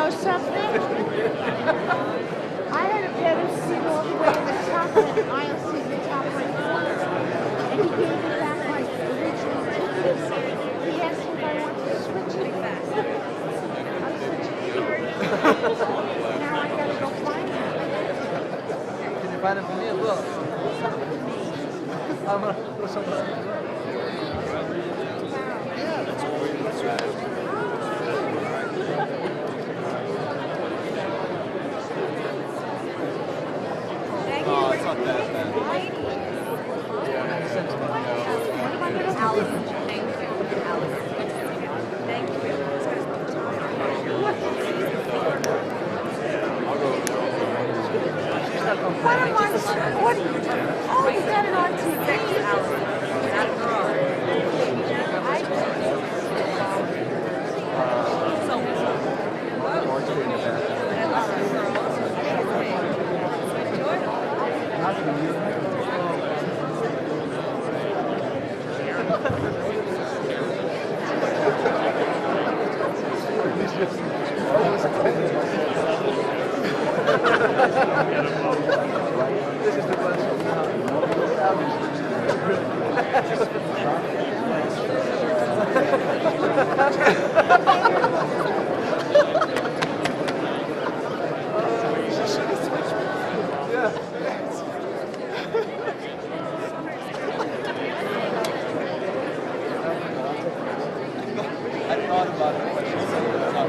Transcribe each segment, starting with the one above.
know something? I had a better seat all the way in the top of the aisle seat in the top right corner. And he gave me back my original ticket. He asked me if I wanted to switch it. I'm switching seats. Now I gotta go find him. Can you find it for me as well? I'm gonna put something else. Oh, it's not that bad. What am I? What? Oh, you got it on TV. This is the I thought about it, but she said it's not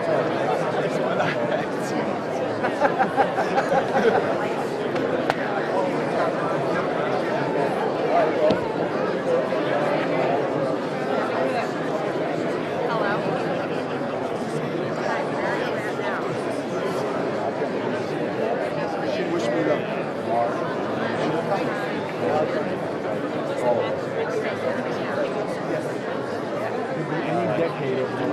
She wished me luck. Any decade over the last 2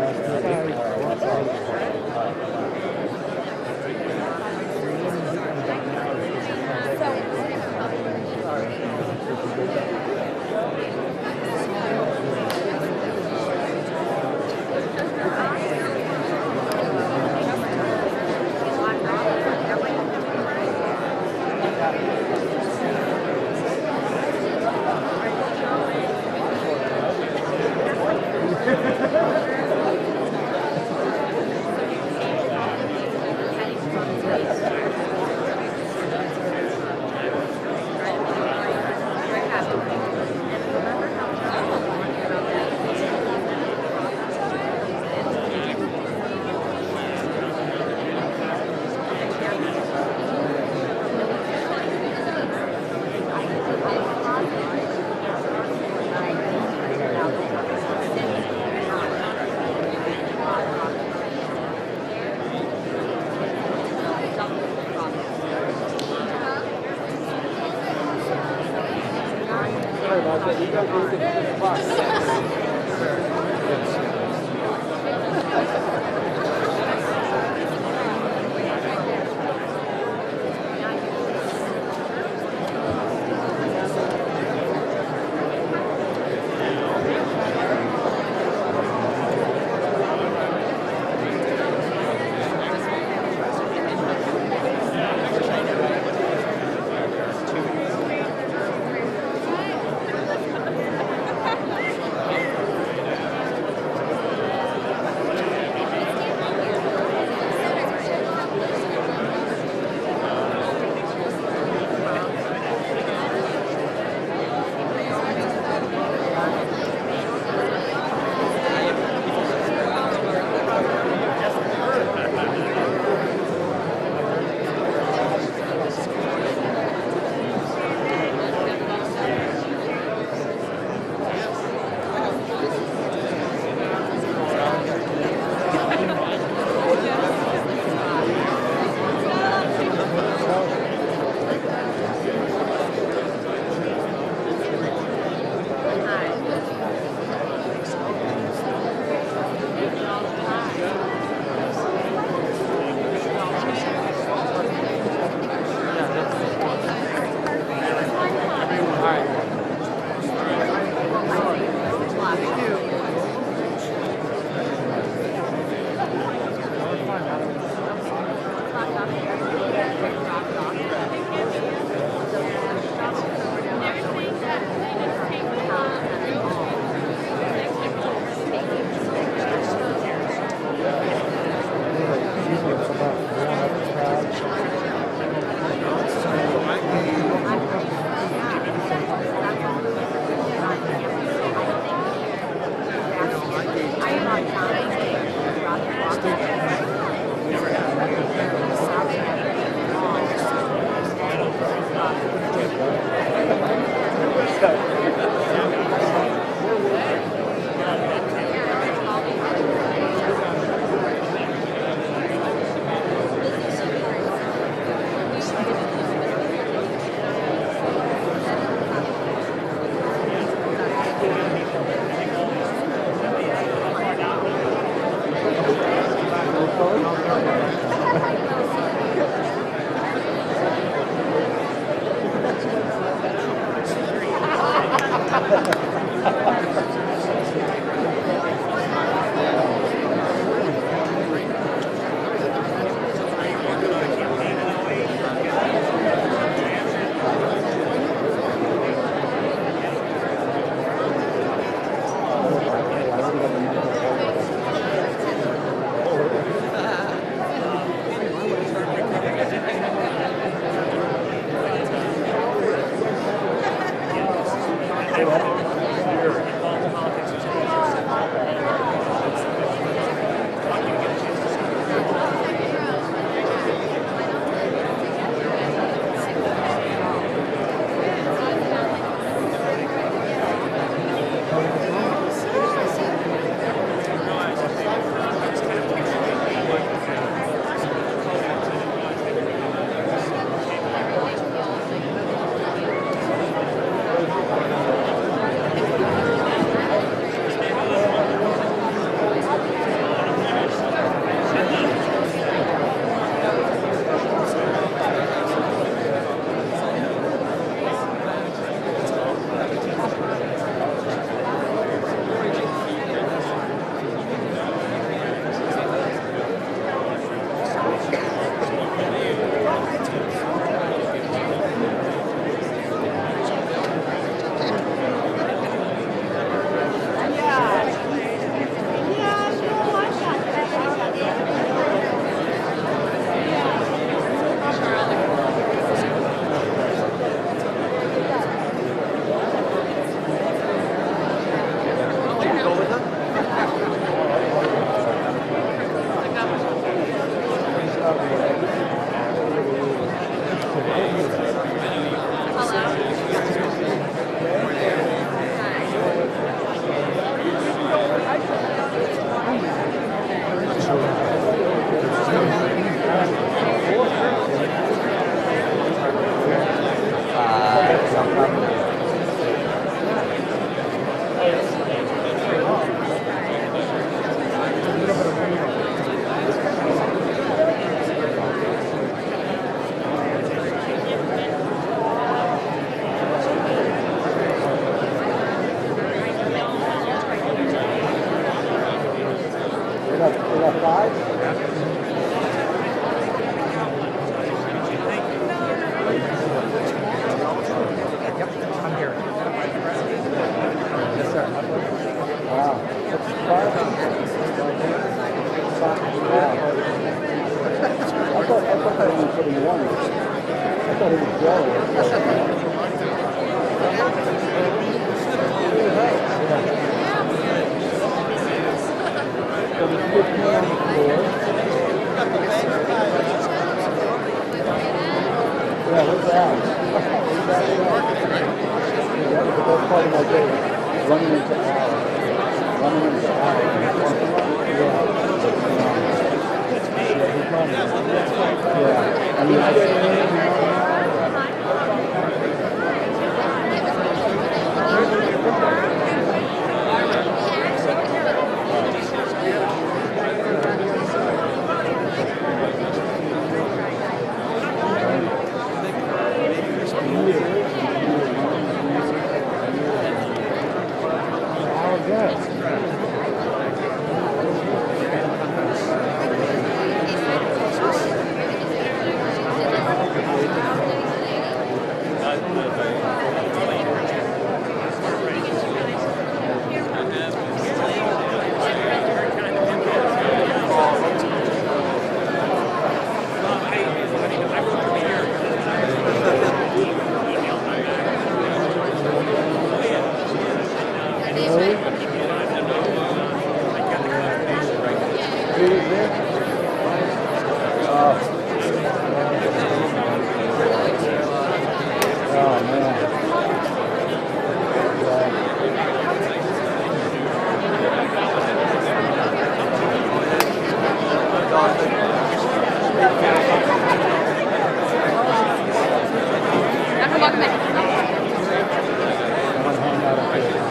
Oh, man. Someone hang out up here.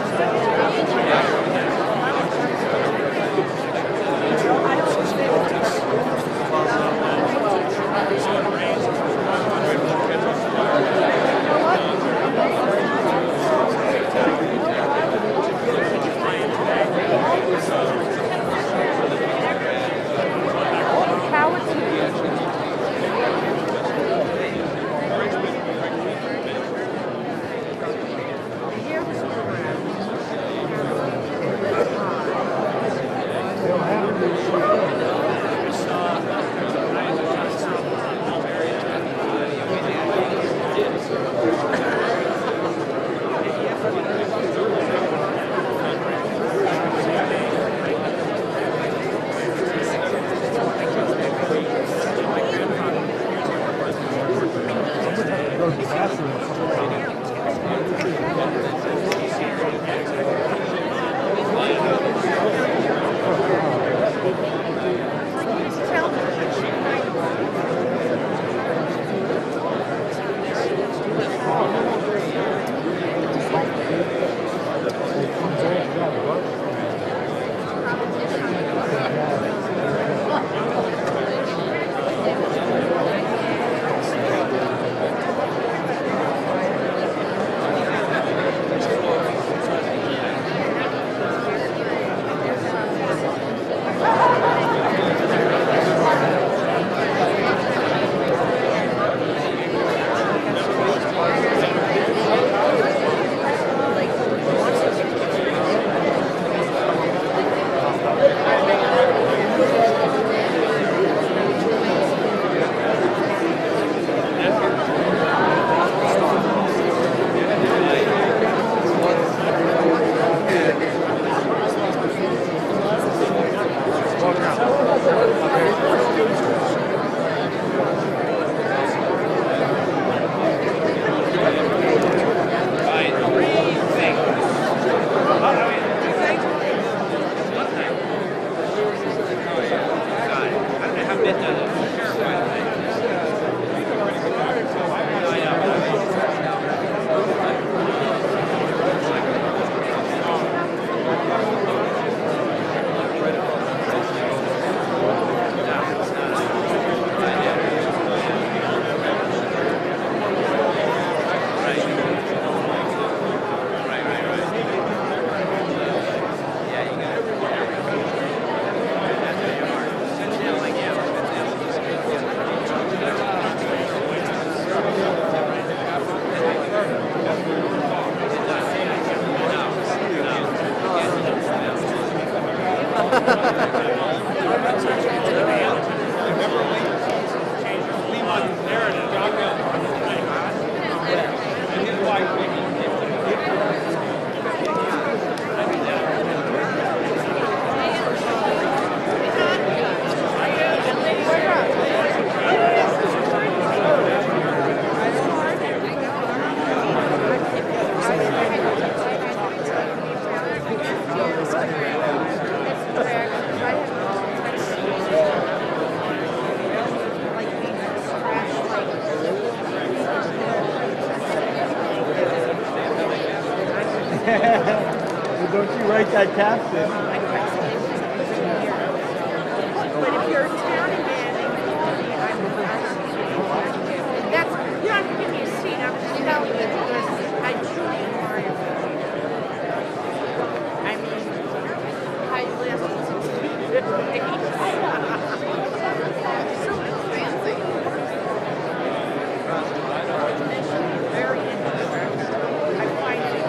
Don't you write that caption? But if you're a county man and you call me, that's, you don't have to give me a seat. I'm just telling you because I truly admire you. I mean, I listened to so fancy. Very interesting. I find it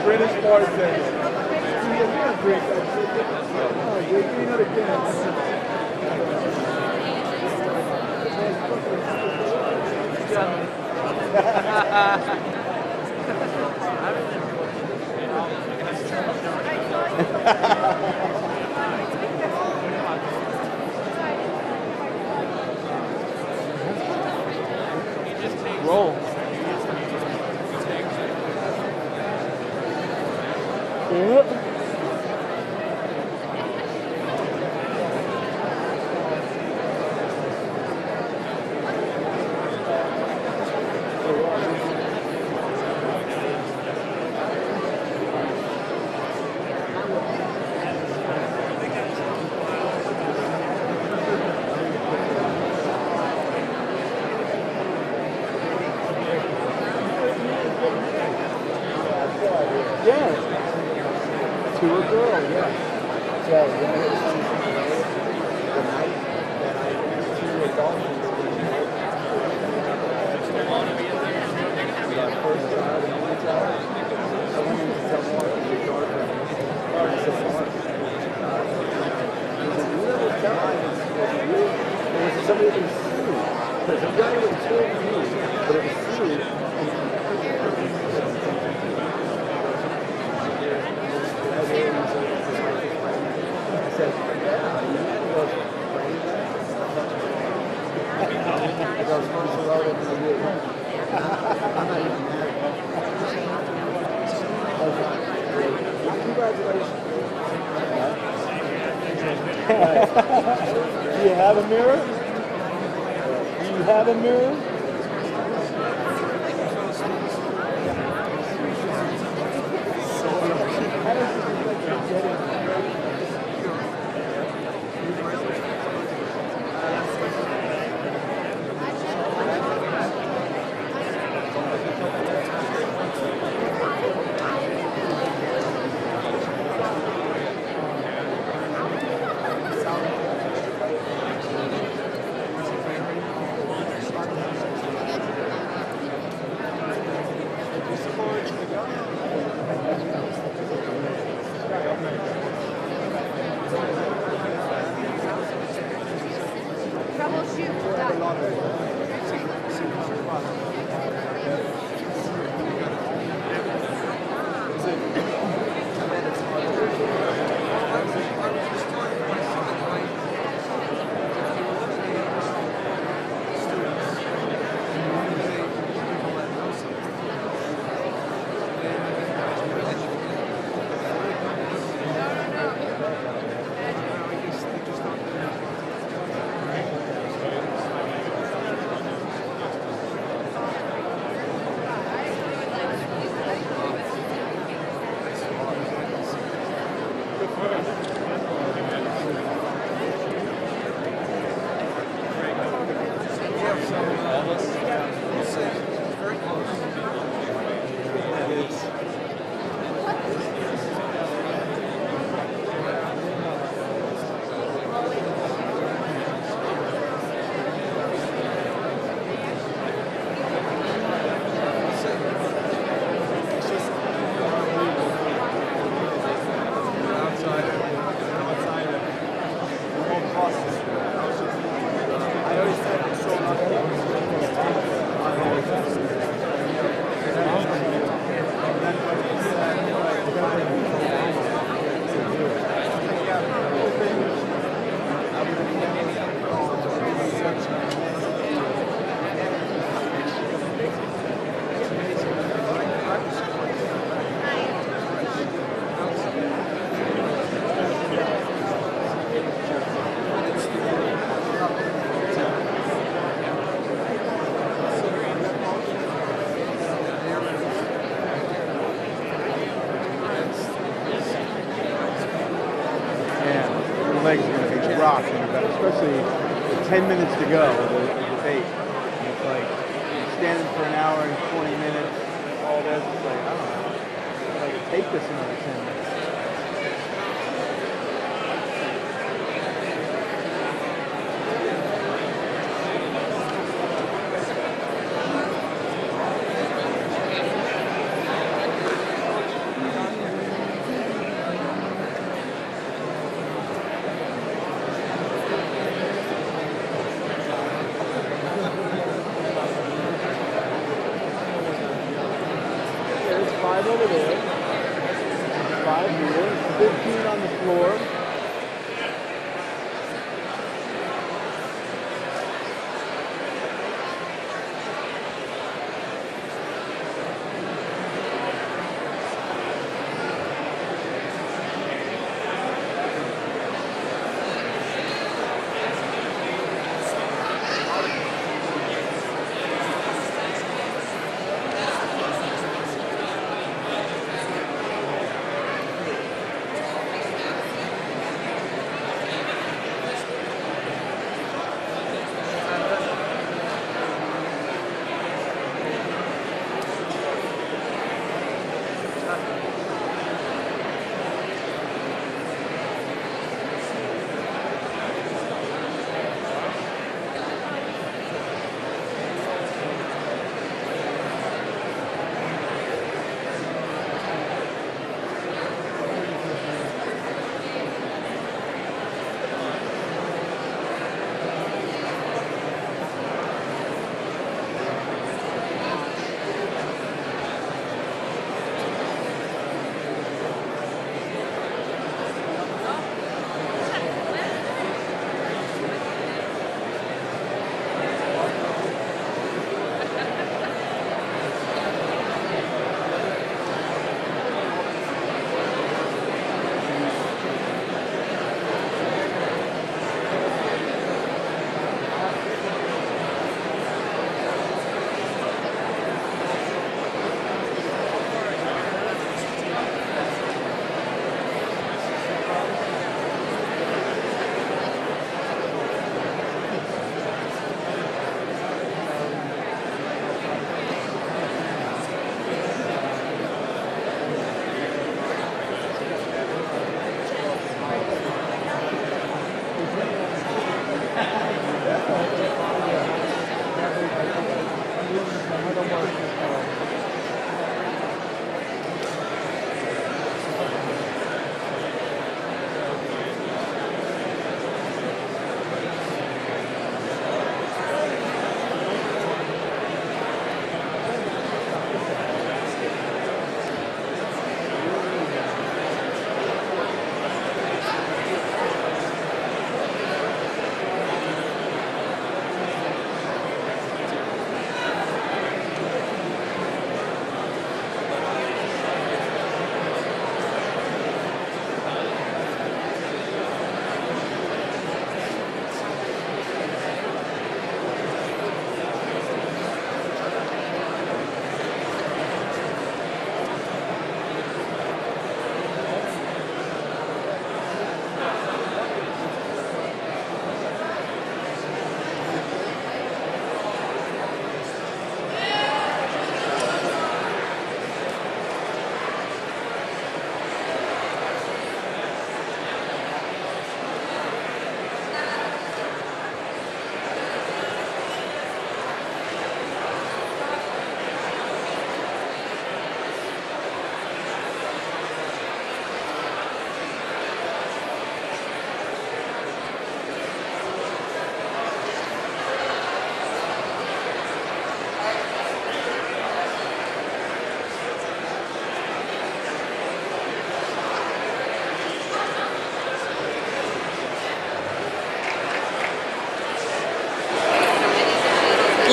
British bartender. You can't drink that shit. Oh, dude, give me another Roll. Yep. Yeah. To a girl, yeah. So when it was the night that I went to a Dolphins game, the first child and only child, I went in to tell Mark to get Dolphins. I said, Mark, there's a little guy that's you. There was somebody that was sued. There's a guy that told me, but it was sued. Do you have a mirror? Do you have a mirror? actually 10 minutes to go, the debate. And it's like, you're standing for an hour and 20 minutes, all this. It's like, I don't know. If I could take this another 10 minutes. There's 5 over there. 5 here. 15 on the floor.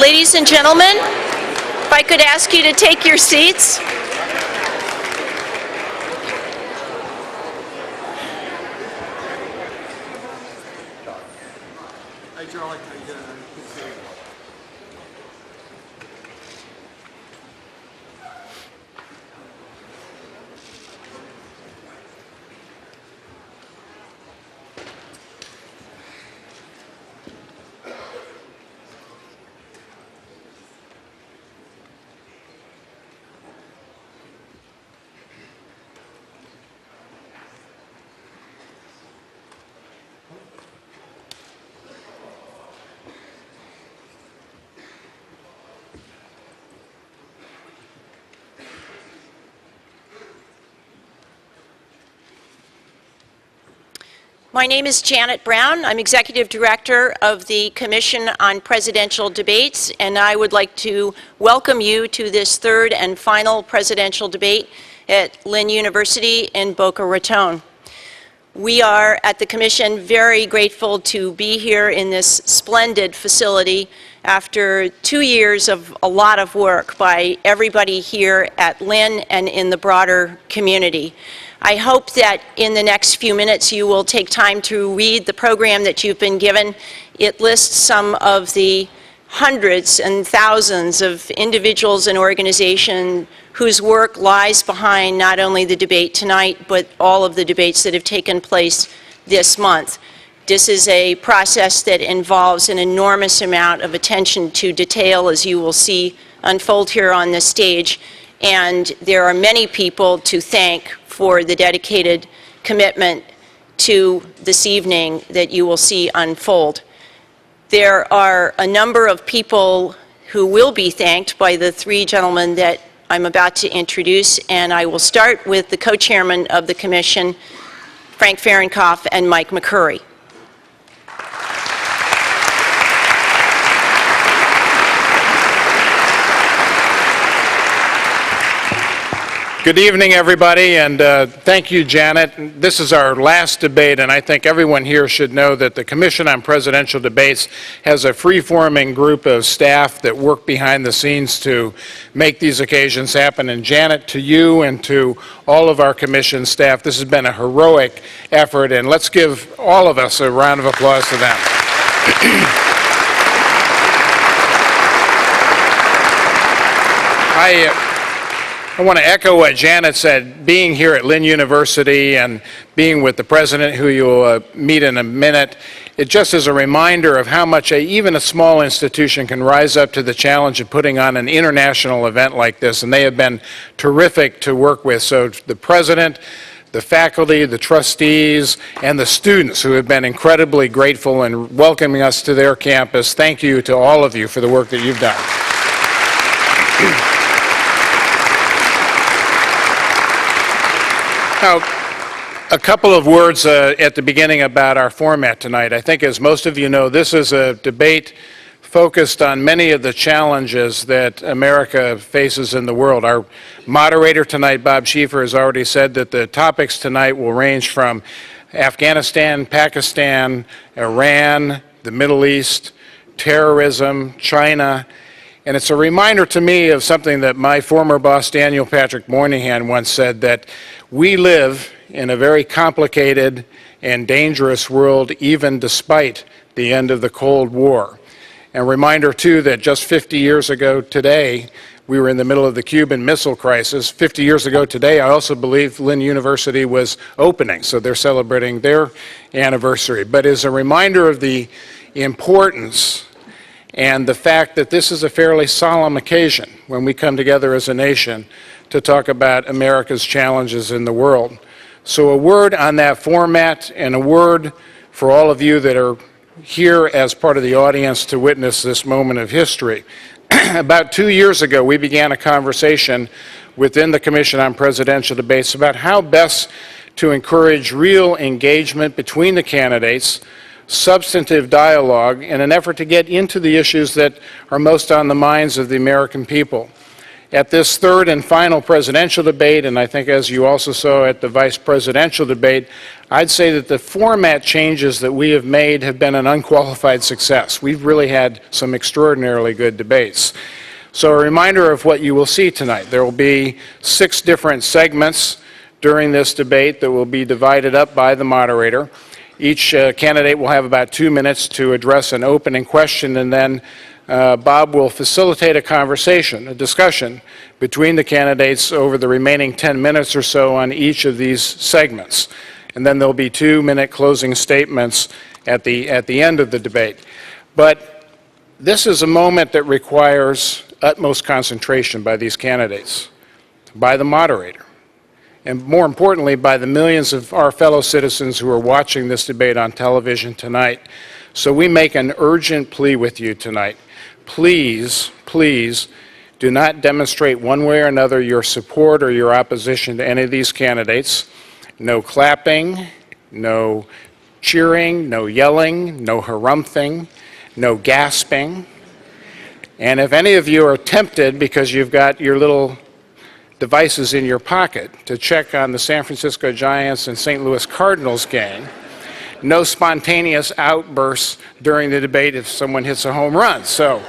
Ladies and gentlemen, if I could ask you to take your seats. Hey, Charlie, how you doing? Good to see you. My name is Janet Brown. I'm Executive Director of the Commission on Presidential Debates, and I would like to welcome you to this third and final presidential debate at Lynn University in Boca Raton. We are at the Commission very grateful to be here in this splendid facility after 2 years of a lot of work by everybody here at Lynn and in the broader community. I hope that in the next few minutes you will take time to read the program that you've been given. It lists some of the hundreds and thousands of individuals and organizations whose work lies behind not only the debate tonight, but all of the debates that have taken place this month. This is a process that involves an enormous amount of attention to detail, as you will see unfold here on the stage, and there are many people to thank for the dedicated commitment to this evening that you will see unfold. There are a number of people who will be thanked by the three gentlemen that I'm about to introduce, and I will start with the co-chairman of the commission, Frank Fahrenkopf and Mike McCurry. Good evening, everybody, and thank you, Janet. This is our last debate, and I think everyone here should know that the Commission on Presidential Debates has a free-forming group of staff that work behind the scenes to make these occasions happen. And Janet, to you and to all of our Commission staff, this has been a heroic effort, and let's give all of us a round of applause to them. I want to echo what Janet said. Being here at Lynn University and being with the president, who you'll meet in a minute, it just is a reminder of how much even a small institution can rise up to the challenge of putting on an international event like this, and they have been terrific to work with. So the president, the faculty, the trustees, and the students who have been incredibly grateful in welcoming us to their campus, thank you to all of you for the work that you've done. Now, a couple of words at the beginning about our format tonight. I think, as most of you know, this is a debate focused on many of the challenges that America faces in the world. Our moderator tonight, Bob Schieffer, has already said that the topics tonight will range from Afghanistan, Pakistan, Iran, the Middle East, terrorism, China. And it's a reminder to me of something that my former boss, Daniel Patrick Moynihan, once said, that we live in a very complicated and dangerous world, even despite the end of the Cold War. And a reminder, too, that just 50 years ago today, we were in the middle of the Cuban Missile Crisis. 50 years ago today, I also believe Lynn University was opening, so they're celebrating their anniversary. But as a reminder of the importance and the fact that this is a fairly solemn occasion when we come together as a nation to talk about America's challenges in the world. So a word on that format, and a word for all of you that are here as part of the audience to witness this moment of history. About 2 years ago, we began a conversation within the Commission on Presidential Debates about how best to encourage real engagement between the candidates, substantive dialogue, in an effort to get into the issues that are most on the minds of the American people. At this third and final presidential debate, and I think as you also saw at the vice presidential debate, I'd say that the format changes that we have made have been an unqualified success. We've really had some extraordinarily good debates. So a reminder of what you will see tonight. There will be 6 different segments during this debate that will be divided up by the moderator. Each candidate will have about 2 minutes to address an opening question, and then Bob will facilitate a conversation, a discussion between the candidates over the remaining 10 minutes or so on each of these segments. And then there'll be 2-minute closing statements at the end of the debate. But this is a moment that requires utmost concentration by these candidates, by the moderator, and more importantly, by the millions of our fellow citizens who are watching this debate on television tonight. So we make an urgent plea with you tonight. Please, please do not demonstrate one way or another your support or your opposition to any of these candidates. No clapping, no cheering, no yelling, no harumphing, no gasping. And if any of you are tempted because you've got your little devices in your pocket to check on the San Francisco Giants and St. Louis Cardinals game, no spontaneous outbursts during the debate if someone hits a home run. So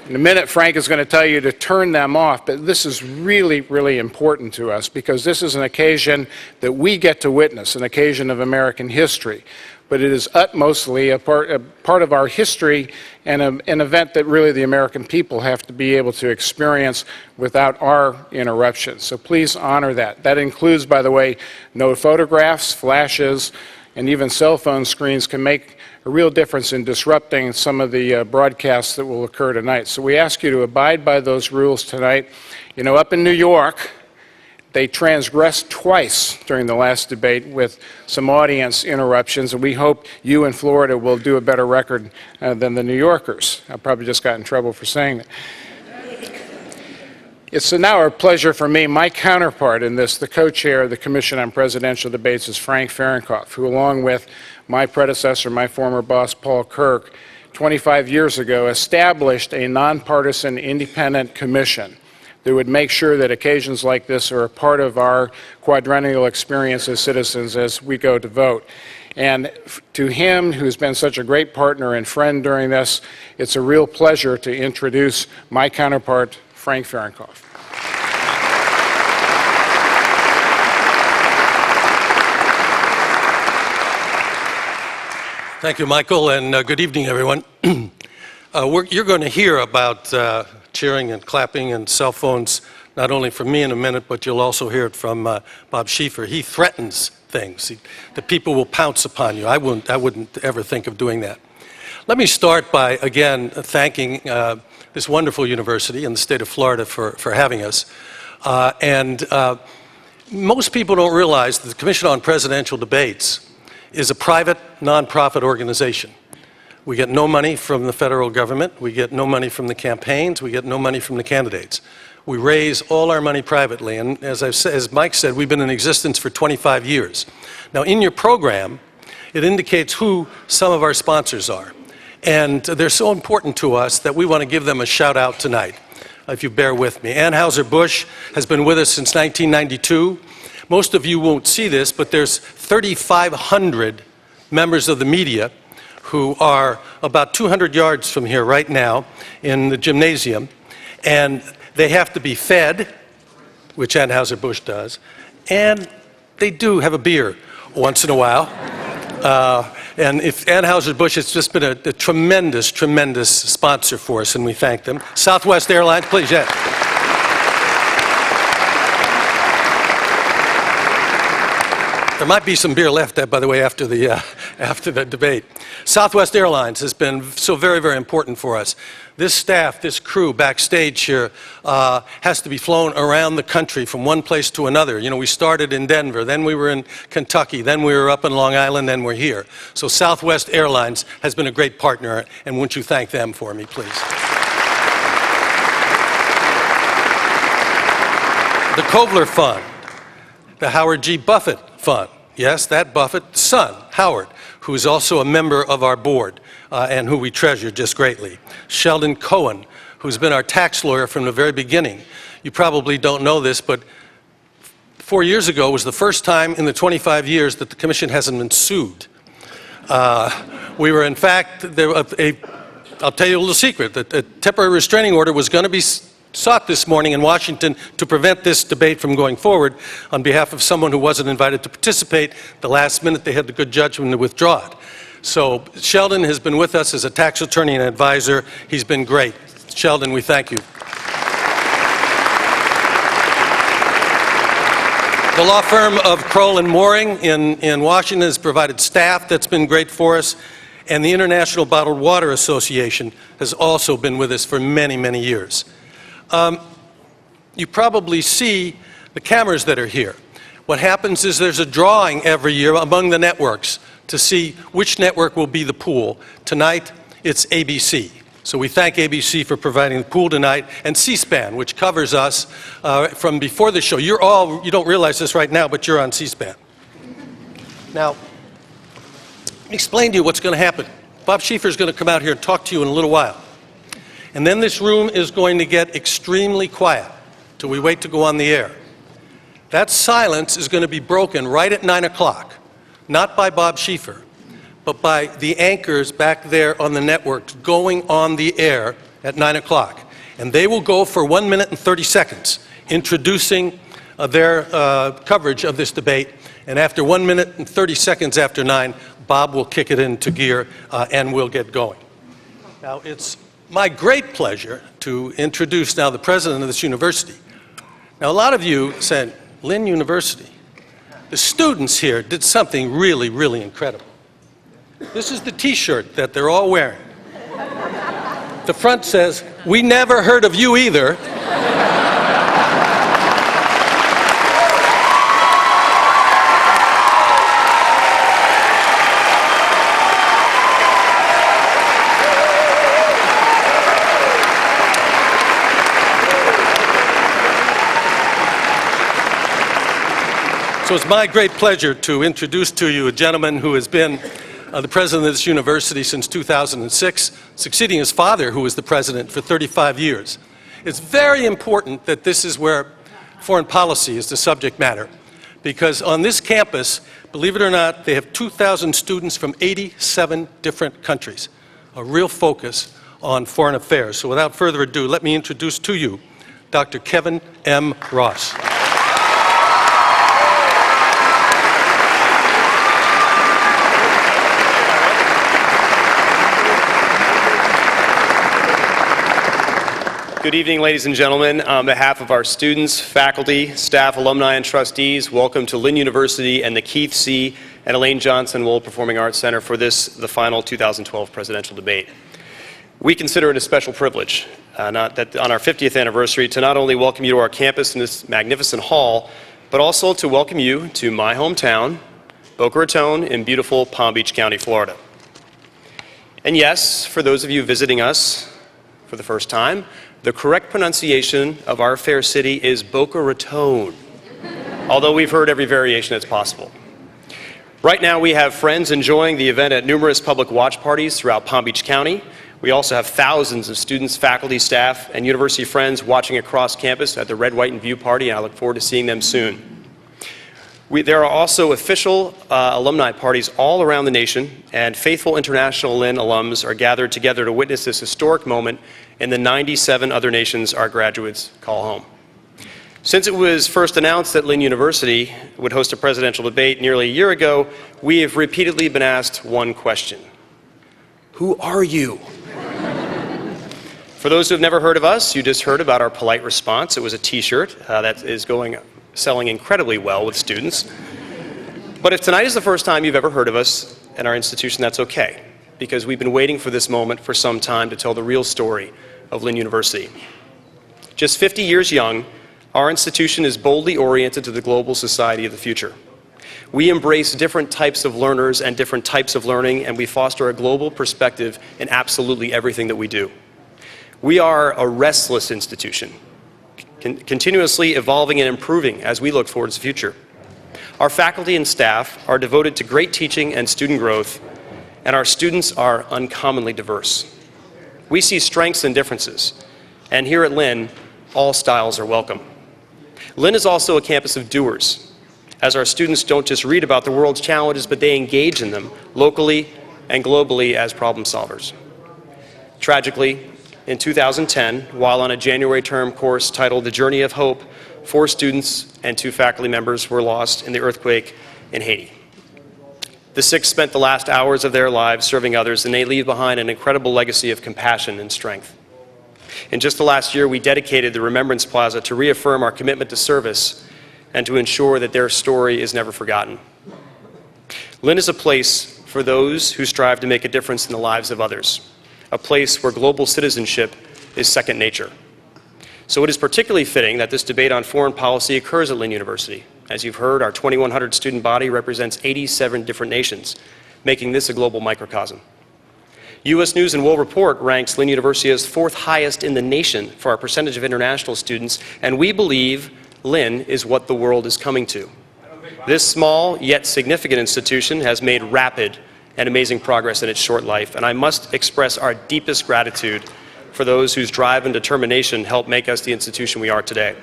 in a minute, Frank is going to tell you to turn them off, but this is really, really important to us because this is an occasion that we get to witness, an occasion of American history. But it is utmostly a part of our history and an event that really the American people have to be able to experience without our interruptions. So please honor that. That includes, by the way, no photographs, flashes, and even cell phone screens can make a real difference in disrupting some of the broadcasts that will occur tonight. So we ask you to abide by those rules tonight. You know, up in New York, they transgressed twice during the last debate with some audience interruptions, and we hope you in Florida will do a better record than the New Yorkers. I probably just got in trouble for saying that. It's now a pleasure for me, my counterpart in this, the co-chair of the Commission on Presidential Debates is Frank Fahrenkopf, who along with my predecessor, my former boss, Paul Kirk, 25 years ago established a nonpartisan independent commission that would make sure that occasions like this are a part of our quadrennial experience as citizens as we go to vote. And to him, who's been such a great partner and friend during this, it's a real pleasure to introduce my counterpart, Frank Fahrenkopf. Thank you, Michael, and good evening, everyone. You're going to hear about cheering and clapping and cell phones, not only from me in a minute, but you'll also hear it from Bob Schieffer. He threatens things. The people will pounce upon you. I wouldn't ever think of doing that. Let me start by, again, thanking this wonderful university in the state of Florida for having us. Most people don't realize that the Commission on Presidential Debates is a private, nonprofit organization. We get no money from the federal government. We get no money from the campaigns. We get no money from the candidates. We raise all our money privately. And as Mike said, we've been in existence for 25 years. Now, in your program, it indicates who some of our sponsors are. And they're so important to us that we want to give them a shout out tonight, if you bear with me. Anheuser-Busch has been with us since 1992. Most of you won't see this, but there's 3,500 members of the media who are about 200 yards from here right now in the gymnasium, and they have to be fed, which Anheuser-Busch does, and they do have a beer once in a while. And if Anheuser-Busch has just been a tremendous, tremendous sponsor for us, and we thank them. Southwest Airlines, please, yeah. There might be some beer left, by the way, after the debate. Southwest Airlines has been so very, very important for us. This staff, this crew backstage here has to be flown around the country from one place to another. You know, we started in Denver, then we were in Kentucky, then we were up in Long Island, then we're here. So Southwest Airlines has been a great partner, and won't you thank them for me, please? The Kovler Fund, the Howard G. Buffett Fund. Yes, that Buffett's son, Howard, who is also a member of our board and who we treasure just greatly. Sheldon Cohen, who's been our tax lawyer from the very beginning. You probably don't know this, but 4 years ago was the first time in the 25 years that the commission hasn't been sued. We were, in fact, I'll tell you a little secret, that a temporary restraining order was going to be sought this morning in Washington to prevent this debate from going forward on behalf of someone who wasn't invited to participate. The last minute they had the good judgment to withdraw it. So Sheldon has been with us as a tax attorney and advisor. He's been great. Sheldon, we thank you. The law firm of Kroll and Mooring in Washington has provided staff that's been great for us. And the International Bottled Water Association has also been with us for many, many years. You probably see the cameras that are here. What happens is there's a drawing every year among the networks to see which network will be the pool. Tonight, it's ABC. So we thank ABC for providing the pool tonight, and C-SPAN, which covers us from before the show. You don't realize this right now, but you're on C-SPAN. Now, me explain to you what's going to happen. Bob Schieffer is going to come out here and talk to you in a little while. And then this room is going to get extremely quiet till we wait to go on the air. That silence is going to be broken right at 9 o'clock, not by Bob Schieffer, but by the anchors back there on the network going on the air at 9 o'clock. And they will go for 1 minute and 30 seconds introducing their coverage of this debate. And after 1 minute and 30 seconds after 9, Bob will kick it into gear and we'll get going. Now, it's my great pleasure to introduce now the president of this university. Now, a lot of you said, Lynn University. The students here did something really, really incredible. This is the T-shirt that they're all wearing. The front says, "We never heard of you either." So it's my great pleasure to introduce to you a gentleman who has been the president of this university since 2006, succeeding his father, who was the president for 35 years. It's very important that this is where foreign policy is the subject matter, because on this campus, believe it or not, they have 2,000 students from 87 different countries, a real focus on foreign affairs. So without further ado, let me introduce to you Dr. Kevin M. Ross. Good evening, ladies and gentlemen. On behalf of our students, faculty, staff, alumni, and trustees, welcome to Lynn University and the Keith C. and Elaine Johnson Wool Performing Arts Center for the final 2012 presidential debate. We consider it a special privilege, not that on our 50th anniversary, to not only welcome you to our campus in this magnificent hall, but also to welcome you to my hometown, Boca Raton, in beautiful Palm Beach County, Florida. And yes, for those of you visiting us for the first time, the correct pronunciation of our fair city is Boca Raton, although we've heard every variation that's possible. Right now, we have friends enjoying the event at numerous public watch parties throughout Palm Beach County. We also have thousands of students, faculty, staff, and university friends watching across campus at the Red, White, and View party, and I look forward to seeing them soon. There are also official alumni parties all around the nation, and faithful international Lynn alums are gathered together to witness this historic moment in the 97 other nations our graduates call home. Since it was first announced that Lynn University would host a presidential debate nearly a year ago, we have repeatedly been asked one question: who are you? For those who have never heard of us, you just heard about our polite response. It was a T-shirt that is selling incredibly well with students. But if tonight is the first time you've ever heard of us and our institution, that's okay, because we've been waiting for this moment for some time to tell the real story of Lynn University. Just 50 years young, our institution is boldly oriented to the global society of the future. We embrace different types of learners and different types of learning, and we foster a global perspective in absolutely everything that we do. We are a restless institution, continuously evolving and improving as we look towards the future. Our faculty and staff are devoted to great teaching and student growth, and our students are uncommonly diverse. We see strengths and differences, and here at Lynn, all styles are welcome. Lynn is also a campus of doers, as our students don't just read about the world's challenges, but they engage in them locally and globally as problem solvers. Tragically, in 2010, while on a January term course titled The Journey of Hope, 4 students and 2 faculty members were lost in the earthquake in Haiti. The 6 spent the last hours of their lives serving others, and they leave behind an incredible legacy of compassion and strength. In just the last year, we dedicated the Remembrance Plaza to reaffirm our commitment to service and to ensure that their story is never forgotten. Lynn is a place for those who strive to make a difference in the lives of others, a place where global citizenship is second nature. So it is particularly fitting that this debate on foreign policy occurs at Lynn University. As you've heard, our 2,100 student body represents 87 different nations, making this a global microcosm. U.S. News & World Report ranks Lynn University as 4th highest in the nation for our percentage of international students, and we believe Lynn is what the world is coming to. This small yet significant institution has made rapid and amazing progress in its short life, and I must express our deepest gratitude for those whose drive and determination helped make us the institution we are today.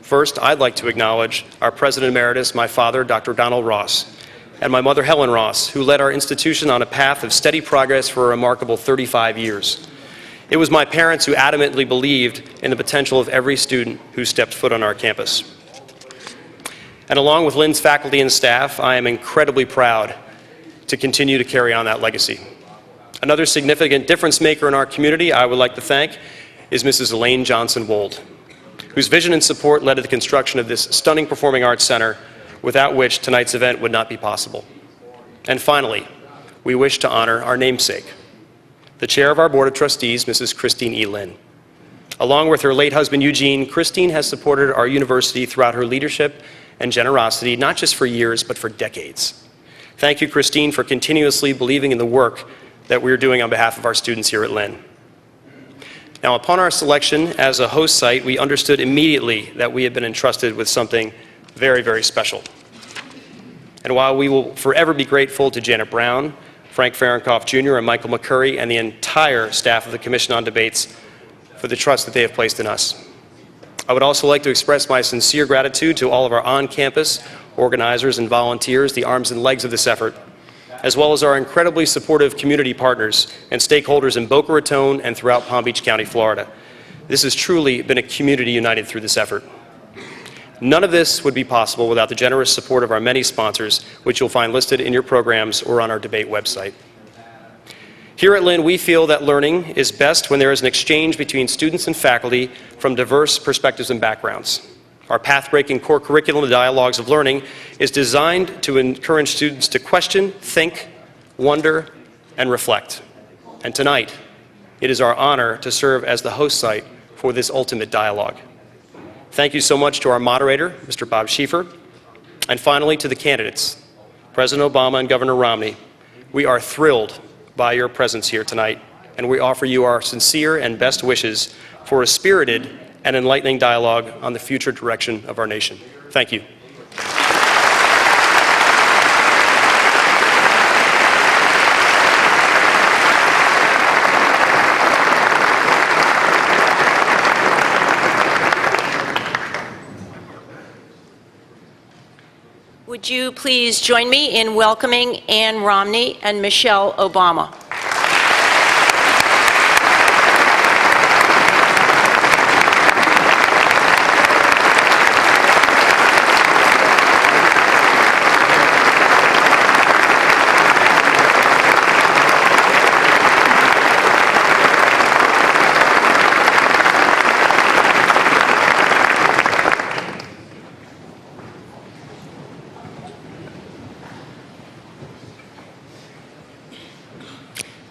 First, I'd like to acknowledge our President Emeritus, my father, Dr. Donald Ross, and my mother, Helen Ross, who led our institution on a path of steady progress for a remarkable 35 years. It was my parents who adamantly believed in the potential of every student who stepped foot on our campus. And along with Lynn's faculty and staff, I am incredibly proud to continue to carry on that legacy. Another significant difference maker in our community I would like to thank is Mrs. Elaine Johnson-Wold, whose vision and support led to the construction of this stunning performing arts center, without which tonight's event would not be possible. And finally, we wish to honor our namesake, the chair of our Board of Trustees, Mrs. Christine E. Lynn. Along with her late husband, Eugene, Christine has supported our university throughout her leadership and generosity, not just for years, but for decades. Thank you, Christine, for continuously believing in the work that we're doing on behalf of our students here at Lynn. Now, upon our selection as a host site, we understood immediately that we had been entrusted with something very, very special. And while we will forever be grateful to Janet Brown, Frank Fahrenkopf Jr., and Michael McCurry, and the entire staff of the Commission on Debates for the trust that they have placed in us, I would also like to express my sincere gratitude to all of our on-campus organizers and volunteers, the arms and legs of this effort, as well as our incredibly supportive community partners and stakeholders in Boca Raton and throughout Palm Beach County, Florida. This has truly been a community united through this effort. None of this would be possible without the generous support of our many sponsors, which you'll find listed in your programs or on our debate website. Here at Lynn, we feel that learning is best when there is an exchange between students and faculty from diverse perspectives and backgrounds. Our path-breaking core curriculum, the Dialogues of Learning, is designed to encourage students to question, think, wonder, and reflect. And tonight, it is our honor to serve as the host site for this ultimate dialogue. Thank you so much to our moderator, Mr. Bob Schieffer, and finally to the candidates, President Obama and Governor Romney. We are thrilled by your presence here tonight, and we offer you our sincere and best wishes for a spirited and enlightening dialogue on the future direction of our nation. Thank you. Would you please join me in welcoming Ann Romney and Michelle Obama?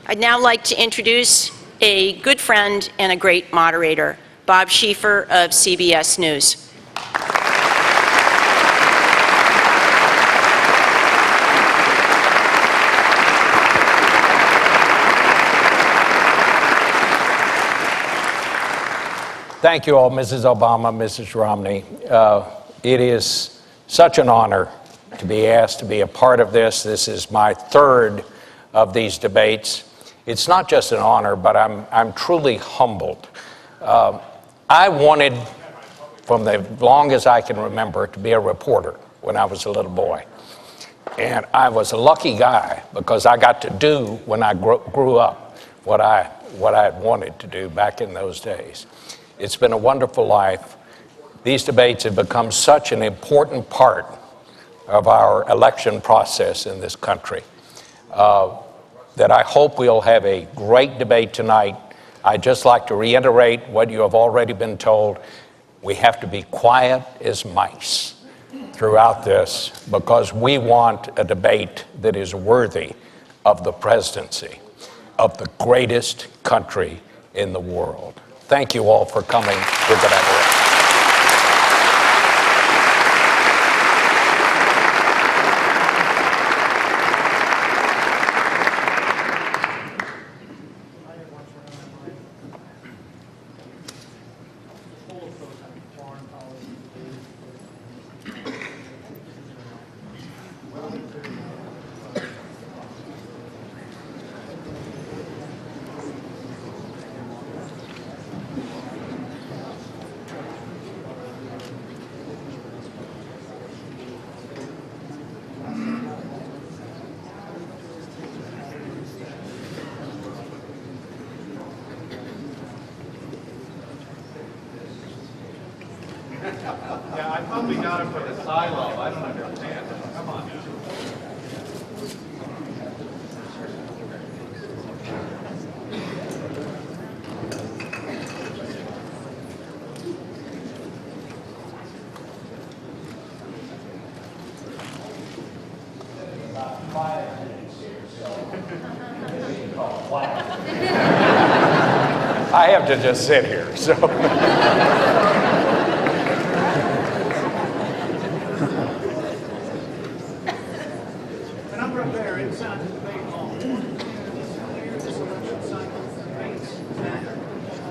I'd now like to introduce a good friend and a great moderator, Bob Schieffer of CBS News. Thank you all, Mrs. Obama, Mrs. Romney. It is such an honor to be asked to be a part of this. This is my third of these debates. It's not just an honor, but I'm truly humbled. I wanted, from the long as I can remember, to be a reporter when I was a little boy. And I was a lucky guy because I got to do, when I grew up, what I had wanted to do back in those days. It's been a wonderful life. These debates have become such an important part of our election process in this country that I hope we'll have a great debate tonight. I'd just like to reiterate what you have already been told. We have to be quiet as mice throughout this because we want a debate that is worthy of the presidency of the greatest country in the world. Thank you all for coming. We're going to have a Yeah, I probably got it for the silo. I don't understand. Come on. I have to just sit here, so. The number up there inside the debate hall. This election cycle debates matter.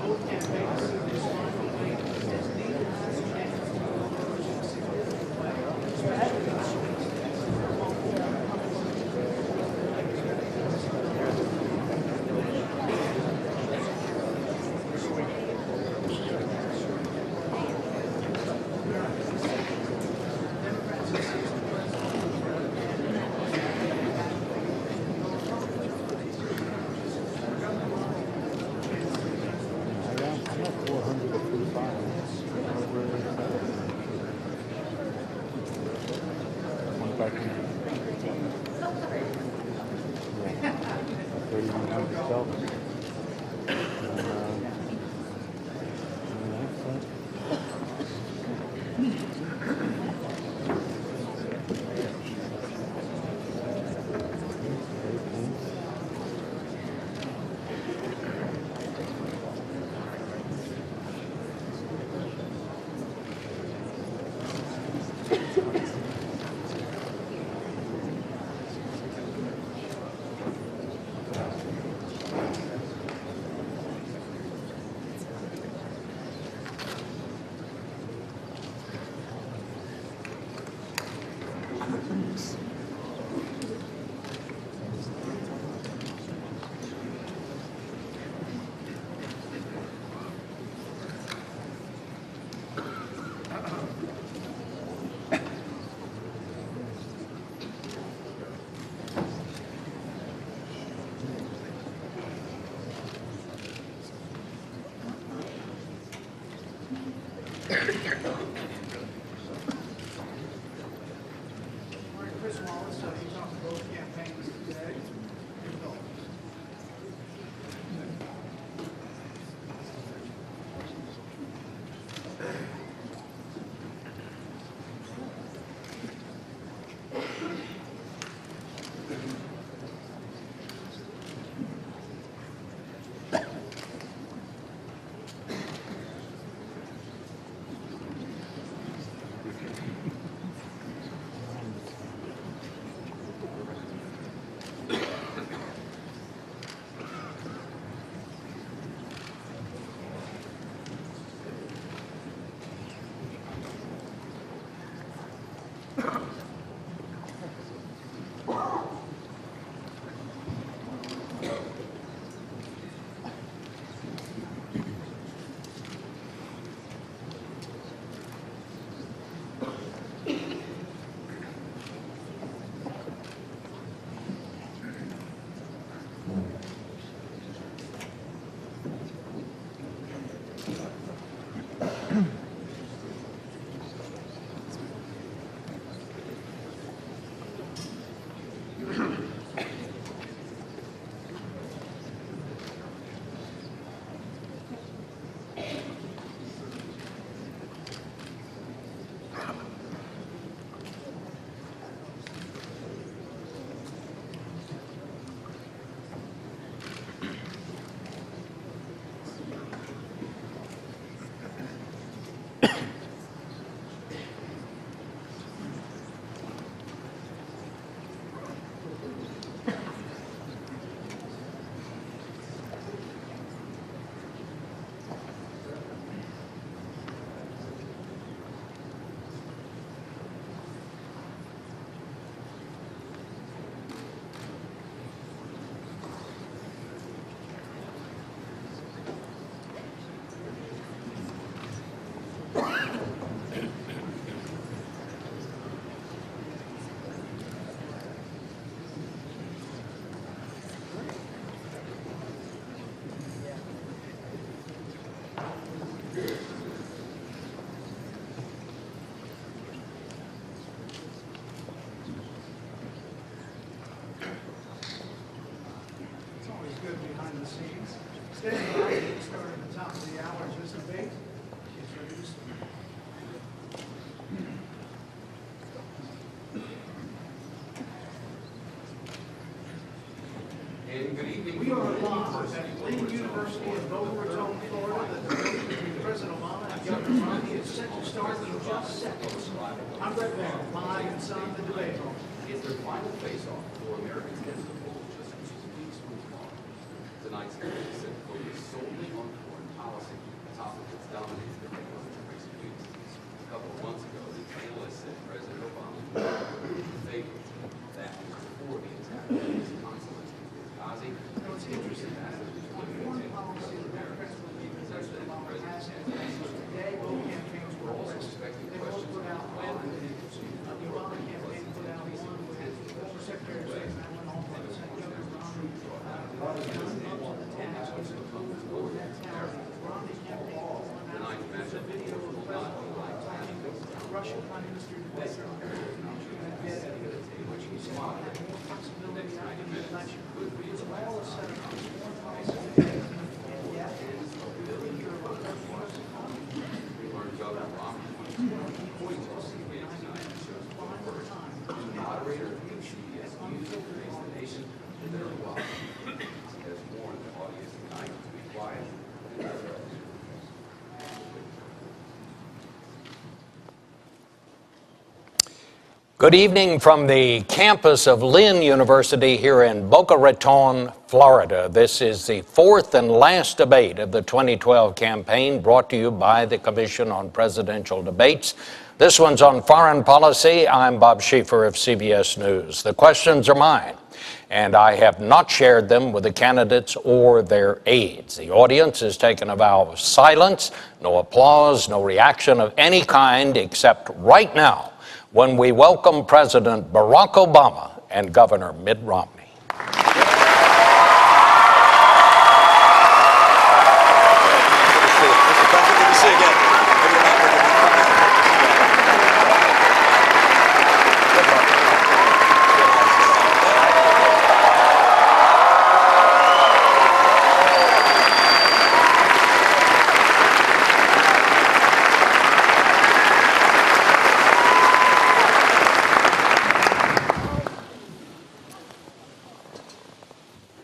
Both campaigns see this final debate as needed Chris Wallace, he talked to both campaigns today. Boca Raton, Florida, that the debate between President Obama and Governor Romney is set to start in just seconds. I'm Brett Barr, live inside the debate hall. It's their final face-off for Americans headed to the polls just weeks from tomorrow. Tonight's debate is set to focus solely on foreign policy, a topic that's dominated the debate in recent weeks. A couple of months ago, the panelists said President Obama was in favor. That was before the attack on his consulate in Benghazi. It's interesting that Foreign policy that President Obama has today, both campaigns were arrested. They both put out one. The Obama campaign put out one with Secretary of State Madeleine Albright saying Governor Romney was done up to the task, was included for that tower. Romney's campaign went out with a video of the president talking with Russian Prime Minister Medvedev, which he said had more flexibility after the election. It was all a setup for foreign policy, and yet the leader of our foreign policy. we learned Governor Romney points to CBS tonight shows for the first time the moderator of CBS News to raise the nation to their welcome. He has warned the audience tonight to be quiet and listen. Good evening from the campus of Lynn University here in Boca Raton, Florida. This is the fourth and last debate of the 2012 campaign, brought to you by the Commission on Presidential Debates. This one's on foreign policy. I'm Bob Schieffer of CBS News. The questions are mine, and I have not shared them with the candidates or their aides. The audience has taken a vow of silence, no applause, no reaction of any kind, except right now, when we welcome President Barack Obama and Governor Mitt Romney. Mr. President, good to see you again.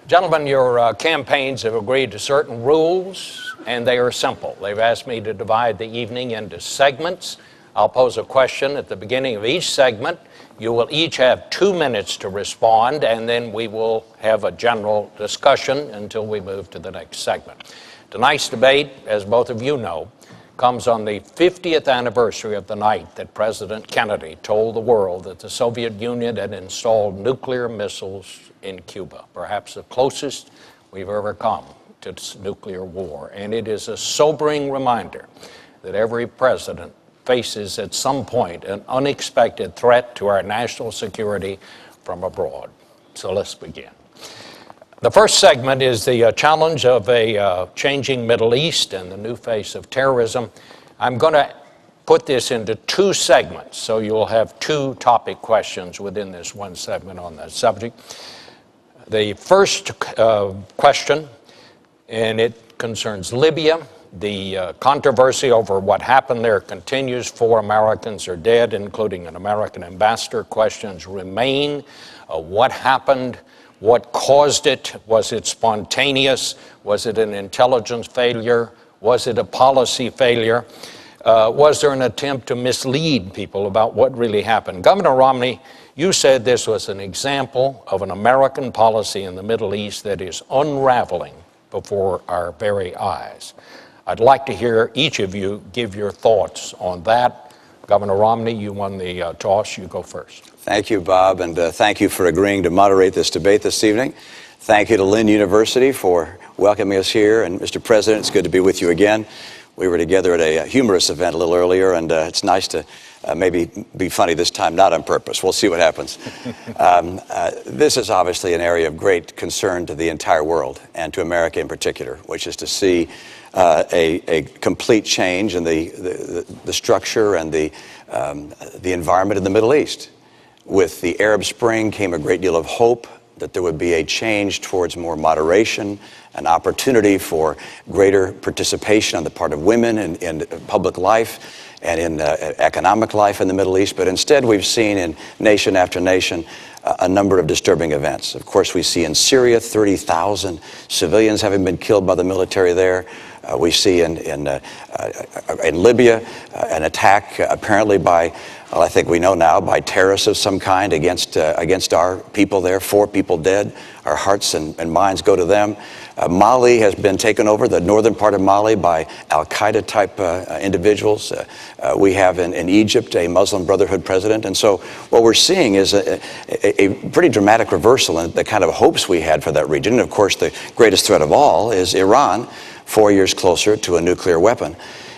Gentlemen, your campaigns have agreed to certain rules, and they are simple. They've asked me to divide the evening into segments. I'll pose a question at the beginning of each segment. You will each have 2 minutes to respond, and then we will have a general discussion until we move to the next segment. Tonight's debate, as both of you know, comes on the 50th anniversary of the night that President Kennedy told the world that the Soviet Union had installed nuclear missiles in Cuba, perhaps the closest we've ever come to nuclear war. And it is a sobering reminder that every president faces at some point an unexpected threat to our national security from abroad. So let's begin. The first segment is the challenge of a changing Middle East and the new face of terrorism. I'm going to put this into 2 segments, so you'll have 2 topic questions within this one segment on that subject. The first question, and it concerns Libya. The controversy over what happened there continues. 4 Americans are dead, including an American ambassador. Questions remain. What happened? What caused it? Was it spontaneous? Was it an intelligence failure? Was it a policy failure? Was there an attempt to mislead people about what really happened? Governor Romney, you said this was an example of an American policy in the Middle East that is unraveling before our very eyes. I'd like to hear each of you give your thoughts on that. Governor Romney, you won the toss. You go first. Thank you, Bob, and thank you for agreeing to moderate this debate this evening. Thank you to Lynn University for welcoming us here. And Mr. President, it's good to be with you again. We were together at a humorous event a little earlier, and it's nice to maybe be funny this time, not on purpose. We'll see what happens. This is obviously an area of great concern to the entire world, and to America in particular, which is to see a complete change in the structure and the environment in the Middle East. With the Arab Spring came a great deal of hope that there would be a change towards more moderation, an opportunity for greater participation on the part of women in public life. and in economic life in the Middle East, but instead we've seen in nation after nation a number of disturbing events. Of course, we see in Syria 30,000 civilians having been killed by the military there. We see in Libya an attack apparently by, well, I think we know now, by terrorists of some kind against our people there. 4 people dead. Our hearts and minds go to them. Mali has been taken over, the northern part of Mali, by al-Qaeda type individuals. We have in Egypt a Muslim Brotherhood president. And so what we're seeing is a pretty dramatic reversal in the kind of hopes we had for that region. And of course, the greatest threat of all is Iran, 4 years closer to a nuclear weapon.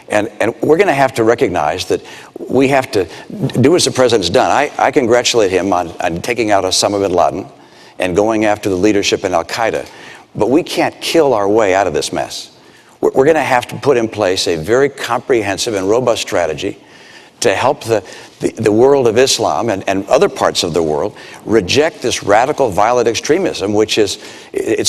And we're going to have to recognize that we have to do as the president's done. I congratulate him on taking out Osama bin Laden and going after the leadership in al-Qaeda. But we can't kill our way out of this mess. We're going to have to put in place a very comprehensive and robust strategy to help the world of Islam and other parts of the world reject this radical violent extremism, which it's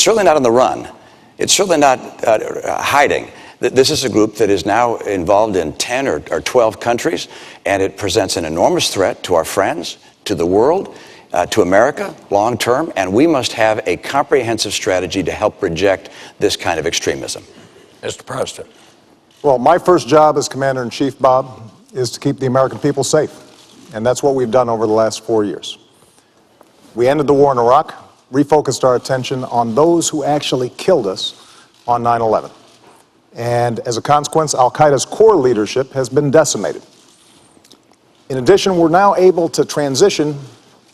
certainly not on the run. It's certainly not hiding. This is a group that is now involved in 10 or 12 countries, and it presents an enormous threat to our friends, to the world, to America long term, and we must have a comprehensive strategy to help reject this kind of extremism. Mr. President. Well, my first job as Commander-in-Chief, Bob, is to keep the American people safe, and that's what we've done over the last 4 years. We ended the war in Iraq, refocused our attention on those who actually killed us on 9/11. And as a consequence, al-Qaeda's core leadership has been decimated. In addition, we're now able to transition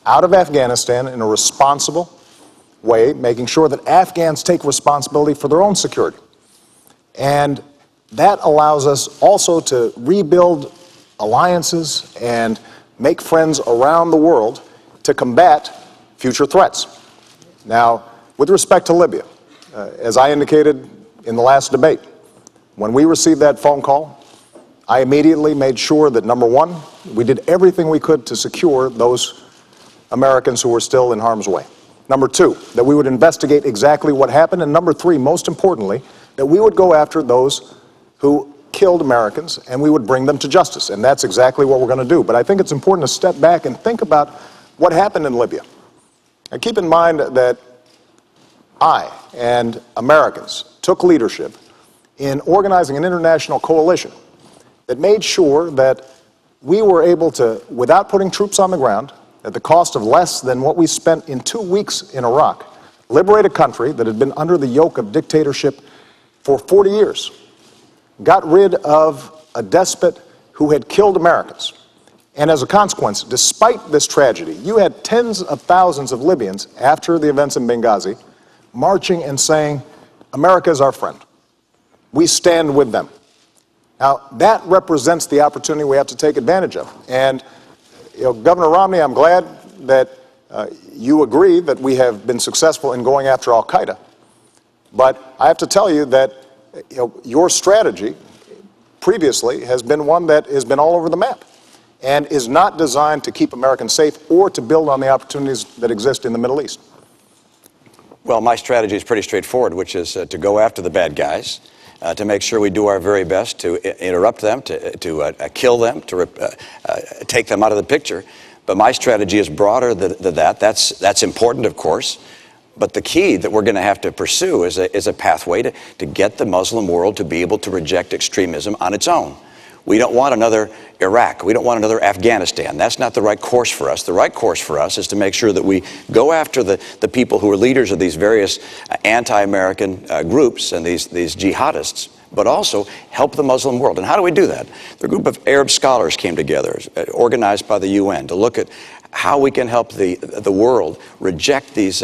out of Afghanistan in a responsible way, making sure that Afghans take responsibility for their own security. And that allows us also to rebuild alliances and make friends around the world to combat future threats. Now, with respect to Libya, as I indicated in the last debate, when we received that phone call, I immediately made sure that, number one, we did everything we could to secure those Americans who were still in harm's way. Number two, that we would investigate exactly what happened. And number three, most importantly, that we would go after those who killed Americans and we would bring them to justice. And that's exactly what we're going to do. But I think it's important to step back and think about what happened in Libya. And keep in mind that I and Americans took leadership in organizing an international coalition that made sure that we were able to, without putting troops on the ground, at the cost of less than what we spent in 2 weeks in Iraq, liberate a country that had been under the yoke of dictatorship for 40 years, got rid of a despot who had killed Americans. And as a consequence, despite this tragedy, you had tens of thousands of Libyans, after the events in Benghazi, marching and saying, America is our friend. We stand with them. Now, that represents the opportunity we have to take advantage of. And Governor Romney, I'm glad that you agree that we have been successful in going after al-Qaeda. But I have to tell you that your strategy previously has been one that has been all over the map and is not designed to keep Americans safe or to build on the opportunities that exist in the Middle East. Well, my strategy is pretty straightforward, which is to go after the bad guys, to make sure we do our very best to interrupt them, to kill them, to take them out of the picture. But my strategy is broader than that. That's important, of course. But the key that we're going to have to pursue is a pathway to get the Muslim world to be able to reject extremism on its own. We don't want another Iraq. We don't want another Afghanistan. That's not the right course for us. The right course for us is to make sure that we go after the people who are leaders of these various anti-American groups and these jihadists, but also help the Muslim world. And how do we do that? The group of Arab scholars came together, organized by the UN, to look at how we can help the world reject these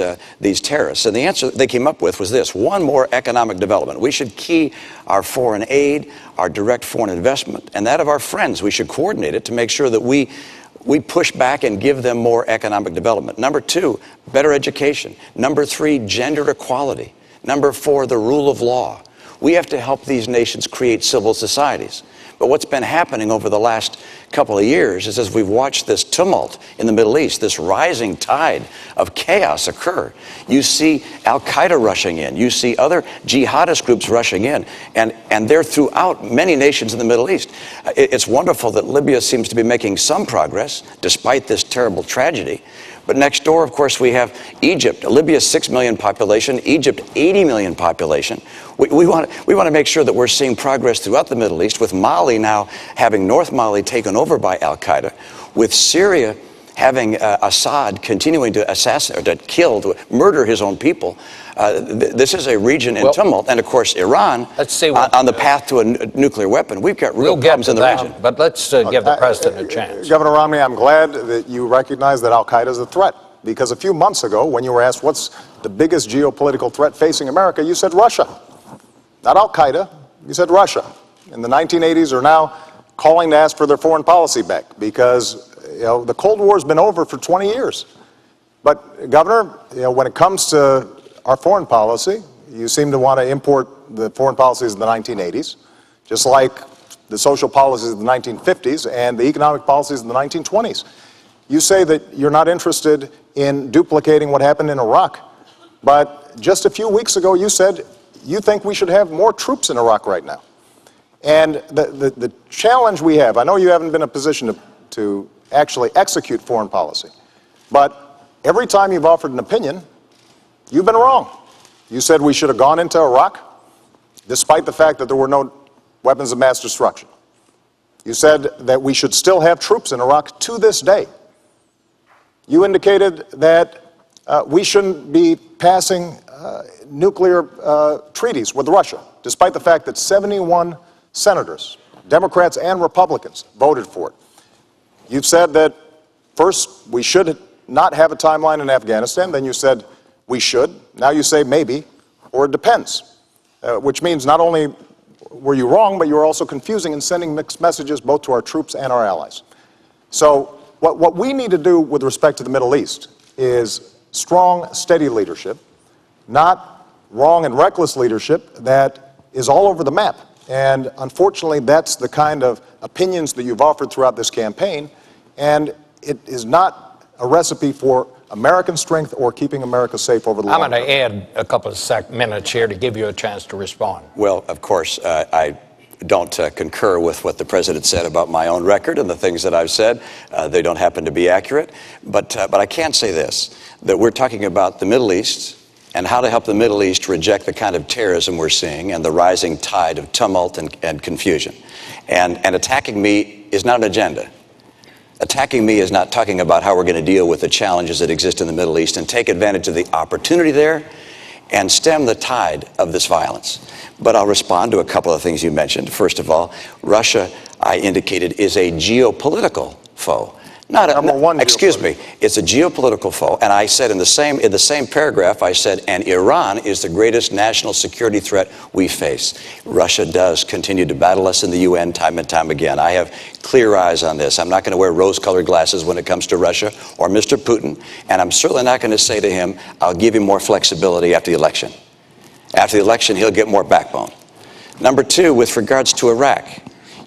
terrorists. And the answer they came up with was this: one, more economic development. We should key our foreign aid, our direct foreign investment, and that of our friends. We should coordinate it to make sure that we push back and give them more economic development. Number two, better education. Number three, gender equality. Number four, the rule of law. We have to help these nations create civil societies. But what's been happening over the last couple of years is as we've watched this tumult in the Middle East, this rising tide of chaos occur. You see Al-Qaeda rushing in. You see other jihadist groups rushing in. And they're throughout many nations in the Middle East. It's wonderful that Libya seems to be making some progress despite this terrible tragedy. But next door, of course, we have Egypt. Libya's 6 million population, Egypt 80 million population. We want to make sure that we're seeing progress throughout the Middle East, with Mali now having North Mali taken over by Al-Qaeda, with Syria having Assad continuing to assassinate, or to kill, to murder his own people. This is a region in tumult, and of course Iran on the path to a nuclear weapon. We've got real problems in the region. But let's give the president a chance. Governor Romney, I'm glad that you recognize that Al-Qaeda is a threat, because a few months ago, when you were asked what's the biggest geopolitical threat facing America, you said Russia. Not Al-Qaeda, you said Russia. In the 1980s are now calling to ask for their foreign policy back, because the Cold War's been over for 20 years. But Governor, when it comes to our foreign policy, you seem to want to import the foreign policies of the 1980s, just like the social policies of the 1950s and the economic policies of the 1920s. You say that you're not interested in duplicating what happened in Iraq, but just a few weeks ago you said you think we should have more troops in Iraq right now. And the challenge we have, I know you haven't been in a position to actually execute foreign policy, but every time you've offered an opinion, you've been wrong. You said we should have gone into Iraq, despite the fact that there were no weapons of mass destruction. You said that we should still have troops in Iraq to this day. You indicated that we shouldn't be passing nuclear treaties with Russia, despite the fact that 71 senators, Democrats and Republicans, voted for it. You've said that first we should not have a timeline in Afghanistan, then you said we should, now you say maybe, or it depends, which means not only were you wrong, but you were also confusing and sending mixed messages both to our troops and our allies. So what we need to do with respect to the Middle East is strong, steady leadership, not wrong and reckless leadership that is all over the map. And unfortunately, that's the kind of opinions that you've offered throughout this campaign, and it is not a recipe for American strength or keeping America safe over the long term. I'm going to add a couple of minutes here to give you a chance to respond. Well, of course, I don't concur with what the president said about my own record and the things that I've said. They don't happen to be accurate. But I can say this, that we're talking about the Middle East and how to help the Middle East reject the kind of terrorism we're seeing and the rising tide of tumult and confusion. And attacking me is not an agenda. Attacking me is not talking about how we're going to deal with the challenges that exist in the Middle East and take advantage of the opportunity there and stem the tide of this violence. But I'll respond to a couple of things you mentioned. First of all, Russia, I indicated, is a geopolitical foe. Not a, excuse me, it's a geopolitical foe. And I said in the same paragraph, I said, and Iran is the greatest national security threat we face. Russia does continue to battle us in the UN time and time again. I have clear eyes on this. I'm not going to wear rose-colored glasses when it comes to Russia or Mr. Putin. And I'm certainly not going to say to him, I'll give him more flexibility after the election. After the election, he'll get more backbone. Number two, with regards to Iraq,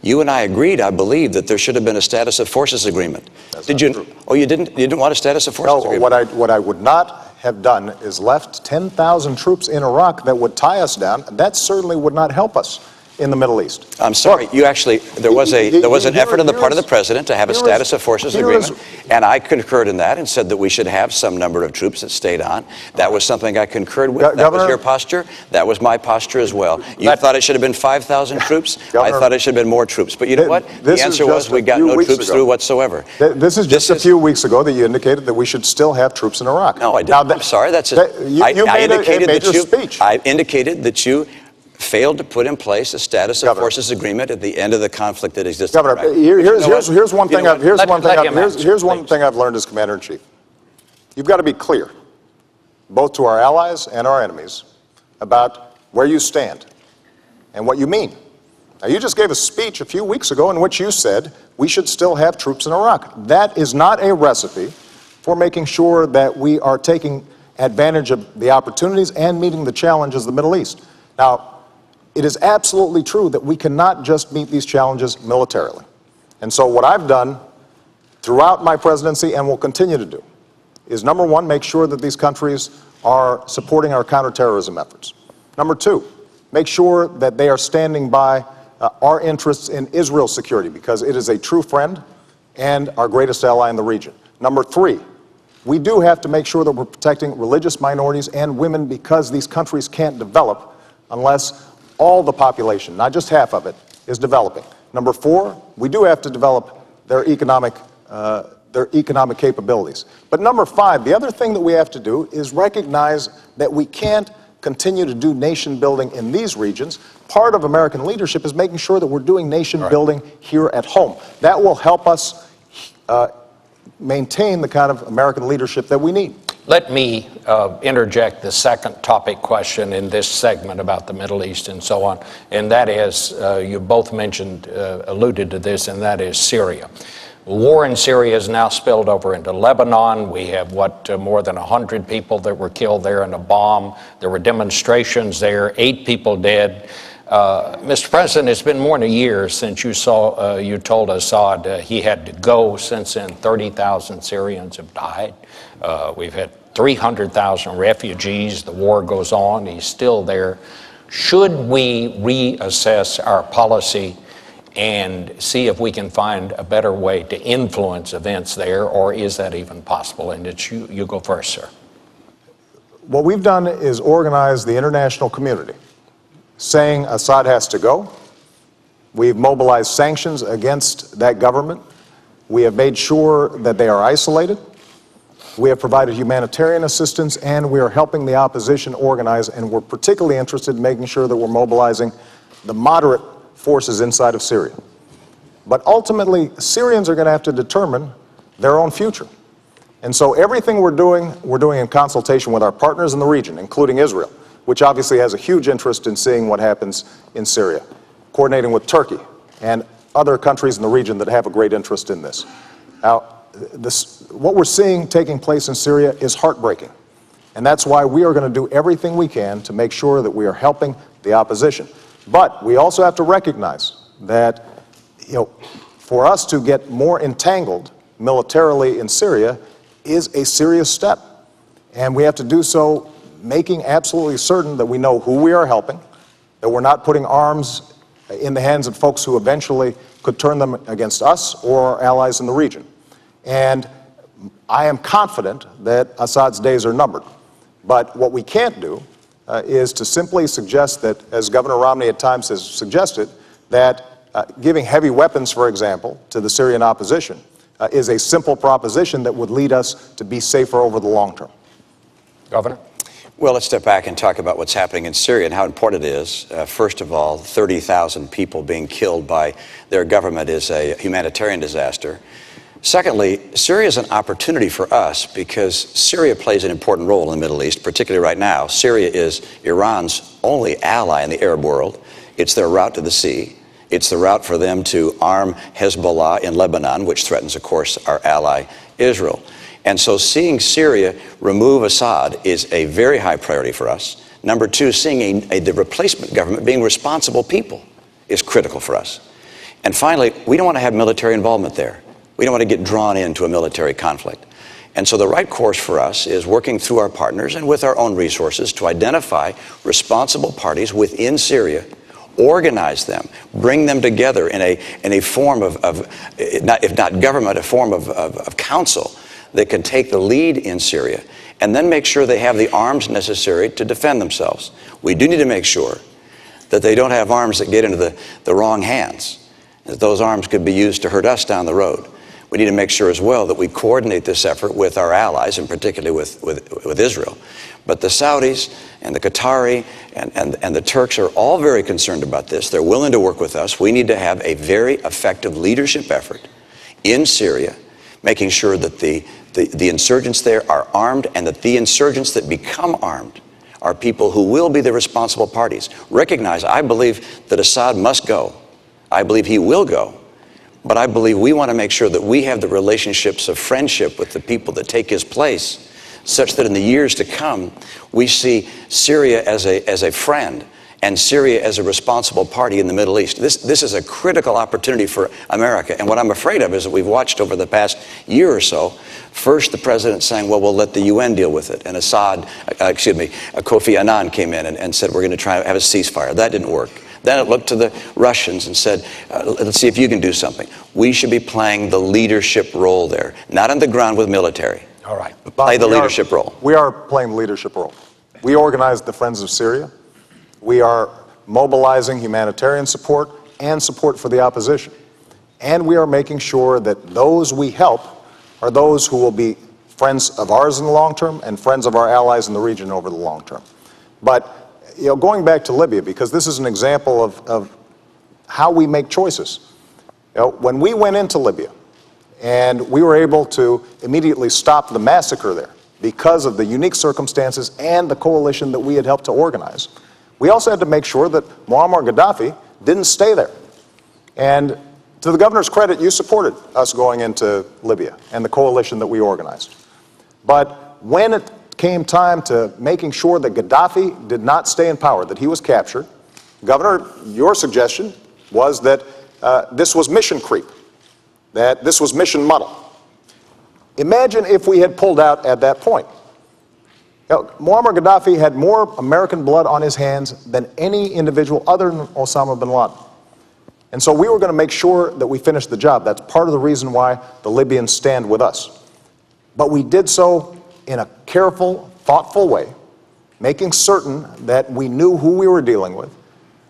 you and I agreed, I believe, that there should have been a status of forces agreement. Did you? Oh, you didn't? You didn't want a status of forces agreement? No, what I would not have done is left 10,000 troops in Iraq that would tie us down. That certainly would not help us in the Middle East. I'm sorry, you actually, there was an effort on the part of the president to have a status of forces agreement, and I concurred in that and said that we should have some number of troops that stayed on. That was something I concurred with. That was your posture. That was my posture as well. You thought it should have been 5,000 troops. I thought it should have been more troops. But you know what? The answer was we got no troops through whatsoever. This is just a few weeks ago that you indicated that we should still have troops in Iraq. No, I didn't. I'm sorry. That's I indicated that you failed to put in place a status of forces agreement at the end of the conflict that existed. Governor, here's one thing I've learned as Commander-in-Chief. You've got to be clear, both to our allies and our enemies, about where you stand and what you mean. Now, you just gave a speech a few weeks ago in which you said we should still have troops in Iraq. That is not a recipe for making sure that we are taking advantage of the opportunities and meeting the challenges of the Middle East. Now, it is absolutely true that we cannot just meet these challenges militarily. And so what I've done throughout my presidency and will continue to do is, number one, make sure that these countries are supporting our counterterrorism efforts. Number two, make sure that they are standing by our interests in Israel's security, because it is a true friend and our greatest ally in the region. Number three, we do have to make sure that we're protecting religious minorities and women, because these countries can't develop unless all the population, not just half of it, is developing. Number four, we do have to develop their economic capabilities. But number five, the other thing that we have to do is recognize that we can't continue to do nation building in these regions. Part of American leadership is making sure that we're doing nation building here at home. That will help us maintain the kind of American leadership that we need. Let me interject the second topic question in this segment about the Middle East and so on, and that is, you both mentioned, alluded to this, and that is Syria. War in Syria is now spilled over into Lebanon. We have, more than 100 people that were killed there in a bomb. There were demonstrations there, 8 people dead. Mr. President, it's been more than a year since you told Assad he had to go. Since then, 30,000 Syrians have died. We've had 300,000 refugees. The war goes on. He's still there. Should we reassess our policy and see if we can find a better way to influence events there, or is that even possible? And it's you go first, sir. What we've done is organize the international community, saying Assad has to go. We've mobilized sanctions against that government. We have made sure that they are isolated. We have provided humanitarian assistance, and we are helping the opposition organize, and we're particularly interested in making sure that we're mobilizing the moderate forces inside of Syria. But ultimately, Syrians are going to have to determine their own future. And so everything we're doing in consultation with our partners in the region, including Israel, which obviously has a huge interest in seeing what happens in Syria, coordinating with Turkey and other countries in the region that have a great interest in this. Now, what we're seeing taking place in Syria is heartbreaking. And that's why we are going to do everything we can to make sure that we are helping the opposition. But we also have to recognize that, for us to get more entangled militarily in Syria is a serious step. And we have to do so making absolutely certain that we know who we are helping, that we're not putting arms in the hands of folks who eventually could turn them against us or our allies in the region. And I am confident that Assad's days are numbered. But what we can't do is to simply suggest that, as Governor Romney at times has suggested, that giving heavy weapons, for example, to the Syrian opposition is a simple proposition that would lead us to be safer over the long term. Governor? Well, let's step back and talk about what's happening in Syria and how important it is. First of all, 30,000 people being killed by their government is a humanitarian disaster. Secondly, Syria is an opportunity for us because Syria plays an important role in the Middle East, particularly right now. Syria is Iran's only ally in the Arab world. It's their route to the sea. It's the route for them to arm Hezbollah in Lebanon, which threatens, of course, our ally Israel. And so seeing Syria remove Assad is a very high priority for us. Number two, seeing the replacement government being responsible people is critical for us. And finally, we don't want to have military involvement there. We don't want to get drawn into a military conflict. And so the right course for us is working through our partners and with our own resources to identify responsible parties within Syria, organize them, bring them together in a form of if not government, a form of council that can take the lead in Syria, and then make sure they have the arms necessary to defend themselves. We do need to make sure that they don't have arms that get into the wrong hands, that those arms could be used to hurt us down the road. We need to make sure as well that we coordinate this effort with our allies, and particularly with Israel. But the Saudis and the Qatari and the Turks are all very concerned about this. They're willing to work with us. We need to have a very effective leadership effort in Syria, making sure that the insurgents there are armed, and that the insurgents that become armed are people who will be the responsible parties. Recognize, I believe that Assad must go. I believe he will go. But I believe we want to make sure that we have the relationships of friendship with the people that take his place, such that in the years to come, we see Syria as a friend and Syria as a responsible party in the Middle East. This is a critical opportunity for America. And what I'm afraid of is that we've watched over the past year or so, first the president saying, well, we'll let the UN deal with it. And Kofi Annan came in and said, we're going to try to have a ceasefire. That didn't work. Then it looked to the Russians and said, let's see if you can do something. We should be playing the leadership role there, not on the ground with military. All right. But play the leadership role. We are playing the leadership role. We organized the Friends of Syria. We are mobilizing humanitarian support and support for the opposition. And we are making sure that those we help are those who will be friends of ours in the long term and friends of our allies in the region over the long term. But going back to Libya, because this is an example of how we make choices. When we went into Libya and we were able to immediately stop the massacre there because of the unique circumstances and the coalition that we had helped to organize, we also had to make sure that Muammar Gaddafi didn't stay there. And to the governor's credit, you supported us going into Libya and the coalition that we organized. But when it came time to making sure that Gaddafi did not stay in power, that he was captured, Governor, your suggestion was that this was mission creep, that this was mission muddle. Imagine if we had pulled out at that point. Muammar Gaddafi had more American blood on his hands than any individual other than Osama bin Laden. And so we were going to make sure that we finished the job. That's part of the reason why the Libyans stand with us. But we did so in a careful, thoughtful way, making certain that we knew who we were dealing with,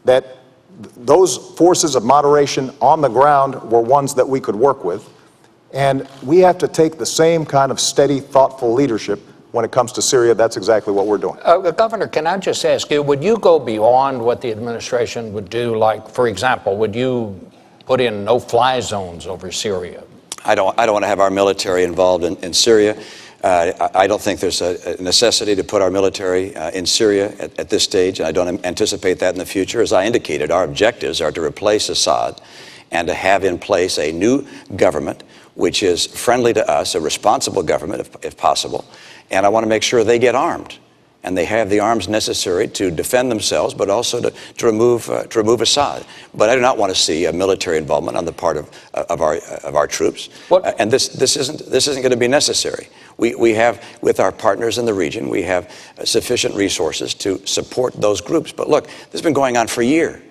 that those forces of moderation on the ground were ones that we could work with. And we have to take the same kind of steady, thoughtful leadership when it comes to Syria. That's exactly what we're doing. Governor, can I just ask you, would you go beyond what the administration would do? Like, for example, would you put in no-fly zones over Syria? I don't want to have our military involved in Syria. I don't think there's a necessity to put our military in Syria at this stage, and I don't anticipate that in the future. As I indicated, our objectives are to replace Assad and to have in place a new government which is friendly to us, a responsible government if possible. And I want to make sure they get armed and they have the arms necessary to defend themselves, but also to remove Assad. But I do not want to see a military involvement on the part of our troops. And this isn't going to be necessary. We have, with our partners in the region, we have sufficient resources to support those groups. But look, this has been going on for a year.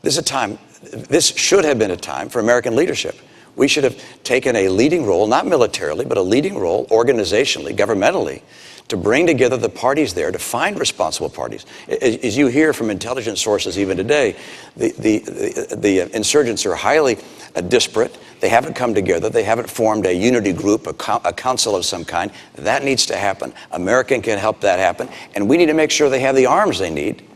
This should have been a time for American leadership. We should have taken a leading role, not militarily, but a leading role organizationally, governmentally, to bring together the parties there, to find responsible parties. As you hear from intelligence sources even today, the insurgents are highly disparate. They haven't come together. They haven't formed a unity group, a council of some kind. That needs to happen. America can help that happen. And we need to make sure they have the arms they need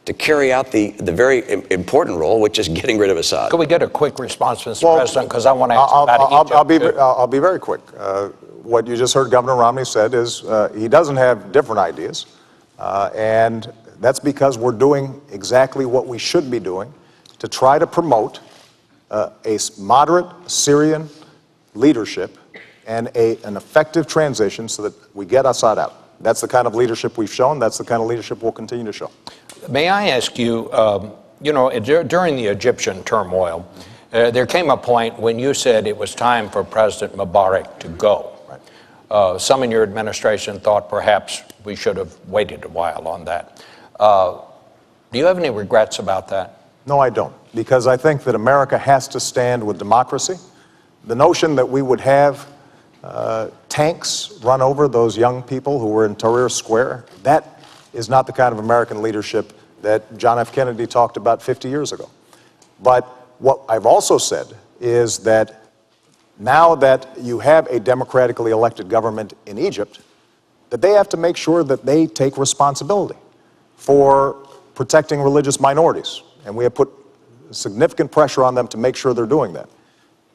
to carry out the very important role, which is getting rid of Assad. Could we get a quick response, Mr. President? Because I want to ask about Egypt. I'll be very quick. What you just heard Governor Romney said is he doesn't have different ideas. And that's because we're doing exactly what we should be doing to try to promote a moderate Syrian leadership and an effective transition so that we get Assad out. That's the kind of leadership we've shown. That's the kind of leadership we'll continue to show. May I ask you, during the Egyptian turmoil, there came a point when you said it was time for President Mubarak to go. Right. Some in your administration thought perhaps we should have waited a while on that. Do you have any regrets about that? No, I don't, because I think that America has to stand with democracy. The notion that we would have tanks run over those young people who were in Tahrir Square, that is not the kind of American leadership that John F. Kennedy talked about 50 years ago. But what I've also said is that now that you have a democratically elected government in Egypt, that they have to make sure that they take responsibility for protecting religious minorities. And we have put significant pressure on them to make sure they're doing that.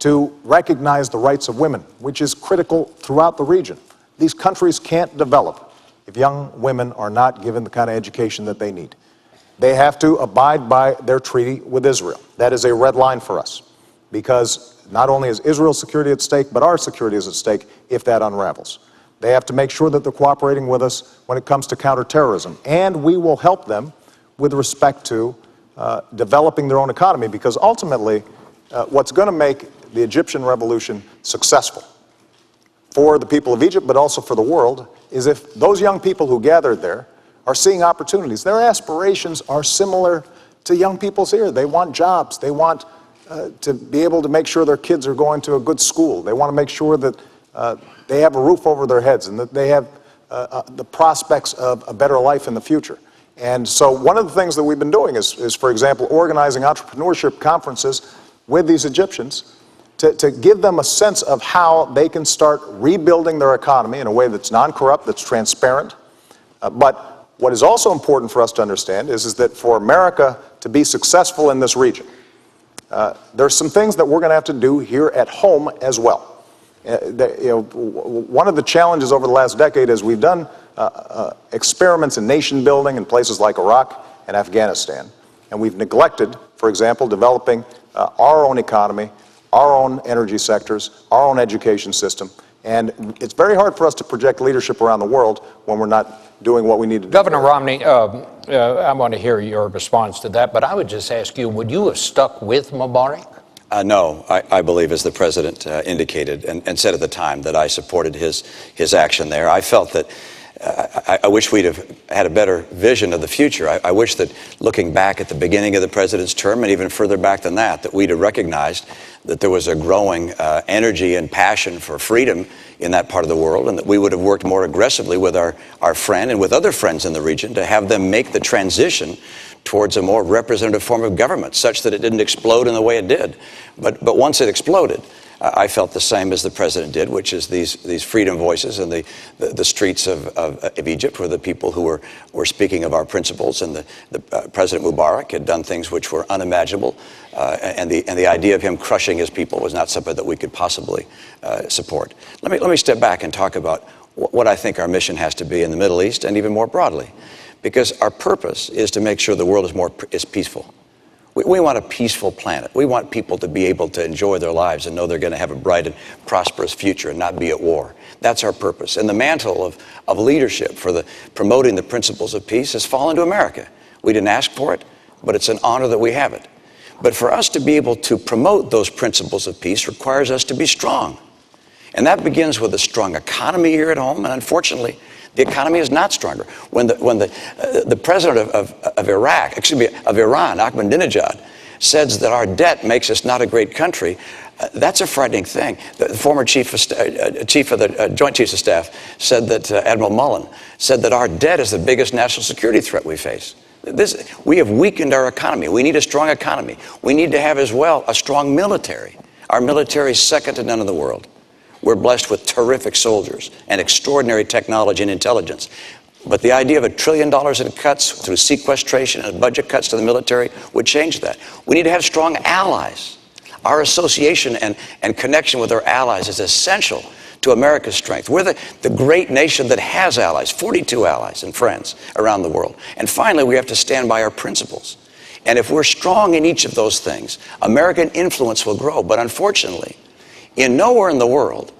To recognize the rights of women, which is critical throughout the region. These countries can't develop if young women are not given the kind of education that they need. They have to abide by their treaty with Israel. That is a red line for us, because not only is Israel's security at stake, but our security is at stake if that unravels. They have to make sure that they're cooperating with us when it comes to counterterrorism, and we will help them with respect to developing their own economy, because ultimately, what's going to make the Egyptian revolution successful for the people of Egypt, but also for the world, is if those young people who gathered there are seeing opportunities. Their aspirations are similar to young people's here. They want jobs. They want to be able to make sure their kids are going to a good school. They want to make sure that they have a roof over their heads and that they have the prospects of a better life in the future. And so one of the things that we've been doing is, for example, organizing entrepreneurship conferences with these Egyptians to give them a sense of how they can start rebuilding their economy in a way that's non-corrupt, that's transparent. But what is also important for us to understand is that for America to be successful in this region, there's some things that we're going to have to do here at home as well. One of the challenges over the last decade is we've done experiments in nation building in places like Iraq and Afghanistan, and we've neglected, for example, developing our own economy, our own energy sectors, our own education system. And it's very hard for us to project leadership around the world when we're not doing what we need to do. Governor Romney, I want to hear your response to that, but I would just ask you, would you have stuck with Mubarak? No, I believe, as the president indicated and said at the time, that I supported his action there. I felt that I wish we'd have had a better vision of the future. I wish that looking back at the beginning of the president's term and even further back than that we'd have recognized that there was a growing energy and passion for freedom in that part of the world, and that we would have worked more aggressively with our friend and with other friends in the region to have them make the transition towards a more representative form of government, such that it didn't explode in the way it did. But once it exploded, I felt the same as the president did, which is these freedom voices in the streets of Egypt were the people who were speaking of our principles, and the President Mubarak had done things which were unimaginable, and the idea of him crushing his people was not something that we could possibly support. Let me step back and talk about what I think our mission has to be in the Middle East and even more broadly, because our purpose is to make sure the world is peaceful. We want a peaceful planet. We want people to be able to enjoy their lives and know they're going to have a bright and prosperous future and not be at war. That's our purpose. And the mantle of leadership for promoting the principles of peace has fallen to America. We didn't ask for it, but it's an honor that we have it. But for us to be able to promote those principles of peace requires us to be strong. And that begins with a strong economy here at home, and unfortunately, the economy is not stronger. When the president of Iran, Ahmadinejad, says that our debt makes us not a great country, that's a frightening thing. The former chief of the Joint Chiefs of Staff said that, Admiral Mullen, said that our debt is the biggest national security threat we face. We have weakened our economy. We need a strong economy. We need to have as well a strong military. Our military is second to none in the world. We're blessed with terrific soldiers and extraordinary technology and intelligence. But the idea of $1 trillion in cuts through sequestration and budget cuts to the military would change that. We need to have strong allies. Our association and connection with our allies is essential to America's strength. We're the great nation that has allies, 42 allies and friends around the world. And finally, we have to stand by our principles. And if we're strong in each of those things, American influence will grow. But unfortunately, in nowhere in the world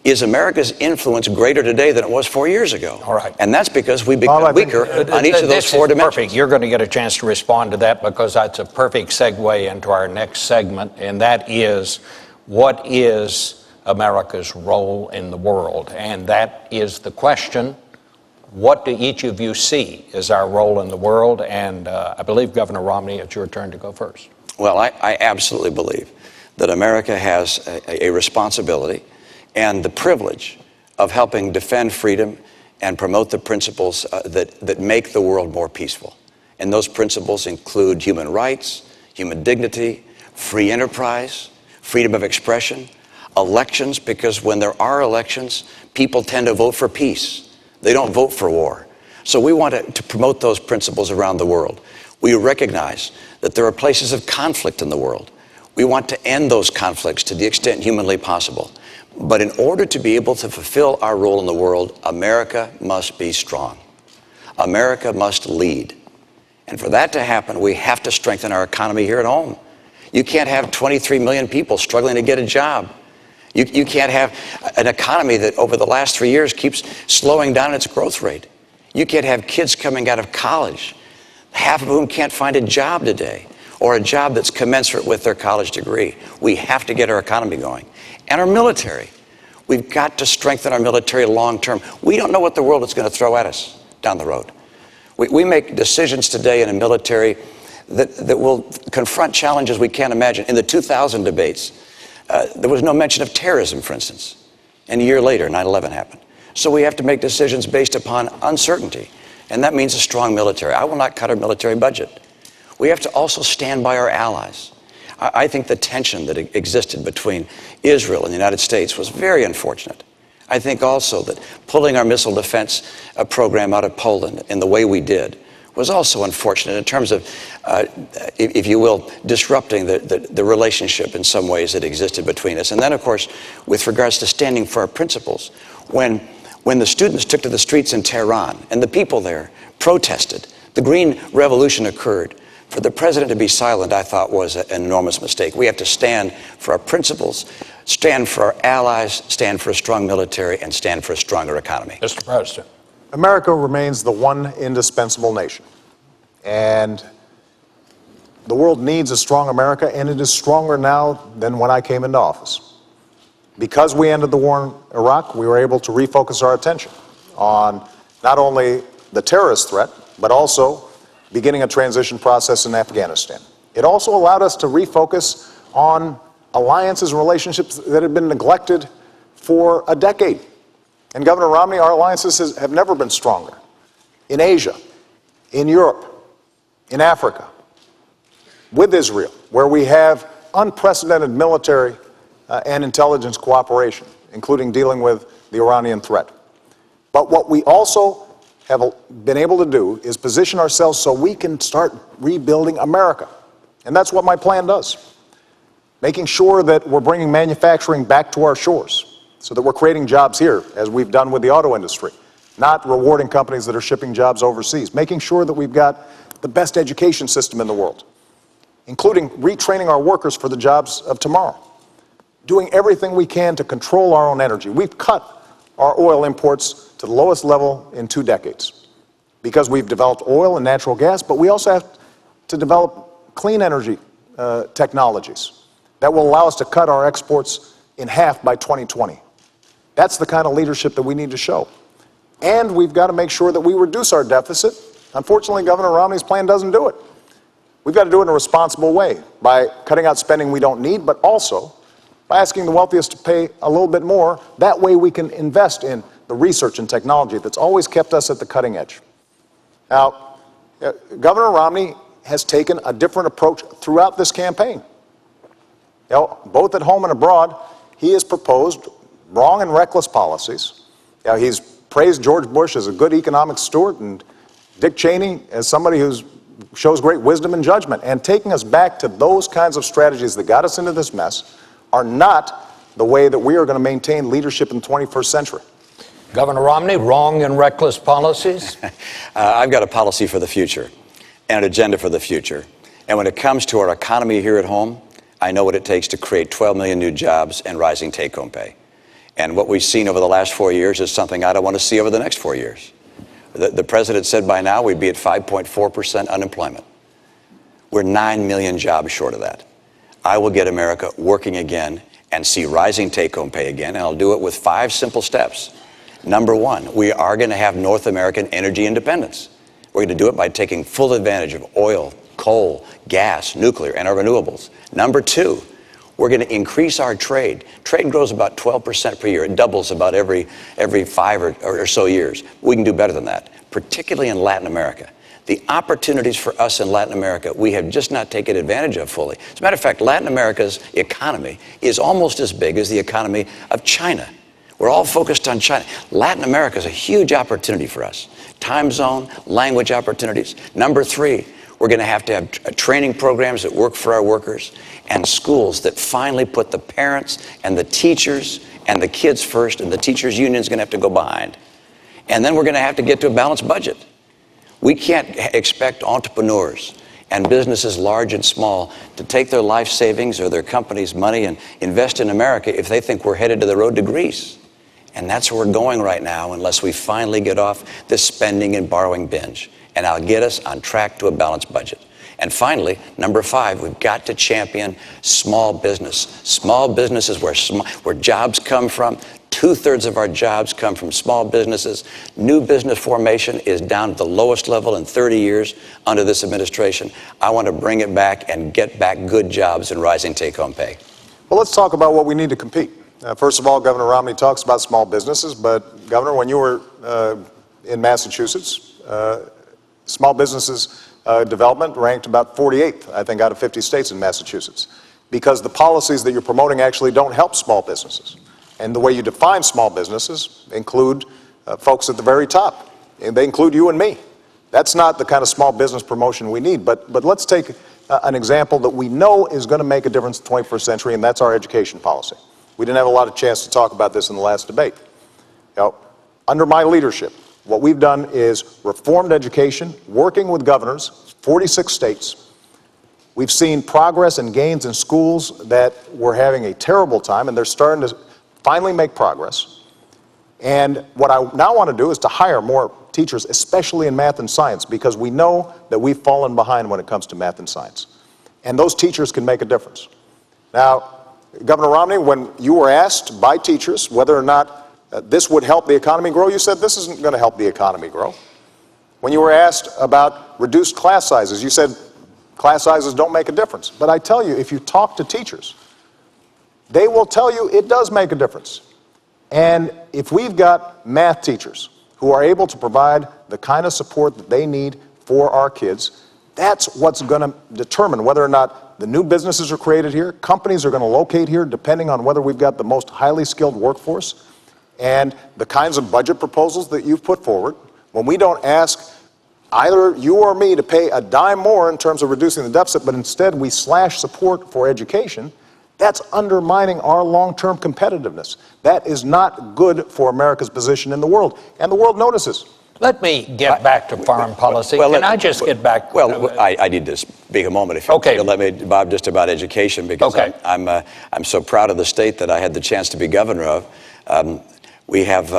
is America's influence greater today than it was 4 years ago. All right. And that's because we become weaker on each of those four dimensions. Perfect. You're going to get a chance to respond to that, because that's a perfect segue into our next segment, and that is, what is America's role in the world? And that is the question. What do each of you see as our role in the world? And I believe, Governor Romney, it's your turn to go first. Well, I absolutely believe that America has a responsibility and the privilege of helping defend freedom and promote the principles that make the world more peaceful. And those principles include human rights, human dignity, free enterprise, freedom of expression, elections, because when there are elections, people tend to vote for peace. They don't vote for war. So we want to promote those principles around the world. We recognize that there are places of conflict in the world. We want to end those conflicts to the extent humanly possible. But in order to be able to fulfill our role in the world, America must be strong. America must lead. And for that to happen, we have to strengthen our economy here at home. You can't have 23 million people struggling to get a job. You can't have an economy that over the last 3 years keeps slowing down its growth rate. You can't have kids coming out of college half of whom can't find a job today or a job that's commensurate with their college degree. We have to get our economy going. And our military. We've got to strengthen our military long term. We don't know what the world is going to throw at us down the road. We make decisions today in a military that will confront challenges we can't imagine. In the 2000 debates, there was no mention of terrorism, for instance. And a year later, 9/11 happened. So we have to make decisions based upon uncertainty. And that means a strong military. I will not cut our military budget. We have to also stand by our allies. I think the tension that existed between Israel and the United States was very unfortunate. I think also that pulling our missile defense program out of Poland in the way we did was also unfortunate in terms of, if you will, disrupting the relationship in some ways that existed between us. And then, of course, with regards to standing for our principles, when the students took to the streets in Tehran and the people there protested, the Green Revolution occurred. For the president to be silent, I thought, was an enormous mistake. We have to stand for our principles, stand for our allies, stand for a strong military, and stand for a stronger economy. Mr. President. America remains the one indispensable nation. And the world needs a strong America, and it is stronger now than when I came into office. Because we ended the war in Iraq, we were able to refocus our attention on not only the terrorist threat, but also beginning a transition process in Afghanistan. It also allowed us to refocus on alliances and relationships that had been neglected for a decade. And Governor Romney, our alliances have never been stronger. In Asia, in Europe, in Africa, with Israel, where we have unprecedented military and intelligence cooperation, including dealing with the Iranian threat. But what we also have been able to do is position ourselves so we can start rebuilding America. And that's what my plan does. Making sure that we're bringing manufacturing back to our shores so that we're creating jobs here, as we've done with the auto industry, not rewarding companies that are shipping jobs overseas. Making sure that we've got the best education system in the world, including retraining our workers for the jobs of tomorrow. Doing everything we can to control our own energy. We've cut our oil imports to the lowest level in 2 decades because we've developed oil and natural gas, but we also have to develop clean energy technologies that will allow us to cut our exports in half by 2020. That's the kind of leadership that we need to show. And we've got to make sure that we reduce our deficit. Unfortunately, Governor Romney's plan doesn't do it. We've got to do it in a responsible way by cutting out spending we don't need, but also by asking the wealthiest to pay a little bit more. That way we can invest in the research and technology that's always kept us at the cutting edge. Now, Governor Romney has taken a different approach throughout this campaign. Both at home and abroad, he has proposed wrong and reckless policies. He's praised George Bush as a good economic steward and Dick Cheney as somebody who shows great wisdom and judgment. And taking us back to those kinds of strategies that got us into this mess are not the way that we are going to maintain leadership in the 21st century. Governor Romney, wrong and reckless policies? I've got a policy for the future and an agenda for the future. And when it comes to our economy here at home, I know what it takes to create 12 million new jobs and rising take-home pay. And what we've seen over the last 4 years is something I don't want to see over the next 4 years. The president said by now we'd be at 5.4% unemployment. We're 9 million jobs short of that. I will get America working again and see rising take-home pay again, and I'll do it with 5 simple steps. Number 1, we are going to have North American energy independence. We're going to do it by taking full advantage of oil, coal, gas, nuclear, and our renewables. Number 2, we're going to increase our trade. Trade grows about 12% per year. It doubles about every 5 or so years. We can do better than that, particularly in Latin America. The opportunities for us in Latin America, we have just not taken advantage of fully. As a matter of fact, Latin America's economy is almost as big as the economy of China. We're all focused on China. Latin America is a huge opportunity for us. Time zone, language opportunities. Number 3, we're going to have training programs that work for our workers and schools that finally put the parents and the teachers and the kids first, and the teachers' union is going to have to go behind. And then we're going to have to get to a balanced budget. We can't expect entrepreneurs and businesses large and small to take their life savings or their company's money and invest in America if they think we're headed to the road to Greece. And that's where we're going right now unless we finally get off this spending and borrowing binge. and I'll get us on track to a balanced budget. And finally, number 5, we've got to champion small business. Small business is where jobs come from. 2/3 of our jobs come from small businesses. New business formation is down at the lowest level in 30 years under this administration. I want to bring it back and get back good jobs and rising take-home pay. Well, let's talk about what we need to compete. First of all, Governor Romney talks about small businesses, but Governor, when you were in Massachusetts, small businesses development ranked about 48th, I think, out of 50 states in Massachusetts, because the policies that you're promoting actually don't help small businesses. And the way you define small businesses include folks at the very top, and they include you and me. That's not the kind of small business promotion we need, but let's take an example that we know is going to make a difference in the 21st century, and that's our education policy. We didn't have a lot of chance to talk about this in the last debate. Now, under my leadership, what we've done is reformed education, working with governors, 46 states. We've seen progress and gains in schools that were having a terrible time, and they're starting to finally make progress. And what I now want to do is to hire more teachers, especially in math and science, because we know that we've fallen behind when it comes to math and science. And those teachers can make a difference. Now, Governor Romney, when you were asked by teachers whether or not this would help the economy grow, you said this isn't going to help the economy grow. When you were asked about reduced class sizes, you said class sizes don't make a difference. But I tell you, if you talk to teachers, they will tell you it does make a difference. And if we've got math teachers who are able to provide the kind of support that they need for our kids, that's what's going to determine whether or not the new businesses are created here, companies are going to locate here, depending on whether we've got the most highly skilled workforce, and the kinds of budget proposals that you've put forward. When we don't ask either you or me to pay a dime more in terms of reducing the deficit, but instead we slash support for education, that's undermining our long-term competitiveness. That is not good for America's position in the world, and the world notices. Let me get back to foreign policy. Can I just get back? Well, I need to speak a moment, if you Okay. could let me, Bob, just about education, because Okay. I'm so proud of the state that I had the chance to be governor of. We have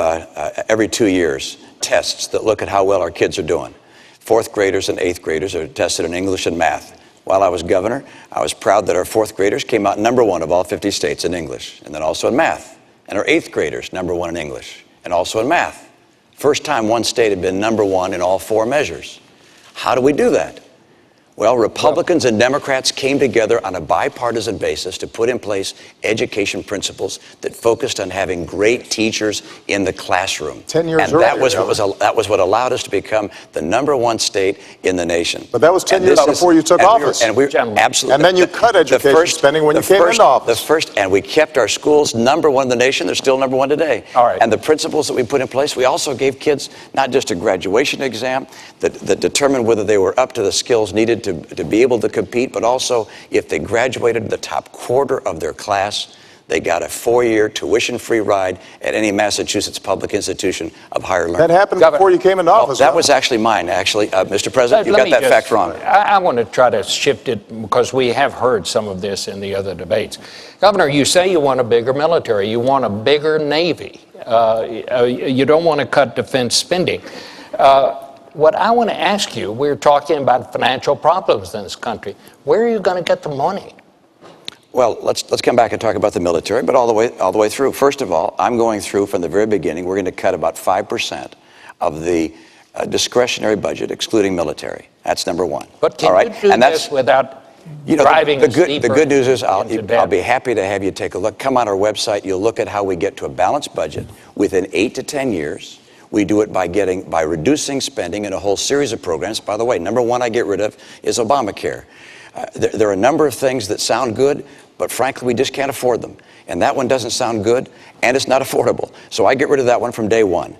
every 2 years tests that look at how well our kids are doing. 4th graders and 8th graders are tested in English and math. While I was governor, I was proud that our 4th graders came out number 1 of all 50 states in English, and then also in math. And our 8th graders, number 1 in English, and also in math. First time one state had been number 1 in all 4 measures. How do we do that? Well, Republicans and Democrats came together on a bipartisan basis to put in place education principles that focused on having great teachers in the classroom. 10 years and earlier, that was what allowed us to become the number 1 state in the nation. But that was 10 years before you took office. Absolutely. And then you cut education spending when you came into office. And we kept our schools number 1 in the nation. They're still number 1 today. All right. And the principles that we put in place, we also gave kids not just a graduation exam that determined whether they were up to the skills needed to be able to compete, but also if they graduated the top quarter of their class, they got a 4-year tuition-free ride at any Massachusetts public institution of higher learning. That happened before you came into office. That was actually mine, Mr. President. You got that fact wrong. I want to try to shift it because we have heard some of this in the other debates. Governor, you say you want a bigger military. You want a bigger Navy. You don't want to cut defense spending. What I want to ask you, we're talking about financial problems in this country. Where are you going to get the money? Well, let's come back and talk about the military, but all the way through. First of all, I'm going through from the very beginning. We're going to cut about 5% of the discretionary budget, excluding military. That's number 1. But can you do this without driving us deeper? The good news is I'll be happy to have you take a look. Come on our website. You'll look at how we get to a balanced budget within 8 to 10 years. We do it by reducing spending in a whole series of programs. By the way, number 1 I get rid of is Obamacare. There are a number of things that sound good, but frankly, we just can't afford them. And that one doesn't sound good, and it's not affordable. So I get rid of that one from day 1.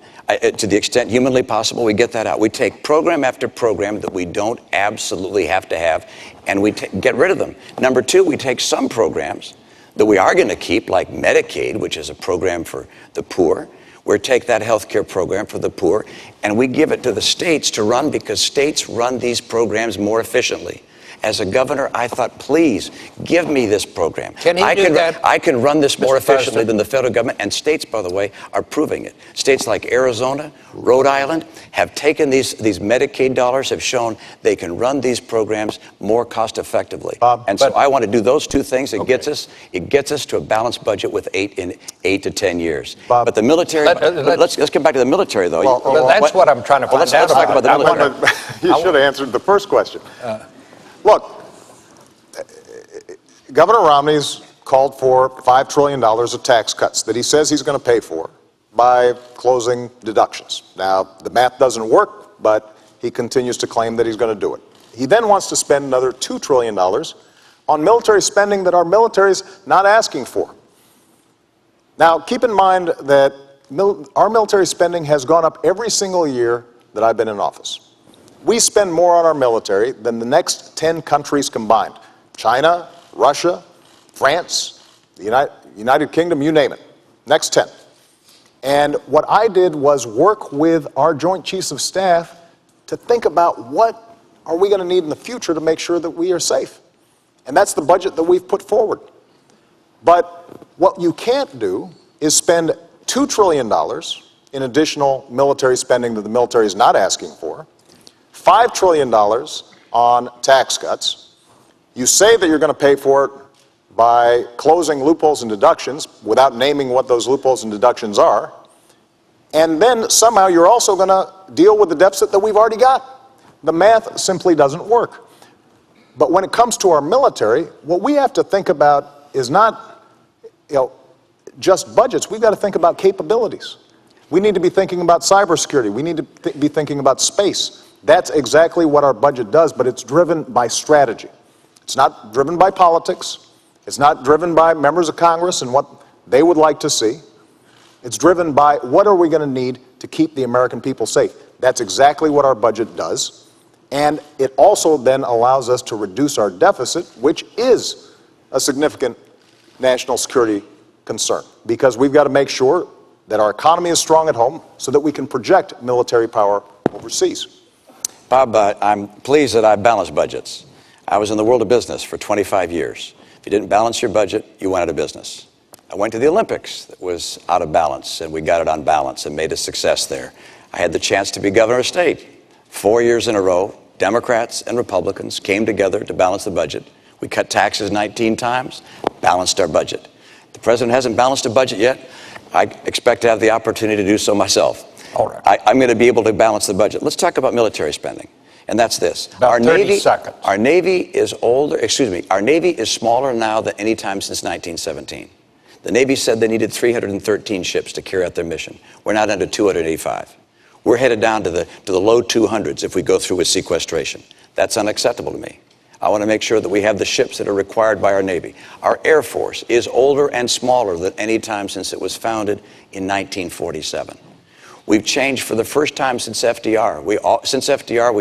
To the extent humanly possible, we get that out. We take program after program that we don't absolutely have to have, and we get rid of them. Number 2, we take some programs that we are going to keep, like Medicaid, which is a program for the poor. We take that health care program for the poor, and we give it to the states to run because states run these programs more efficiently. As a governor, I thought, please, give me this program. Can he do that? I can run this more Mr. efficiently President? than the federal government, and states, by the way, are proving it. States like Arizona, Rhode Island have taken these Medicaid dollars, have shown they can run these programs more cost effectively. And so I want to do those two things. It gets us to a balanced budget with 8 to 10 years. But the military, let's get back to the military, though. Well, that's what I'm trying to find out. Let's talk about the military. You should have answered the first question. Look, Governor Romney's called for $5 trillion of tax cuts that he says he's going to pay for by closing deductions. Now, the math doesn't work, but he continues to claim that he's going to do it. He then wants to spend another $2 trillion on military spending that our military's not asking for. Now, keep in mind that our military spending has gone up every single year that I've been in office. We spend more on our military than the next 10 countries combined. China, Russia, France, the United Kingdom, you name it. Next 10. And what I did was work with our Joint Chiefs of Staff to think about what are we going to need in the future to make sure that we are safe. And that's the budget that we've put forward. But what you can't do is spend $2 trillion in additional military spending that the military is not asking for, $5 trillion on tax cuts. You say that you're going to pay for it by closing loopholes and deductions without naming what those loopholes and deductions are. And then somehow you're also going to deal with the deficit that we've already got. The math simply doesn't work. But when it comes to our military, what we have to think about is not, just budgets. We've got to think about capabilities. We need to be thinking about cybersecurity. We need to be thinking about space. That's exactly what our budget does, but it's driven by strategy. It's not driven by politics. It's not driven by members of Congress and what they would like to see. It's driven by what are we going to need to keep the American people safe. That's exactly what our budget does. And it also then allows us to reduce our deficit, which is a significant national security concern, because we've got to make sure that our economy is strong at home so that we can project military power overseas. Bob, I'm pleased that I balanced budgets. I was in the world of business for 25 years. If you didn't balance your budget, you went out of business. I went to the Olympics that was out of balance, and we got it on balance and made a success there. I had the chance to be governor of state. 4 years in a row, Democrats and Republicans came together to balance the budget. We cut taxes 19 times, balanced our budget. The president hasn't balanced a budget yet. I expect to have the opportunity to do so myself. All right. I'm going to be able to balance the budget. Let's talk about military spending. And that's this. About 30 seconds. Our Navy is our Navy is smaller now than any time since 1917. The Navy said they needed 313 ships to carry out their mission. We're now down to 285. We're headed down to the low 200s if we go through with sequestration. That's unacceptable to me. I want to make sure that we have the ships that are required by our Navy. Our Air Force is older and smaller than any time since it was founded in 1947. We've changed for the first time since FDR. Since FDR,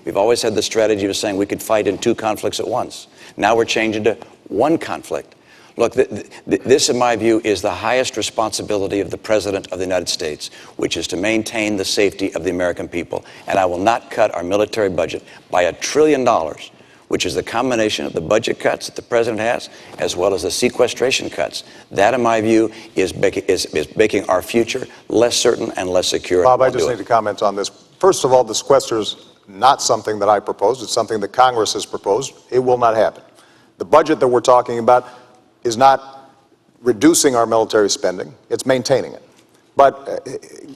we've always had the strategy of saying we could fight in 2 conflicts at once. Now we're changing to 1 conflict. Look, this, in my view, is the highest responsibility of the President of the United States, which is to maintain the safety of the American people. And I will not cut our military budget by $1 trillion, which is the combination of the budget cuts that the President has, as well as the sequestration cuts. That, in my view, is making our future less certain and less secure. Bob, I just need to comment on this. First of all, the sequester is not something that I proposed. It's something that Congress has proposed. It will not happen. The budget that we're talking about is not reducing our military spending. It's maintaining it. But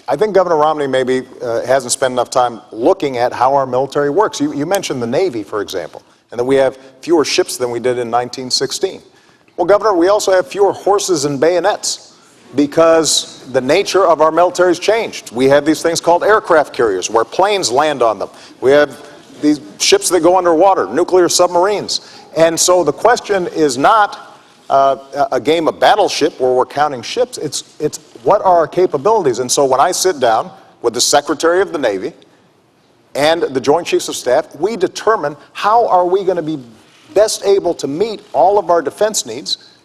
I think Governor Romney maybe hasn't spent enough time looking at how our military works. You mentioned the Navy, for example, and that we have fewer ships than we did in 1916. Well, Governor, we also have fewer horses and bayonets because the nature of our military has changed. We have these things called aircraft carriers where planes land on them. We have these ships that go underwater, nuclear submarines. And so the question is not a game of battleship where we're counting ships. It's what are our capabilities? And so when I sit down with the Secretary of the Navy and the Joint Chiefs of Staff, we determine how are we going to be best able to meet all of our defense needs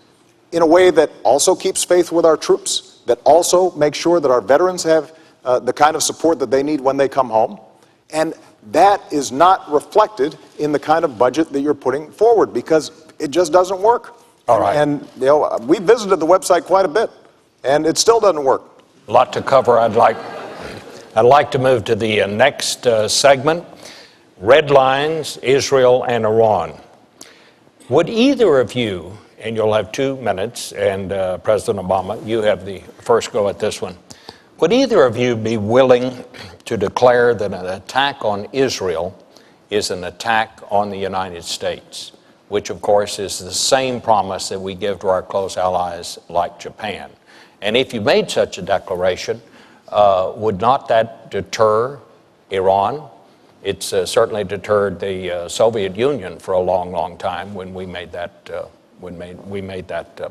in a way that also keeps faith with our troops, that also makes sure that our veterans have the kind of support that they need when they come home, And that is not reflected in the kind of budget that you're putting forward because it just doesn't work. All right. And we visited the website quite a bit, and it still doesn't work. A lot to cover. I'd like to move to the next segment, red lines, Israel and Iran. Would either of you, and you'll have 2 minutes, and President Obama, you have the first go at this one. Would either of you be willing to declare that an attack on Israel is an attack on the United States, which of course is the same promise that we give to our close allies like Japan? And if you made such a declaration, would not that deter Iran? It's certainly deterred the Soviet Union for a long, long time when we made that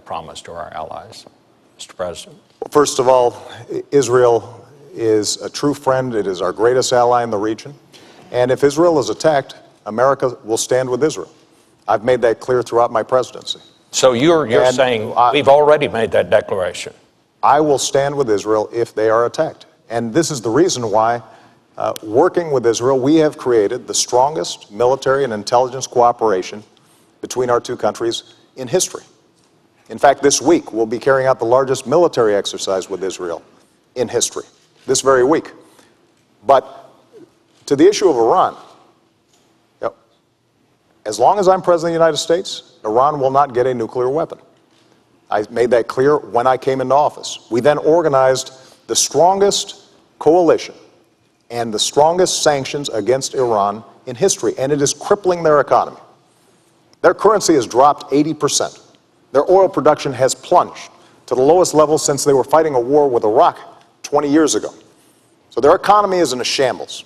promise to our allies. Mr. President. First of all, Israel is a true friend. It is our greatest ally in the region. And if Israel is attacked, America will stand with Israel. I've made that clear throughout my presidency. So you're saying we've already made that declaration? I will stand with Israel if they are attacked. And this is the reason why, working with Israel, we have created the strongest military and intelligence cooperation between our two countries in history. In fact, this week, we'll be carrying out the largest military exercise with Israel in history, this very week. But to the issue of Iran, as long as I'm President of the United States, Iran will not get a nuclear weapon. I made that clear when I came into office. We then organized the strongest coalition and the strongest sanctions against Iran in history, and it is crippling their economy. Their currency has dropped 80%. Their oil production has plunged to the lowest level since they were fighting a war with Iraq 20 years ago. So their economy is in a shambles.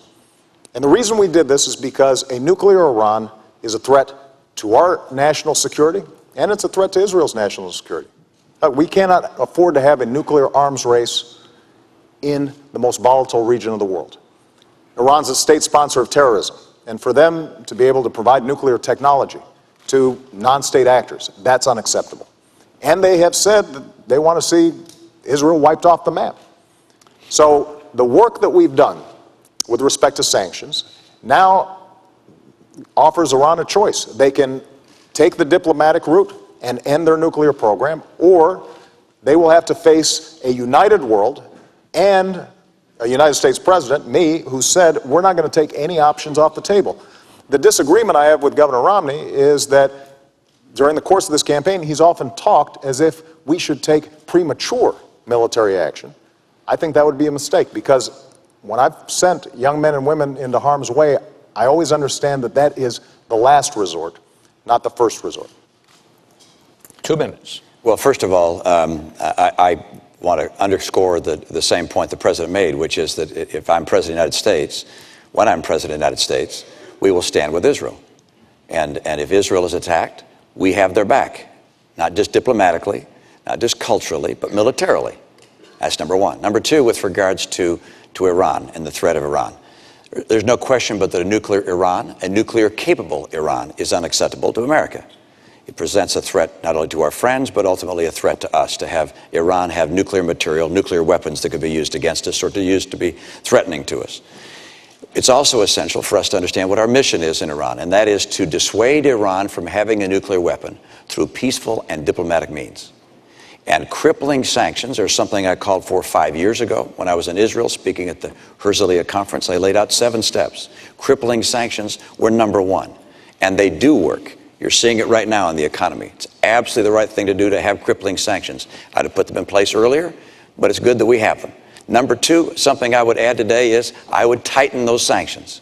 And the reason we did this is because a nuclear Iran is a threat to our national security, and it's a threat to Israel's national security. We cannot afford to have a nuclear arms race in the most volatile region of the world. Iran's a state sponsor of terrorism, and for them to be able to provide nuclear technology to non-state actors, that's unacceptable. And they have said that they want to see Israel wiped off the map. So the work that we've done with respect to sanctions now offers Iran a choice. They can take the diplomatic route and end their nuclear program, or they will have to face a united world and a United States president, me, who said we're not going to take any options off the table. The disagreement I have with Governor Romney is that during the course of this campaign, he's often talked as if we should take premature military action. I think that would be a mistake, because when I've sent young men and women into harm's way, I always understand that that is the last resort, not the first resort. 2 minutes. Well, first of all, I want to underscore the same point the President made, which is that if I'm President of the United States, when I'm President of the United States, we will stand with Israel. And if Israel is attacked, we have their back, not just diplomatically, not just culturally, but militarily. That's number one. Number two, with regards to Iran and the threat of Iran. There's no question but that a nuclear Iran, a nuclear-capable Iran, is unacceptable to America. It presents a threat not only to our friends, but ultimately a threat to us, to have Iran have nuclear material, nuclear weapons that could be used against us or to be threatening to us. It's also essential for us to understand what our mission is in Iran, and that is to dissuade Iran from having a nuclear weapon through peaceful and diplomatic means. And crippling sanctions are something I called for 5 years ago when I was in Israel speaking at the Herzliya conference. I laid out 7 steps. Crippling sanctions were number one, and they do work. You're seeing it right now in the economy. It's absolutely the right thing to do to have crippling sanctions. I'd have put them in place earlier, but it's good that we have them. Number two, something I would add today is I would tighten those sanctions.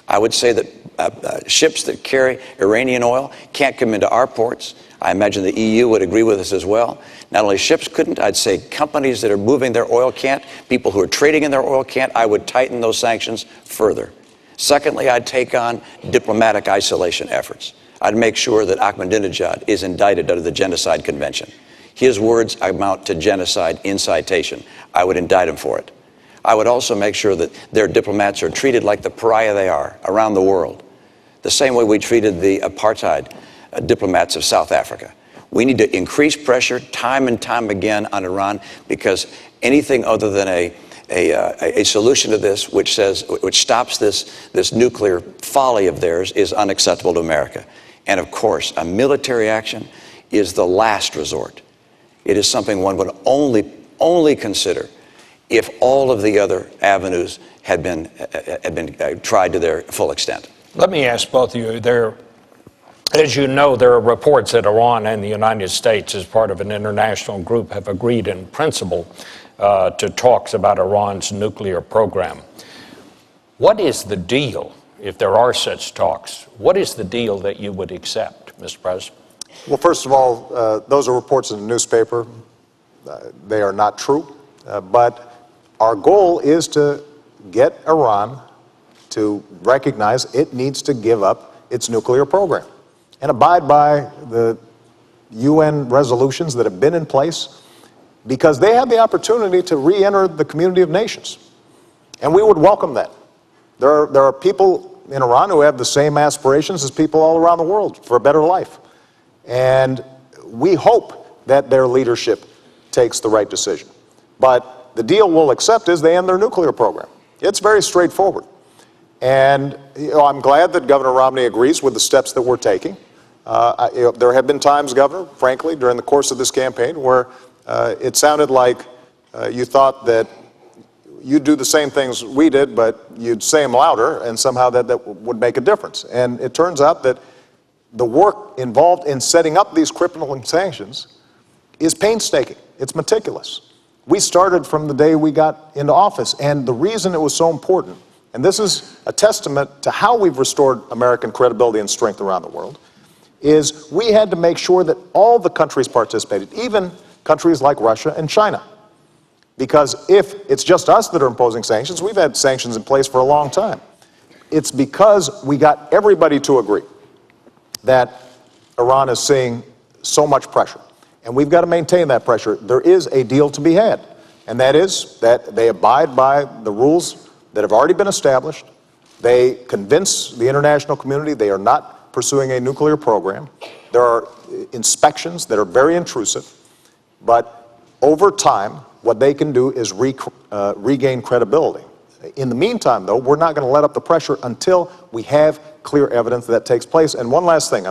I would say that ships that carry Iranian oil can't come into our ports. I imagine the EU would agree with us as well. Not only ships couldn't, I'd say companies that are moving their oil can't, people who are trading in their oil can't. I would tighten those sanctions further. Secondly, I'd take on diplomatic isolation efforts. I'd make sure that Ahmadinejad is indicted under the Genocide Convention. His words amount to genocide incitation. I would indict him for it. I would also make sure that their diplomats are treated like the pariah they are around the world, the same way we treated the apartheid diplomats of South Africa. We need to increase pressure time and time again on Iran, because anything other than a solution to this which stops this nuclear folly of theirs is unacceptable to America. And of course, a military action is the last resort. It is something one would only consider if all of the other avenues had been tried to their full extent. Let me ask both of you. As you know, there are reports that Iran and the United States, as part of an international group, have agreed in principle to talks about Iran's nuclear program. What is the deal, if there are such talks? What is the deal that you would accept, Mr. President? Well, first of all, those are reports in the newspaper. They are not true. But our goal is to get Iran to recognize it needs to give up its nuclear program and abide by the UN resolutions that have been in place, because they have the opportunity to re-enter the community of nations. And we would welcome that. There are people in Iran who have the same aspirations as people all around the world for a better life. And we hope that their leadership takes the right decision. But the deal we'll accept is they end their nuclear program. It's very straightforward. And I'm glad that Governor Romney agrees with the steps that we're taking. There have been times, Governor, frankly, during the course of this campaign where it sounded like you thought that you'd do the same things we did, but you'd say them louder, and somehow that would make a difference. And it turns out that the work involved in setting up these crippling sanctions is painstaking. It's meticulous. We started from the day we got into office, and the reason it was so important, and this is a testament to how we've restored American credibility and strength around the world, is we had to make sure that all the countries participated, even countries like Russia and China. Because if it's just us that are imposing sanctions, we've had sanctions in place for a long time. It's because we got everybody to agree that Iran is seeing so much pressure. And we've got to maintain that pressure. There is a deal to be had, and that is that they abide by the rules that have already been established. They convince the international community they are not pursuing a nuclear program. There are inspections that are very intrusive, but over time, what they can do is regain credibility. In the meantime, though, we're not going to let up the pressure until we have clear evidence that takes place. And one last thing,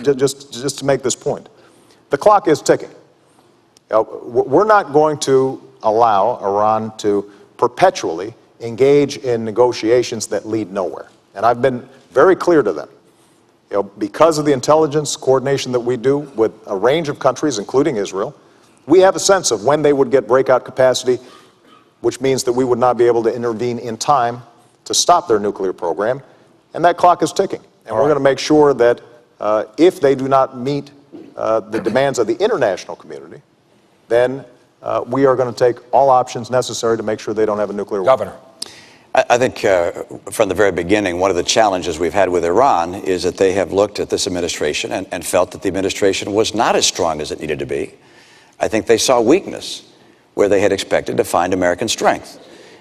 just to make this point. The clock is ticking. We're not going to allow Iran to perpetually engage in negotiations that lead nowhere. And I've been very clear to them. Because of the intelligence coordination that we do with a range of countries, including Israel, we have a sense of when they would get breakout capacity, which means that we would not be able to intervene in time to stop their nuclear program. And that clock is ticking. And we're going to make sure that if they do not meet the demands of the international community, then we are going to take all options necessary to make sure they don't have a nuclear weapon. Governor. I think from the very beginning, one of the challenges we've had with Iran is that they have looked at this administration and felt that the administration was not as strong as it needed to be. I think they saw weakness where they had expected to find American strength.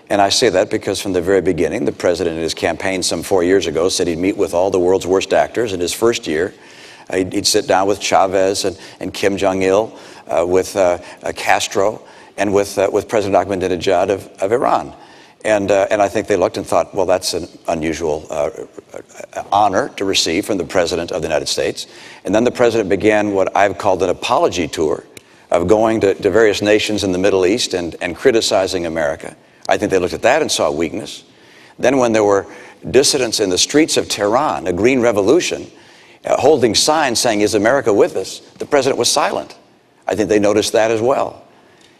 And I say that because from the very beginning, the president in his campaign some 4 years ago said he'd meet with all the world's worst actors in his first year. He'd sit down with Chavez and Kim Jong-il, with Castro, and with President Ahmadinejad of Iran. And I think they looked and thought, well, that's an unusual honor to receive from the President of the United States. And then the President began what I've called an apology tour of going to various nations in the Middle East and criticizing America. I think they looked at that and saw weakness. Then when there were dissidents in the streets of Tehran, a green revolution, holding signs saying, "Is America with us?" the President was silent. I think they noticed that as well.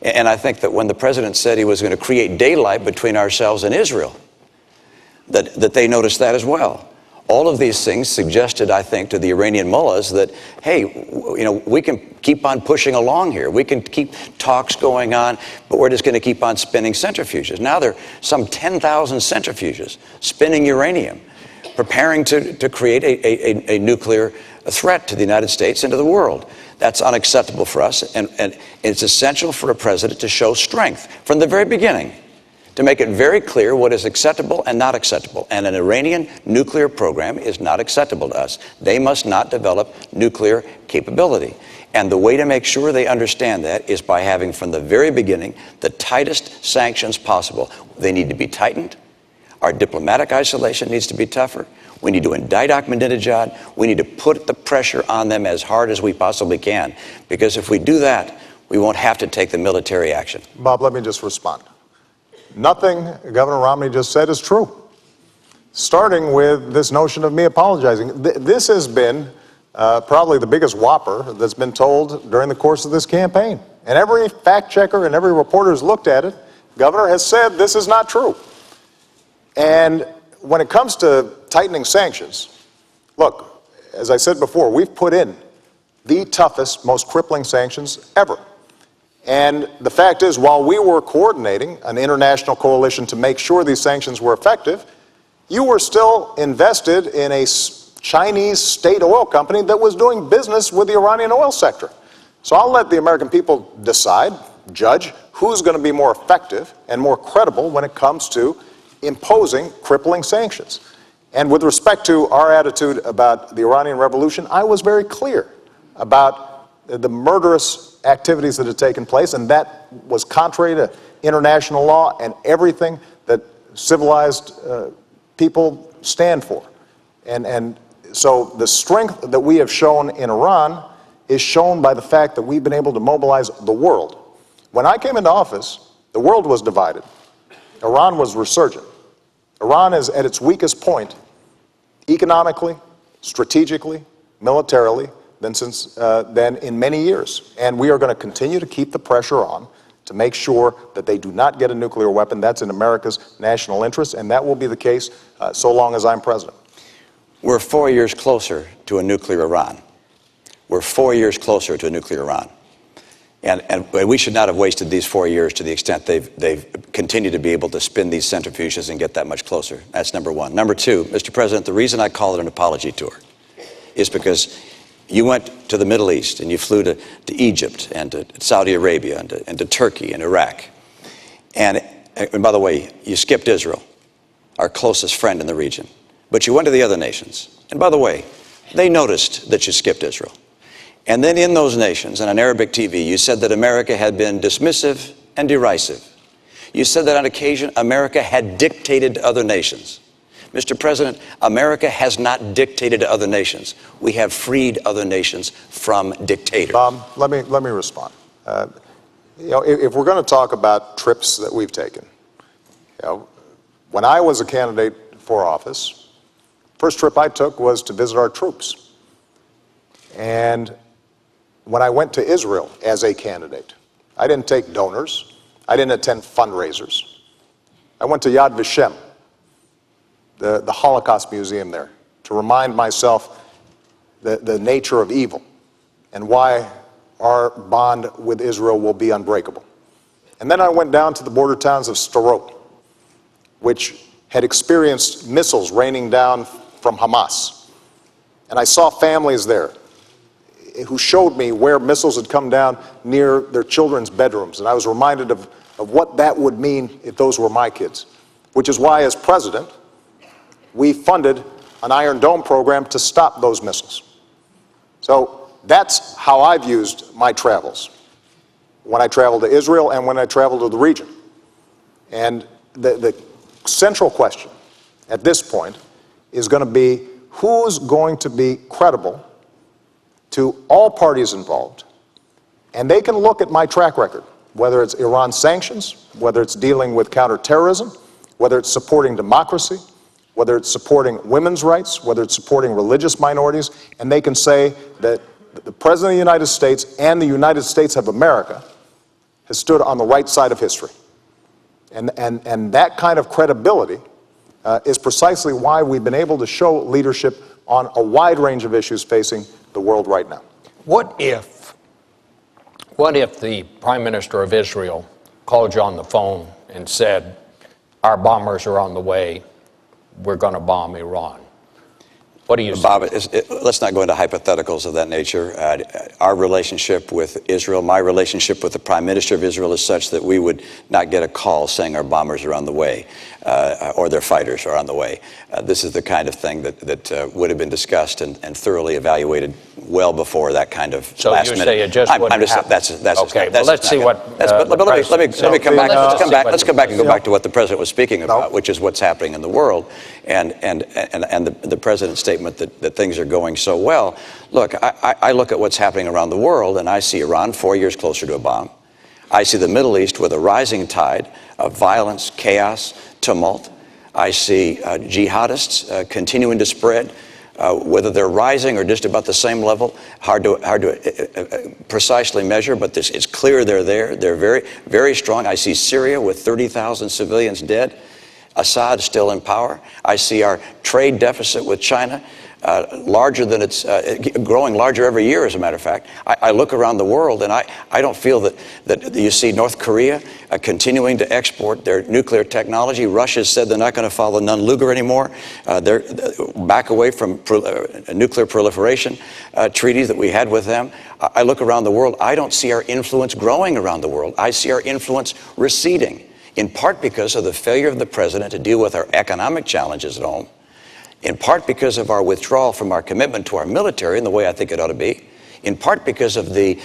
And I think that when the President said he was going to create daylight between ourselves and Israel, that they noticed that as well. All of these things suggested, I think, to the Iranian mullahs that, hey, we can keep on pushing along here. We can keep talks going on, but we're just going to keep on spinning centrifuges. Now there are some 10,000 centrifuges spinning uranium, preparing to create a nuclear threat to the United States and to the world. That's unacceptable for us, and it's essential for a president to show strength from the very beginning, to make it very clear what is acceptable and not acceptable. And an Iranian nuclear program is not acceptable to us. They must not develop nuclear capability. And the way to make sure they understand that is by having from the very beginning the tightest sanctions possible. They need to be tightened. Our diplomatic isolation needs to be tougher. We need to indict Ahmadinejad. We need to put the pressure on them as hard as we possibly can. Because if we do that, we won't have to take the military action. Bob, let me just respond. Nothing Governor Romney just said is true. Starting with this notion of me apologizing. This has been probably the biggest whopper that's been told during the course of this campaign. And every fact checker and every reporter who's looked at it, Governor has said this is not true. And when it comes to tightening sanctions, look, as I said before, we've put in the toughest, most crippling sanctions ever. And the fact is, while we were coordinating an international coalition to make sure these sanctions were effective, you were still invested in a Chinese state oil company that was doing business with the Iranian oil sector. So I'll let the American people decide, judge, who's going to be more effective and more credible when it comes to imposing crippling sanctions. And with respect to our attitude about the Iranian Revolution, I was very clear about the murderous activities that had taken place, and that was contrary to international law and everything that civilized people stand for. And so the strength that we have shown in Iran is shown by the fact that we've been able to mobilize the world. When I came into office, the world was divided. Iran was resurgent. Iran is at its weakest point, economically, strategically, militarily, than in many years. And we are going to continue to keep the pressure on to make sure that they do not get a nuclear weapon. That's in America's national interest, and that will be the case so long as I'm president. We're 4 years closer to a nuclear Iran. We're 4 years closer to a nuclear Iran. And we should not have wasted these 4 years to the extent they've continued to be able to spin these centrifuges and get that much closer. That's number one. Number two, Mr. President, the reason I call it an apology tour is because you went to the Middle East and you flew to Egypt and to Saudi Arabia and to Turkey and Iraq. And by the way, you skipped Israel, our closest friend in the region. But you went to the other nations. And by the way, they noticed that you skipped Israel. And then in those nations, and on Arabic TV, you said that America had been dismissive and derisive. You said that on occasion, America had dictated to other nations. Mr. President, America has not dictated to other nations. We have freed other nations from dictators. Bob, let me respond. If we're going to talk about trips that we've taken, when I was a candidate for office, first trip I took was to visit our troops. And when I went to Israel as a candidate, I didn't take donors. I didn't attend fundraisers. I went to Yad Vashem, the Holocaust Museum there, to remind myself the nature of evil and why our bond with Israel will be unbreakable. And then I went down to the border towns of Sderot, which had experienced missiles raining down from Hamas. And I saw families there who showed me where missiles had come down near their children's bedrooms. And I was reminded of what that would mean if those were my kids, which is why, as president, we funded an Iron Dome program to stop those missiles. So that's how I've used my travels, when I travel to Israel and when I travel to the region. And the central question at this point is going to be who's going to be credible to all parties involved. And they can look at my track record, whether it's Iran sanctions, whether it's dealing with counterterrorism, whether it's supporting democracy, whether it's supporting women's rights, whether it's supporting religious minorities, and they can say that the President of the United States and the United States of America has stood on the right side of history. And that kind of credibility is precisely why we've been able to show leadership on a wide range of issues facing the world right now. What if the Prime Minister of Israel called you on the phone and said, our bombers are on the way, we're going to bomb Iran? What do you say? Bob, let's not go into hypotheticals of that nature. Our relationship with Israel, my relationship with the Prime Minister of Israel is such that we would not get a call saying our bombers are on the way. or their fighters are on the way. This is the kind of thing that would have been discussed and thoroughly evaluated well before that kind of So last you minute. say it just wouldn't happen. That's Okay, that's let's see what but the let me come back. Let's Let's come back. see Let's come back and go Yeah. back to what the president was speaking about, which is what's happening in the world, and the president's statement that things are going so well. Look, I look at what's happening around the world, and I see Iran 4 years closer to a bomb. I see the Middle East with a rising tide of violence, chaos, tumult. I see jihadists continuing to spread. Whether they're rising or just about the same level, hard to precisely measure, but it's clear they're there. They're very, very strong. I see Syria with 30,000 civilians dead. Assad still in power. I see our trade deficit with China larger than it's growing larger every year, as a matter of fact. I look around the world, and I don't feel that you see North Korea continuing to export their nuclear technology. Russia said they're not going to follow Nunn-Lugar anymore. They're back away from nuclear proliferation treaties that we had with them. I look around the world. I don't see our influence growing around the world. I see our influence receding, in part because of the failure of the president to deal with our economic challenges at home, in part because of our withdrawal from our commitment to our military in the way I think it ought to be, in part because of the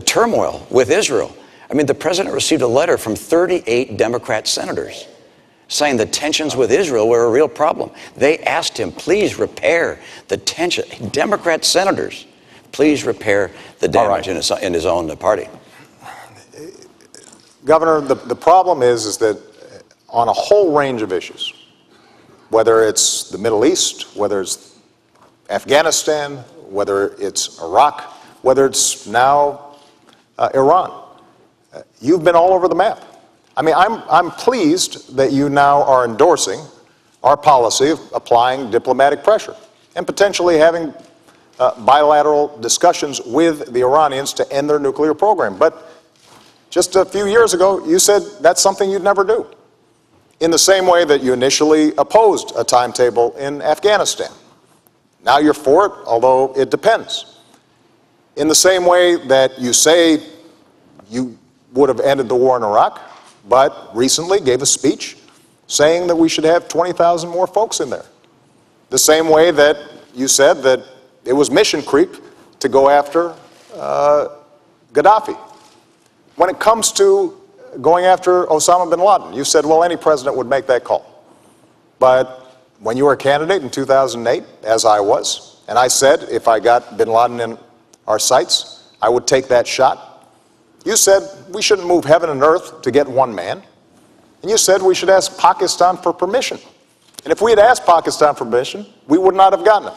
turmoil with Israel. I mean, the president received a letter from 38 Democrat senators saying the tensions with Israel were a real problem. They asked him, please repair the tension. Democrat senators, please repair the damage in his own party. Governor, the problem is that on a whole range of issues, whether it's the Middle East, whether it's Afghanistan, whether it's Iraq, whether it's now Iran, you've been all over the map. I mean, I'm pleased that you now are endorsing our policy of applying diplomatic pressure and potentially having bilateral discussions with the Iranians to end their nuclear program. But just a few years ago, you said that's something you'd never do. In the same way that you initially opposed a timetable in Afghanistan. Now you're for it, although it depends. In the same way that you say you would have ended the war in Iraq, but recently gave a speech saying that we should have 20,000 more folks in there. The same way that you said that it was mission creep to go after Gaddafi. When it comes to going after Osama bin Laden, you said, well, any president would make that call. But when you were a candidate in 2008, as I was, and I said if I got bin Laden in our sights, I would take that shot, you said we shouldn't move heaven and earth to get one man. And you said we should ask Pakistan for permission. And if we had asked Pakistan for permission, we would not have gotten it.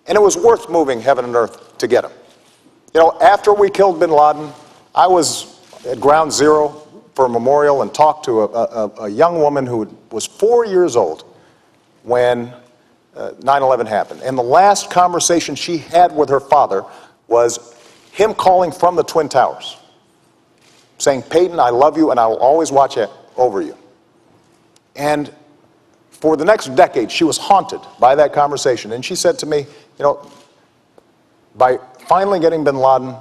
And it was worth moving heaven and earth to get him. You know, after we killed bin Laden, I was at Ground Zero for a memorial and talked to a young woman who was 4 years old when 9/11 happened. And the last conversation she had with her father was him calling from the Twin Towers, saying, Peyton, I love you and I will always watch over you. And for the next decade, she was haunted by that conversation. And she said to me, you know, by finally getting bin Laden,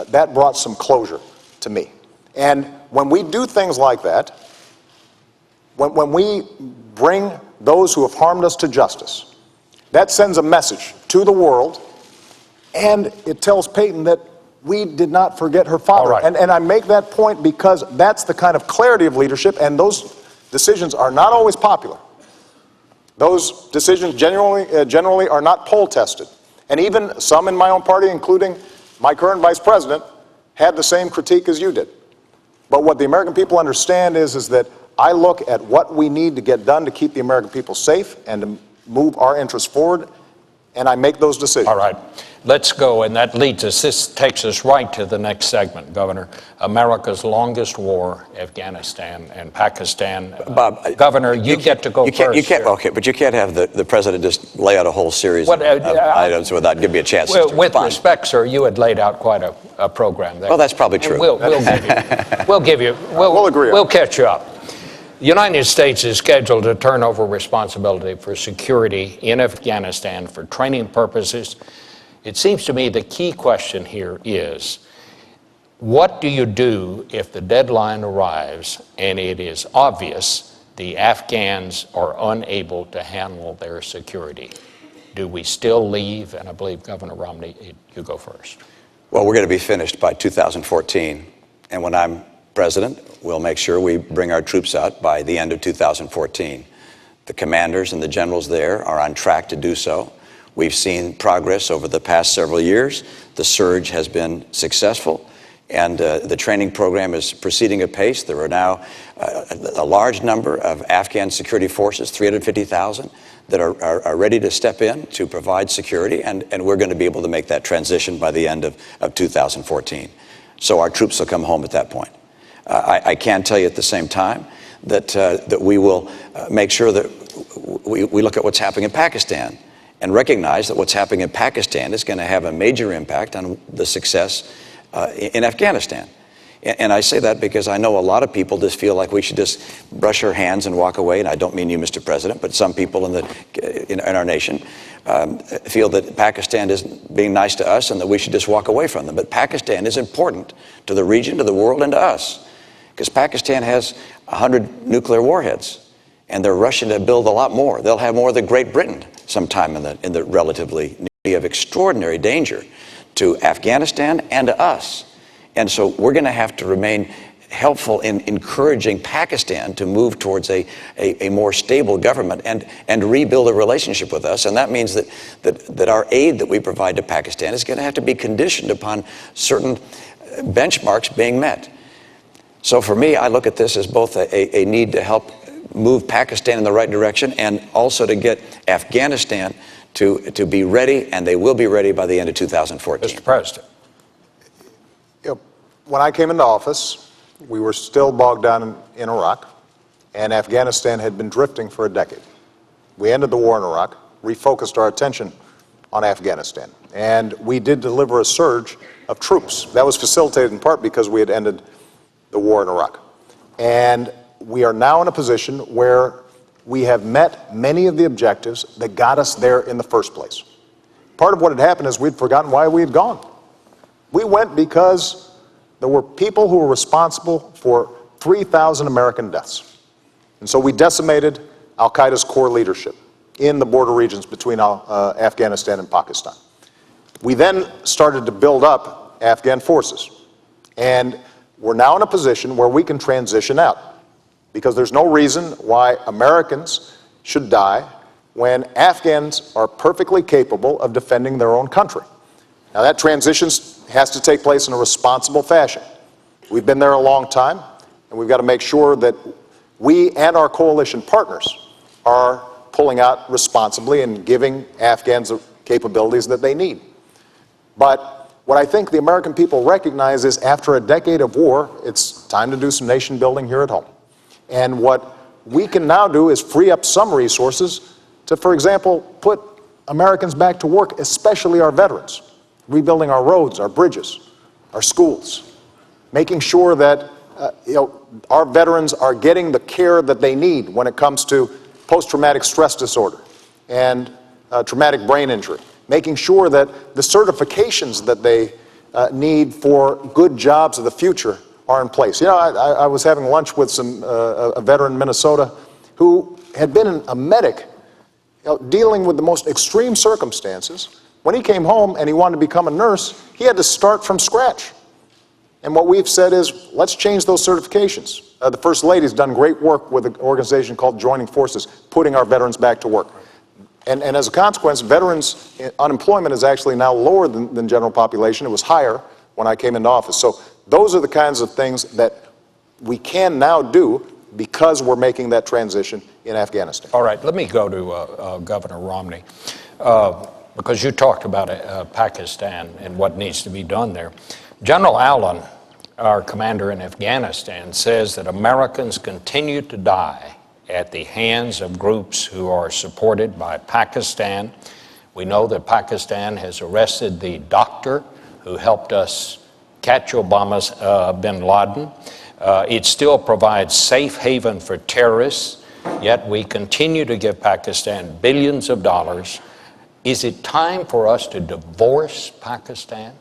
that brought some closure to me. And when we do things like that, when we bring those who have harmed us to justice, that sends a message to the world, and it tells Peyton that we did not forget her father. And I make that point because that's the kind of clarity of leadership, and those decisions are not always popular. Those decisions generally are not poll tested. And even some in my own party, including my current vice president, had the same critique as you did. But what the American people understand is that I look at what we need to get done to keep the American people safe and to move our interests forward, and I make those decisions. All right. Let's go, and that leads us, this takes us right to the next segment, Governor. America's longest war, Afghanistan and Pakistan. Bob, Governor, you get to go first. You can't, okay, but you can't have the president just lay out a whole series of items without giving me a chance to respond. With respect, sir, you had laid out quite a program there. Well, that's probably true. We'll agree. We'll catch you up. The United States is scheduled to turn over responsibility for security in Afghanistan for training purposes. It seems to me the key question here is, What do you do if the deadline arrives and it is obvious the Afghans are unable to handle their security? Do we still leave? And I believe, Governor Romney, you go first. Well, we're going to be finished by 2014. And when I'm president, we'll make sure we bring our troops out by the end of 2014. The commanders and the generals there are on track to do so. We've seen progress over the past several years. The surge has been successful, and the training program is proceeding apace. There are now a large number of Afghan security forces, 350,000, that are ready to step in to provide security, and we're going to be able to make that transition by the end of 2014. So our troops will come home at that point. I can tell you at the same time that we will make sure that we look at what's happening in Pakistan and recognize that what's happening in Pakistan is going to have a major impact on the success in Afghanistan. And I say that because I know a lot of people just feel like we should just brush our hands and walk away. And I don't mean you, Mr. President, but some people in our nation feel that Pakistan isn't being nice to us and that we should just walk away from them. But Pakistan is important to the region, to the world, and to us, because Pakistan has 100 nuclear warheads, and they're rushing to build a lot more. They'll have more than Great Britain sometime in the relatively near of extraordinary danger to Afghanistan and to us. And so we're going to have to remain helpful in encouraging Pakistan to move towards a more stable government and rebuild a relationship with us. And that means that our aid that we provide to Pakistan is going to have to be conditioned upon certain benchmarks being met. So for me, I look at this as both a need to help move Pakistan in the right direction and also to get Afghanistan to be ready, and they will be ready by the end of 2014. Mr. President. When I came into office, we were still bogged down in Iraq, and Afghanistan had been drifting for a decade. We ended the war in Iraq, refocused our attention on Afghanistan, and we did deliver a surge of troops. That was facilitated in part because we had ended the war in Iraq. And we are now in a position where we have met many of the objectives that got us there in the first place. Part of what had happened is we'd forgotten why we had gone. We went because there were people who were responsible for 3,000 American deaths. And so we decimated al-Qaeda's core leadership in the border regions between Afghanistan and Pakistan. We then started to build up Afghan forces. And we're now in a position where we can transition out, because there's no reason why Americans should die when Afghans are perfectly capable of defending their own country. Now, that transition has to take place in a responsible fashion. We've been there a long time, and we've got to make sure that we and our coalition partners are pulling out responsibly and giving Afghans the capabilities that they need. But what I think the American people recognize is after a decade of war, it's time to do some nation building here at home. And what we can now do is free up some resources to, for example, put Americans back to work, especially our veterans, rebuilding our roads, our bridges, our schools, making sure that our veterans are getting the care that they need when it comes to post-traumatic stress disorder and traumatic brain injury, making sure that the certifications that they need for good jobs of the future are in place. You know, I was having lunch with a veteran in Minnesota who had been a medic dealing with the most extreme circumstances. When he came home and he wanted to become a nurse, he had to start from scratch. And what we've said is, let's change those certifications. The First Lady's done great work with an organization called Joining Forces, putting our veterans back to work. And as a consequence, veterans' unemployment is actually now lower than general population. It was higher when I came into office. So those are the kinds of things that we can now do because we're making that transition in Afghanistan. All right, let me go to Governor Romney, because you talked about Pakistan and what needs to be done there. General Allen, our commander in Afghanistan, says that Americans continue to die at the hands of groups who are supported by Pakistan. We know that Pakistan has arrested the doctor who helped us catch Obama's bin Laden. It still provides safe haven for terrorists, yet we continue to give Pakistan billions of dollars. Is it time for us to divorce Pakistan?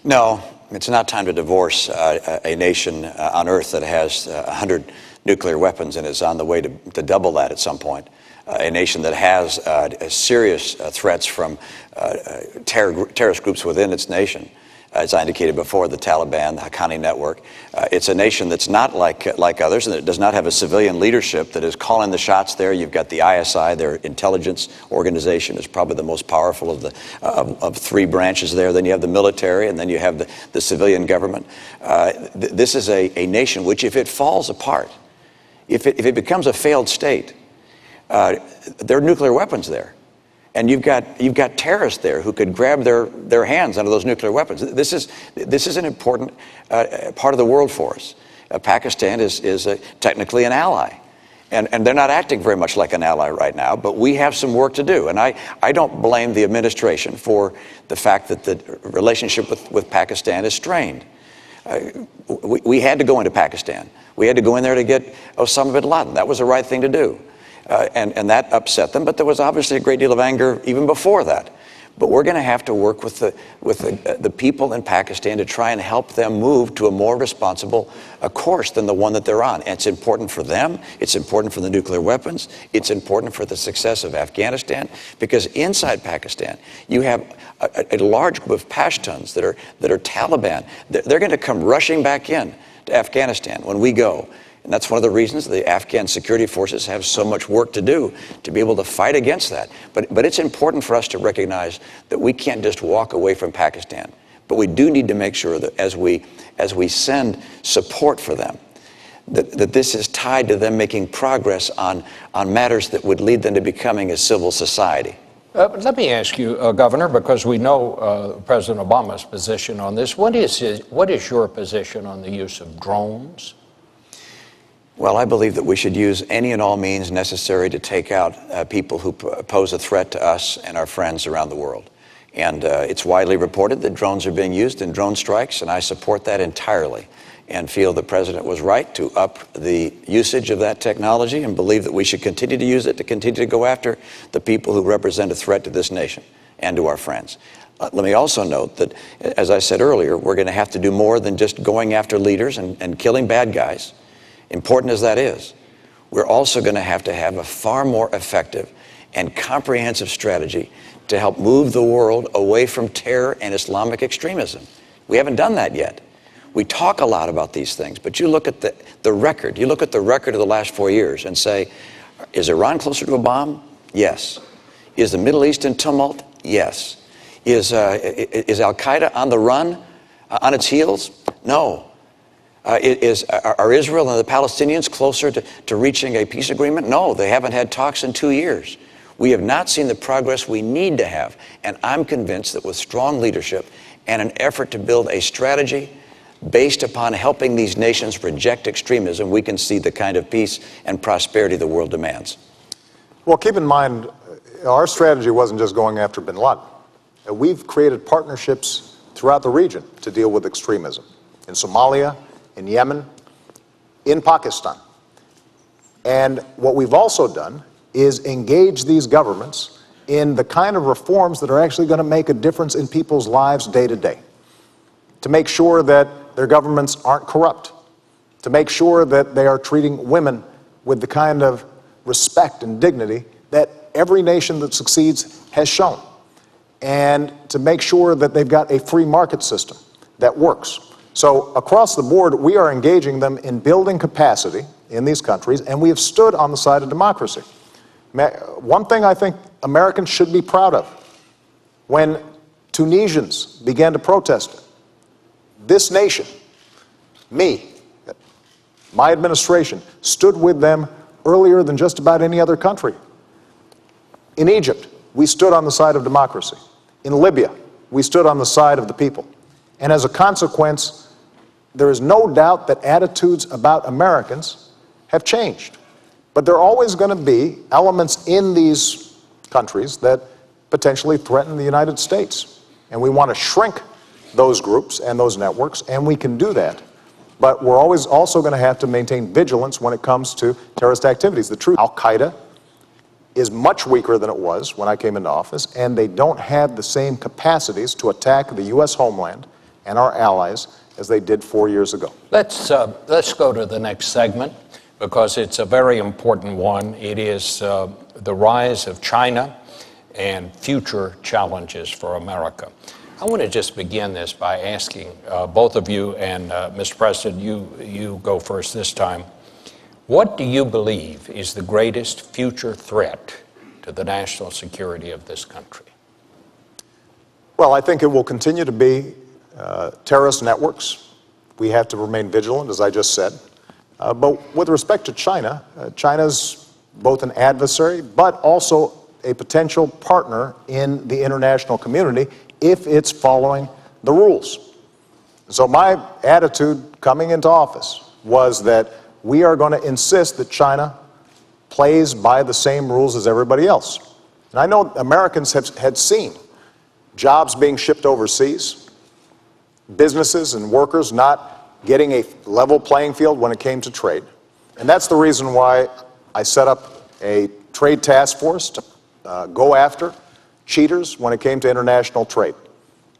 No, It's not time to divorce a nation on Earth that has 100 nuclear weapons and is on the way to double that at some point. A nation that has serious threats from terrorist groups within its nation. As I indicated before, the Taliban, the Haqqani network. It's a nation that's not like others, and it does not have a civilian leadership that is calling the shots there. You've got the ISI, their intelligence organization, is probably the most powerful of three branches there. Then you have the military, and then you have the civilian government. This is a nation which, if it falls apart, if it becomes a failed state, there are nuclear weapons there. And you've got terrorists there who could grab their hands onto those nuclear weapons. This is an important part of the world for us. Pakistan is technically an ally. And they're not acting very much like an ally right now, but we have some work to do. And I don't blame the administration for the fact that the relationship with Pakistan is strained. We had to go into Pakistan. We had to go in there to get Osama bin Laden. That was the right thing to do. And that upset them, but there was obviously a great deal of anger even before that. But we're going to have to work with the people in Pakistan to try and help them move to a more responsible course than the one that they're on. And it's important for them. It's important for the nuclear weapons. It's important for the success of Afghanistan, because inside Pakistan, you have a large group of Pashtuns that are Taliban. They're going to come rushing back in to Afghanistan when we go. And that's one of the reasons the Afghan security forces have so much work to do to be able to fight against that. But it's important for us to recognize that we can't just walk away from Pakistan. But we do need to make sure that as we send support for them, that this is tied to them making progress on matters that would lead them to becoming a civil society. Let me ask you, Governor, because we know President Obama's position on this. What is your position on the use of drones? Well, I believe that we should use any and all means necessary to take out people who pose a threat to us and our friends around the world. And it's widely reported that drones are being used in drone strikes, and I support that entirely and feel the President was right to up the usage of that technology and believe that we should continue to use it to continue to go after the people who represent a threat to this nation and to our friends. Let me also note that, as I said earlier, we're going to have to do more than just going after leaders and killing bad guys. Important as that is, we're also going to have a far more effective and comprehensive strategy to help move the world away from terror and Islamic extremism. We haven't done that yet. We talk a lot about these things, but you look at the record. You look at the record of the last 4 years and say, is Iran closer to a bomb? Yes. Is the Middle East in tumult? Yes. Is Al-Qaeda on the run, on its heels? No. Are Israel and the Palestinians closer to reaching a peace agreement? No, they haven't had talks in 2 years. We have not seen the progress we need to have. And I'm convinced that with strong leadership and an effort to build a strategy based upon helping these nations reject extremism, we can see the kind of peace and prosperity the world demands. Well, keep in mind, our strategy wasn't just going after bin Laden. We've created partnerships throughout the region to deal with extremism. In Somalia, in Yemen, in Pakistan. And what we've also done is engage these governments in the kind of reforms that are actually going to make a difference in people's lives day to day. To make sure that their governments aren't corrupt. To make sure that they are treating women with the kind of respect and dignity that every nation that succeeds has shown. And to make sure that they've got a free market system that works. So across the board, we are engaging them in building capacity in these countries, and we have stood on the side of democracy. One thing I think Americans should be proud of, when Tunisians began to protest, this nation, me, my administration, stood with them earlier than just about any other country. In Egypt, we stood on the side of democracy. In Libya, we stood on the side of the people. And as a consequence, there is no doubt that attitudes about Americans have changed. But there are always going to be elements in these countries that potentially threaten the United States. And we want to shrink those groups and those networks, and we can do that. But we're always also going to have to maintain vigilance when it comes to terrorist activities. The truth, Al-Qaeda is much weaker than it was when I came into office, and they don't have the same capacities to attack the U.S. homeland and our allies as they did 4 years ago. Let's go to the next segment because it's a very important one. It is the rise of China and future challenges for America. I want to just begin this by asking both of you, and Mr. President, you go first this time. What do you believe is the greatest future threat to the national security of this country? Well, I think it will continue to be terrorist networks. We have to remain vigilant, as I just said. But with respect to China, China's both an adversary, but also a potential partner in the international community if it's following the rules. So my attitude coming into office was that we are going to insist that China plays by the same rules as everybody else. And I know Americans had seen jobs being shipped overseas, businesses and workers not getting a level playing field when it came to trade. And that's the reason why I set up a trade task force to go after cheaters when it came to international trade.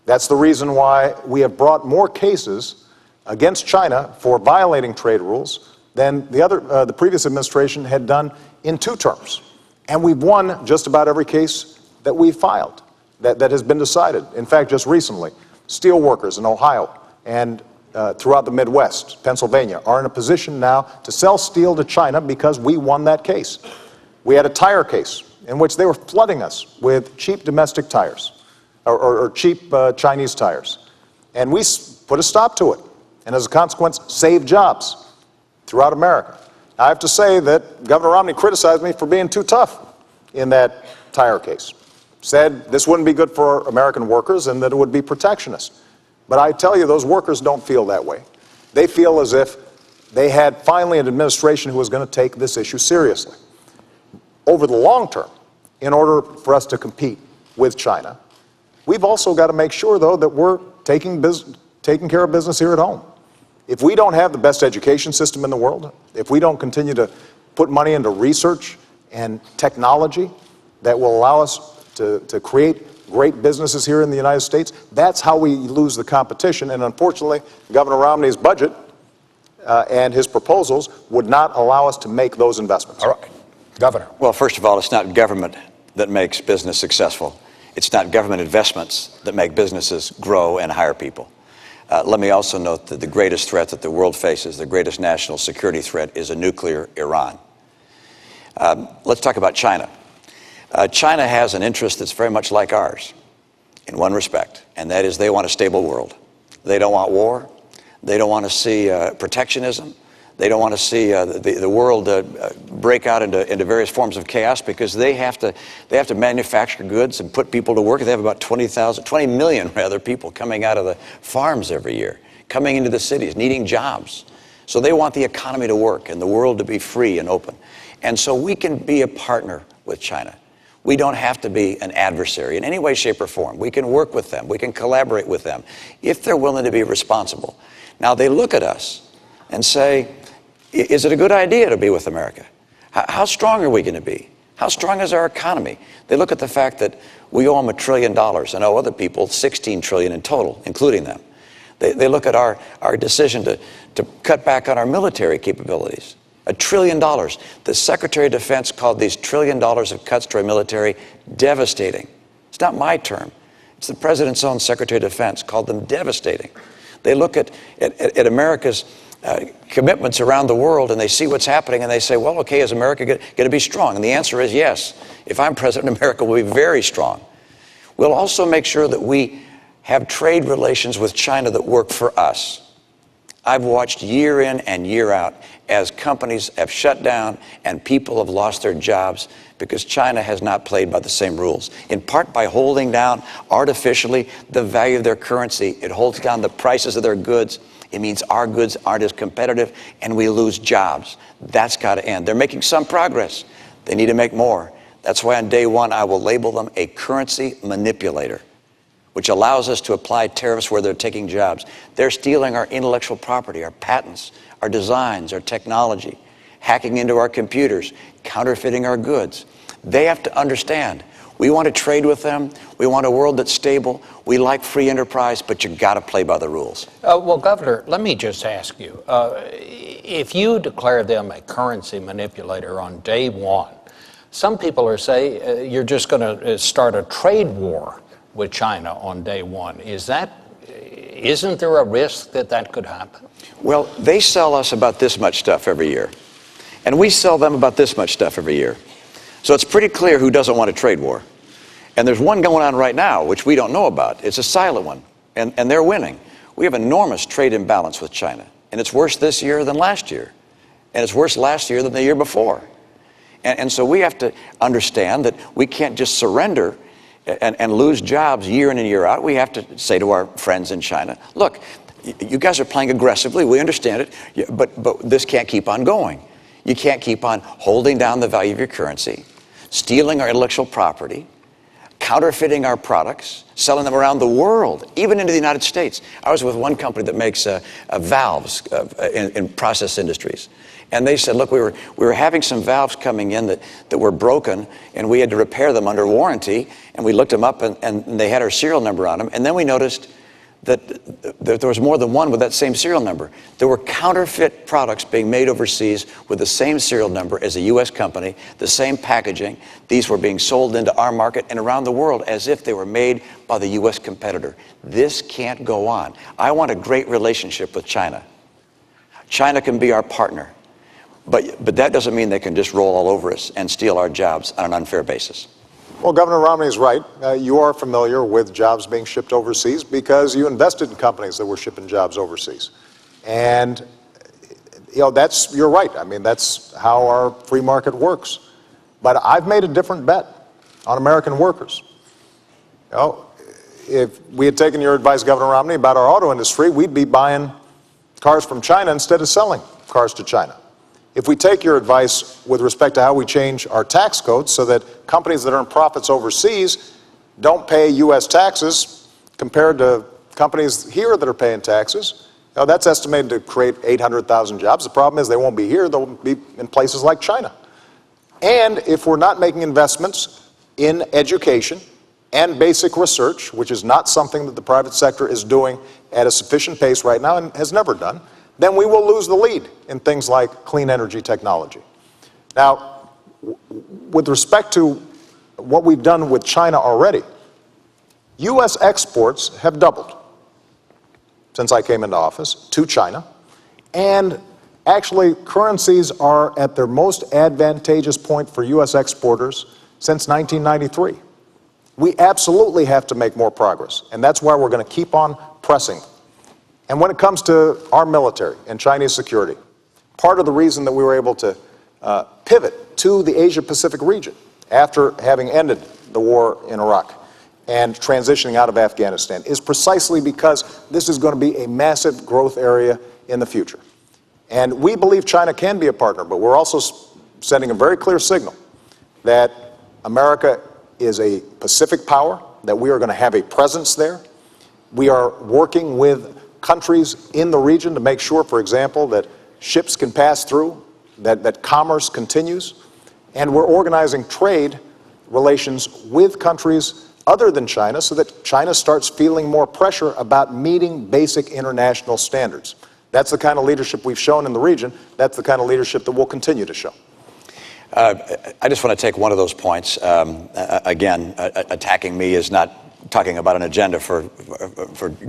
That's the reason why we have brought more cases against China for violating trade rules than the previous administration had done in 2 terms. And we've won just about every case that we filed that has been decided. In fact, just recently, steel workers in Ohio and throughout the Midwest, Pennsylvania, are in a position now to sell steel to China because we won that case. We had a tire case in which they were flooding us with cheap domestic tires or cheap Chinese tires. And we put a stop to it. And as a consequence, saved jobs throughout America. I have to say that Governor Romney criticized me for being too tough in that tire case. Said this wouldn't be good for American workers and that it would be protectionist. But I tell you, those workers don't feel that way. They feel as if they had finally an administration who was going to take this issue seriously. Over the long term, in order for us to compete with China, we've also got to make sure, though, that we're taking care of business here at home. If we don't have the best education system in the world, if we don't continue to put money into research and technology that will allow us to create great businesses here in the United States, that's how we lose the competition. And unfortunately, Governor Romney's budget and his proposals would not allow us to make those investments. All right. Governor. Well, first of all, it's not government that makes business successful. It's not government investments that make businesses grow and hire people. Let me also note that the greatest threat that the world faces, the greatest national security threat, is a nuclear Iran. Let's talk about China. China has an interest that's very much like ours in one respect, and that is they want a stable world. They don't want war. They don't want to see protectionism. They don't want to see the world break out into various forms of chaos because they have to manufacture goods and put people to work. They have about 20 million people coming out of the farms every year, coming into the cities, needing jobs. So they want the economy to work and the world to be free and open. And so we can be a partner with China. We don't have to be an adversary in any way, shape, or form. We can work with them. We can collaborate with them if they're willing to be responsible. Now, they look at us and say, is it a good idea to be with America? How strong are we going to be? How strong is our economy? They look at the fact that we owe them $1 trillion and owe other people $16 trillion in total, including them. They look at our decision to cut back on our military capabilities. $1 trillion. The Secretary of Defense called these $1 trillion of cuts to our military devastating. It's not my term. It's the President's own Secretary of Defense called them devastating. They look at America's commitments around the world and they see what's happening and they say, well, okay, is America going to be strong? And the answer is yes. If I'm president, America will be very strong. We'll also make sure that we have trade relations with China that work for us. I've watched year in and year out as companies have shut down and people have lost their jobs because China has not played by the same rules, in part by holding down artificially the value of their currency. It holds down the prices of their goods. It means our goods aren't as competitive and we lose jobs. That's got to end. They're making some progress. They need to make more. That's why on day one I will label them a currency manipulator, which allows us to apply tariffs where they're taking jobs. They're stealing our intellectual property, our patents, our designs, our technology, hacking into our computers, counterfeiting our goods. They have to understand We want to trade with them. We want a world that's stable. We like free enterprise, but you got to play by the rules. Well, Governor, let me just ask you, if you declare them a currency manipulator on day one, some people are saying you're just going to start a trade war with China on day one. Isn't there a risk that that could happen? Well, they sell us about this much stuff every year, and we sell them about this much stuff every year. So it's pretty clear who doesn't want a trade war. And there's one going on right now, which we don't know about. It's a silent one, and they're winning. We have enormous trade imbalance with China, and it's worse this year than last year, and it's worse last year than the year before. And so we have to understand that we can't just surrender and lose jobs year in and year out. We have to say to our friends in China, look, you guys are playing aggressively. We understand it, but this can't keep on going. You can't keep on holding down the value of your currency, stealing our intellectual property, counterfeiting our products, selling them around the world, even into the United States. I was with one company that makes valves in process industries. And they said, look, we were having some valves coming in that were broken, and we had to repair them under warranty. And we looked them up, and they had our serial number on them. And then we noticed that there was more than one with that same serial number. There were counterfeit products being made overseas with the same serial number as a U.S. company, the same packaging. These were being sold into our market and around the world as if they were made by the U.S. competitor. This can't go on. I want a great relationship with China. China can be our partner, but that doesn't mean they can just roll all over us and steal our jobs on an unfair basis. Well, Governor Romney is right. You are familiar with jobs being shipped overseas because you invested in companies that were shipping jobs overseas. And, you're right. I mean, that's how our free market works. But I've made a different bet on American workers. If we had taken your advice, Governor Romney, about our auto industry, we'd be buying cars from China instead of selling cars to China. If we take your advice with respect to how we change our tax codes so that companies that earn profits overseas don't pay U.S. taxes compared to companies here that are paying taxes, that's estimated to create 800,000 jobs. The problem is they won't be here, they'll be in places like China. And if we're not making investments in education and basic research, which is not something that the private sector is doing at a sufficient pace right now and has never done, then we will lose the lead in things like clean energy technology. Now, with respect to what we've done with China already, U.S. exports have doubled since I came into office to China, and actually currencies are at their most advantageous point for U.S. exporters since 1993. We absolutely have to make more progress, and that's why we're going to keep on pressing. And when it comes to our military and Chinese security, part of the reason that we were able to pivot to the Asia-Pacific region after having ended the war in Iraq and transitioning out of Afghanistan is precisely because this is going to be a massive growth area in the future. And we believe China can be a partner, but we're also sending a very clear signal that America is a Pacific power, that we are going to have a presence there. We are working with countries in the region to make sure, for example, that ships can pass through, that commerce continues, and we're organizing trade relations with countries other than China so that China starts feeling more pressure about meeting basic international standards. That's the kind of leadership we've shown in the region. That's the kind of leadership that we'll continue to show. I just want to take one of those points. Again, attacking me is not talking about an agenda for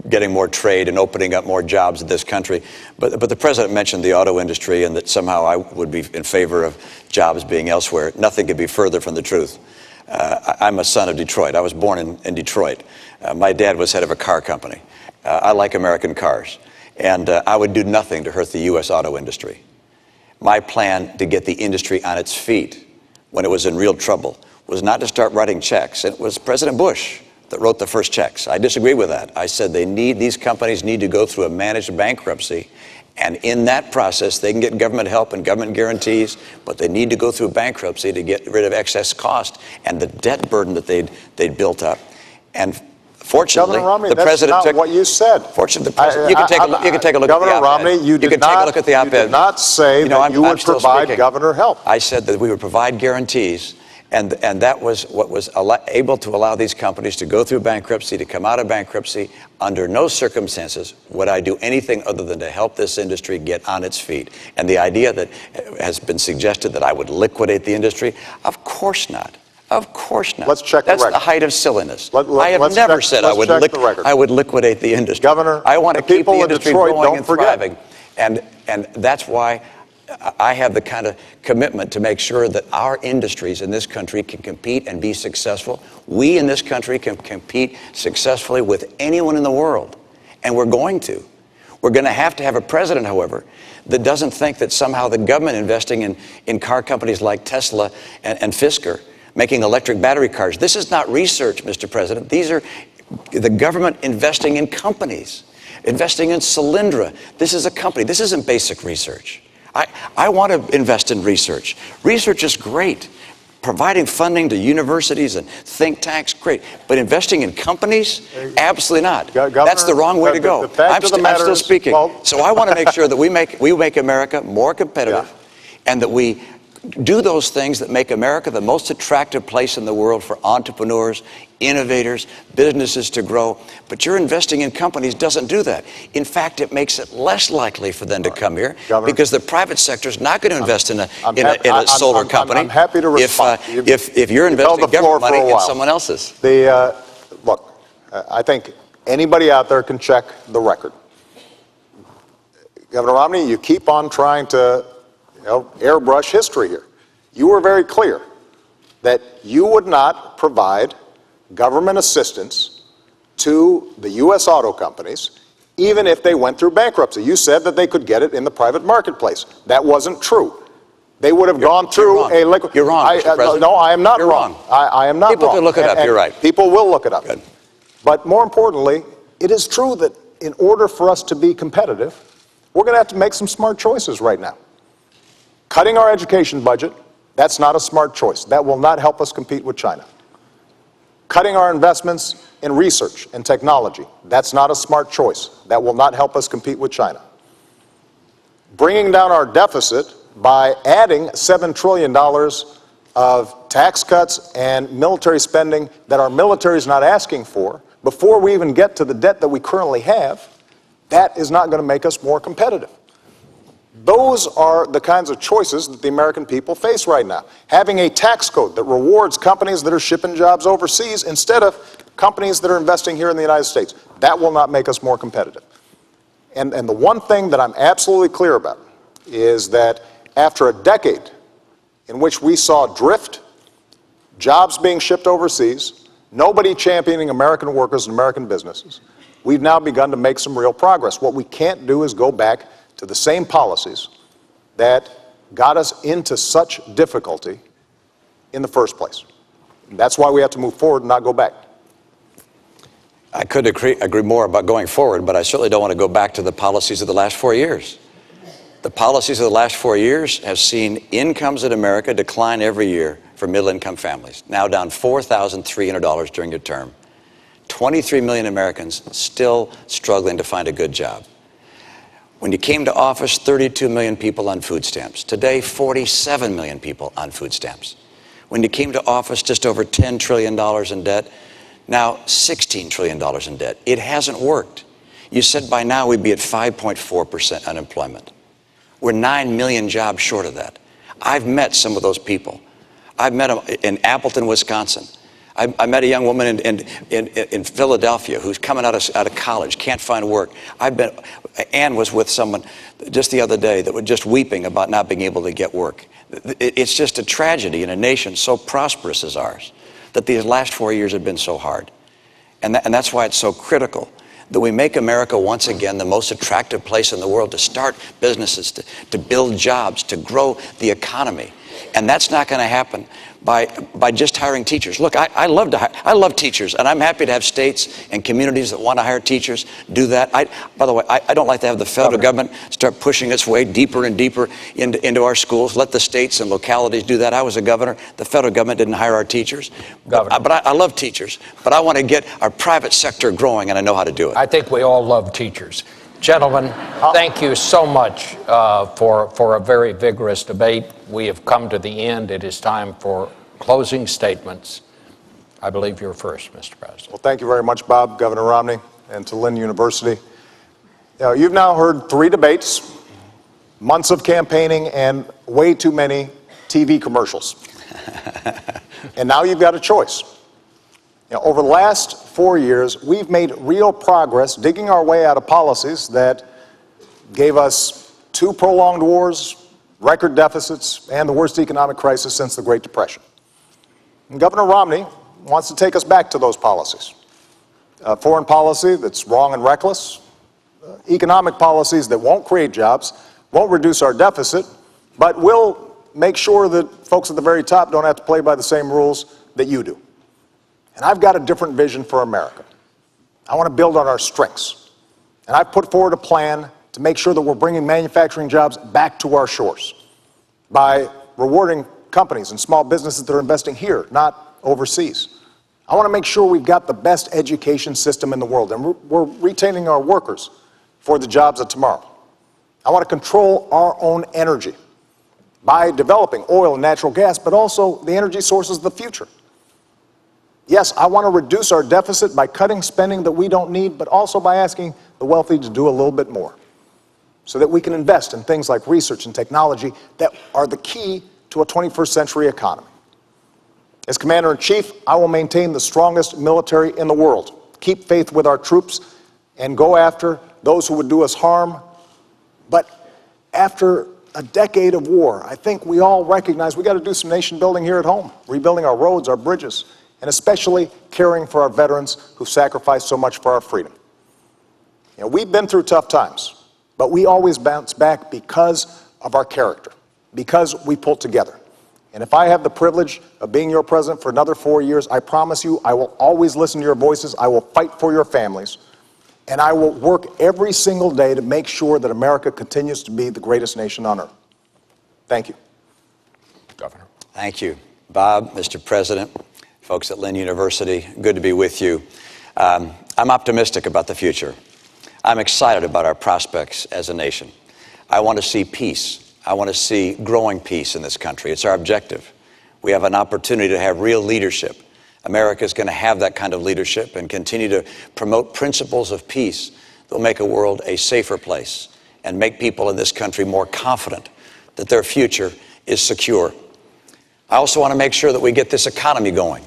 getting more trade and opening up more jobs in this country. But the president mentioned the auto industry and that somehow I would be in favor of jobs being elsewhere. Nothing could be further from the truth. I'm a son of Detroit. I was born in Detroit. My dad was head of a car company. I like American cars. And I would do nothing to hurt the U.S. auto industry. My plan to get the industry on its feet when it was in real trouble was not to start writing checks. It was President Bush that wrote the first checks. I disagree with that. I said these companies need to go through a managed bankruptcy, and in that process they can get government help and government guarantees, but they need to go through bankruptcy to get rid of excess cost and the debt burden that they'd built up. And fortunately, Governor Romney, the that's president not took what you said. Fortunately, the president, you can take a look Governor at the op-ed. Romney, you can take a look at the op-ed. You did not say that you would still provide speaking. governor help. I said that we would provide guarantees And that was what was able to allow these companies to go through bankruptcy, to come out of bankruptcy. Under no circumstances would I do anything other than to help this industry get on its feet. And the idea that has been suggested that I would liquidate the industry, of course not. Of course not. Let's check the That's record. the height of silliness. Let's I have never check- said I let's would, check the record. I would liquidate the industry. Governor, I want to the keep the people of industry Detroit going don't and forget. thriving. And that's why I have the kind of commitment to make sure that our industries in this country can compete and be successful. We in this country can compete successfully with anyone in the world, and we're going to. We're going to have a president, however, that doesn't think that somehow the government investing in car companies like Tesla and Fisker, making electric battery cars. This is not research, Mr. President. These are the government investing in companies, investing in Solyndra. This is a company. This isn't basic research. I want to invest in research. Research is great. Providing funding to universities and think tanks, great. But investing in companies? Absolutely not. Governor, that's the wrong way to go. the fact of the matter I'm still is, speaking. well- So I want to make sure that we make America more competitive, and that we do those things that make America the most attractive place in the world for entrepreneurs, innovators, businesses to grow. But your investing in companies doesn't do that. In fact, it makes it less likely for them to come here, Governor, because the private sector is not going to invest in a I'm solar I'm company. I'm happy to respond. If you're You've held investing the floor government for money a in while. someone else's. Look, I think anybody out there can check the record. Governor Romney, you keep on trying to airbrush history here. You were very clear that you would not provide government assistance to the U.S. auto companies, even if they went through bankruptcy. You said that they could get it in the private marketplace. That wasn't true. They would have gone through a liquid. You're wrong, Mr. President. No, I am not You're wrong. wrong. I am not People wrong. can look it up. And You're right. People will look it up. Good. But more importantly, it is true that in order for us to be competitive, we're going to have to make some smart choices right now. Cutting our education budget, that's not a smart choice. That will not help us compete with China. Cutting our investments in research and technology, that's not a smart choice. That will not help us compete with China. Bringing down our deficit by adding $7 trillion of tax cuts and military spending that our military is not asking for, before we even get to the debt that we currently have, that is not going to make us more competitive. Those are the kinds of choices that the American people face right now. Having a tax code that rewards companies that are shipping jobs overseas instead of companies that are investing here in the United States, that will not make us more competitive. And the one thing that I'm absolutely clear about is that after a decade in which we saw drift, jobs being shipped overseas, nobody championing American workers and American businesses, we've now begun to make some real progress. What we can't do is go back to the same policies that got us into such difficulty in the first place. And that's why we have to move forward and not go back. I could agree more about going forward, but I certainly don't want to go back to the policies of the last 4 years. The policies of the last 4 years have seen incomes in America decline every year for middle-income families, now down $4,300 during your term. 23 million Americans still struggling to find a good job. When you came to office, 32 million people on food stamps. Today, 47 million people on food stamps. When you came to office, just over $10 trillion in debt. Now, $16 trillion in debt. It hasn't worked. You said by now we'd be at 5.4% unemployment. We're 9 million jobs short of that. I've met some of those people. I've met them in Appleton, Wisconsin. I met a young woman in Philadelphia who's coming out of college, can't find work. Ann was with someone just the other day that was just weeping about not being able to get work. It's just a tragedy in a nation so prosperous as ours that these last 4 years have been so hard. And that's why it's so critical that we make America once again the most attractive place in the world to start businesses, to build jobs, to grow the economy. And that's not going to happen by just hiring teachers. Look, I love teachers, and I'm happy to have states and communities that want to hire teachers do that. By the way, I don't like to have the federal government start pushing its way deeper and deeper into our schools. Let the states and localities do that. I was a governor. The federal government didn't hire our teachers. But I love teachers. But I want to get our private sector growing, and I know how to do it. I think we all love teachers. Gentlemen, thank you so much for a very vigorous debate. We have come to the end. It is time for closing statements. I believe you're first, Mr. President. Well, thank you very much, Bob, Governor Romney, and to Lynn University. You've now heard 3 debates, months of campaigning, and way too many TV commercials. And now you've got a choice. Over the last 4 years, we've made real progress digging our way out of policies that gave us 2 prolonged wars, record deficits, and the worst economic crisis since the Great Depression. And Governor Romney wants to take us back to those policies. Foreign policy that's wrong and reckless, economic policies that won't create jobs, won't reduce our deficit, but will make sure that folks at the very top don't have to play by the same rules that you do. And I've got a different vision for America. I want to build on our strengths. And I've put forward a plan to make sure that we're bringing manufacturing jobs back to our shores by rewarding companies and small businesses that are investing here, not overseas. I want to make sure we've got the best education system in the world, and we're retaining our workers for the jobs of tomorrow. I want to control our own energy by developing oil and natural gas, but also the energy sources of the future. Yes, I want to reduce our deficit by cutting spending that we don't need, but also by asking the wealthy to do a little bit more so that we can invest in things like research and technology that are the key to a 21st century economy. As Commander-in-Chief, I will maintain the strongest military in the world, keep faith with our troops, and go after those who would do us harm. But after a decade of war, I think we all recognize we got to do some nation building here at home, rebuilding our roads, our bridges, and especially caring for our veterans who sacrificed so much for our freedom. We've been through tough times, but we always bounce back because of our character, because we pull together. And if I have the privilege of being your president for another 4 years, I promise you I will always listen to your voices, I will fight for your families, and I will work every single day to make sure that America continues to be the greatest nation on earth. Thank you. Governor. Thank you, Bob, Mr. President, folks at Lynn University. Good to be with you. I'm optimistic about the future. I'm excited about our prospects as a nation. I want to see peace. I want to see growing peace in this country. It's our objective. We have an opportunity to have real leadership. America is going to have that kind of leadership and continue to promote principles of peace that will make a world a safer place and make people in this country more confident that their future is secure. I also want to make sure that we get this economy going.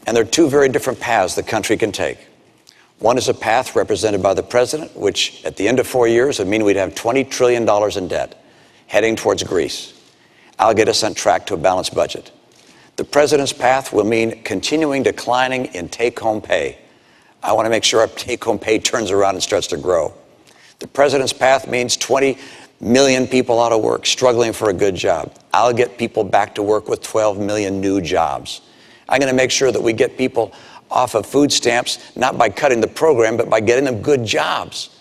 And there are 2 very different paths the country can take. One is a path represented by the president, which at the end of 4 years would mean we'd have $20 trillion in debt, heading towards Greece. I'll get us on track to a balanced budget. The president's path will mean continuing declining in take-home pay. I want to make sure our take-home pay turns around and starts to grow. The president's path means 20 million people out of work, struggling for a good job. I'll get people back to work with 12 million new jobs. I'm going to make sure that we get people off of food stamps, not by cutting the program, but by getting them good jobs.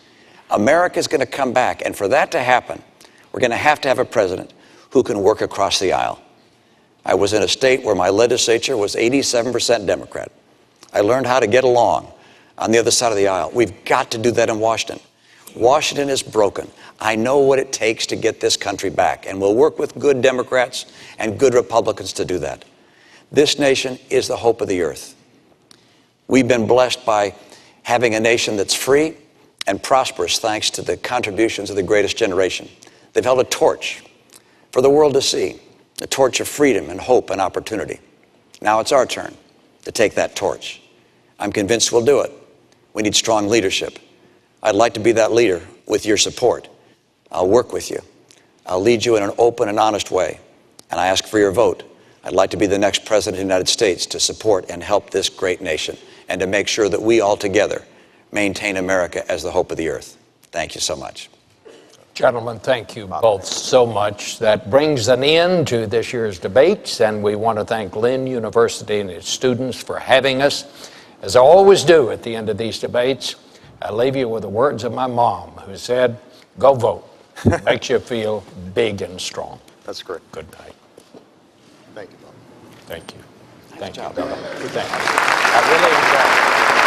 America's going to come back, and for that to happen, we're going to have a president who can work across the aisle. I was in a state where my legislature was 87% Democrat. I learned how to get along on the other side of the aisle. We've got to do that in Washington. Washington is broken. I know what it takes to get this country back, and we'll work with good Democrats and good Republicans to do that. This nation is the hope of the earth. We've been blessed by having a nation that's free and prosperous thanks to the contributions of the greatest generation. They've held a torch for the world to see, a torch of freedom and hope and opportunity. Now it's our turn to take that torch. I'm convinced we'll do it. We need strong leadership. I'd like to be that leader with your support. I'll work with you. I'll lead you in an open and honest way. And I ask for your vote. I'd like to be the next president of the United States to support and help this great nation and to make sure that we all together maintain America as the hope of the earth. Thank you so much. Gentlemen, thank you both so much. That brings an end to this year's debates, and we want to thank Lynn University and its students for having us. As I always do at the end of these debates, I leave you with the words of my mom, who said, "Go vote." Makes you feel big and strong. That's great. Good night. Thank you, Bob. Thank you. Thank you. Governor. Thank you. I really enjoyed it.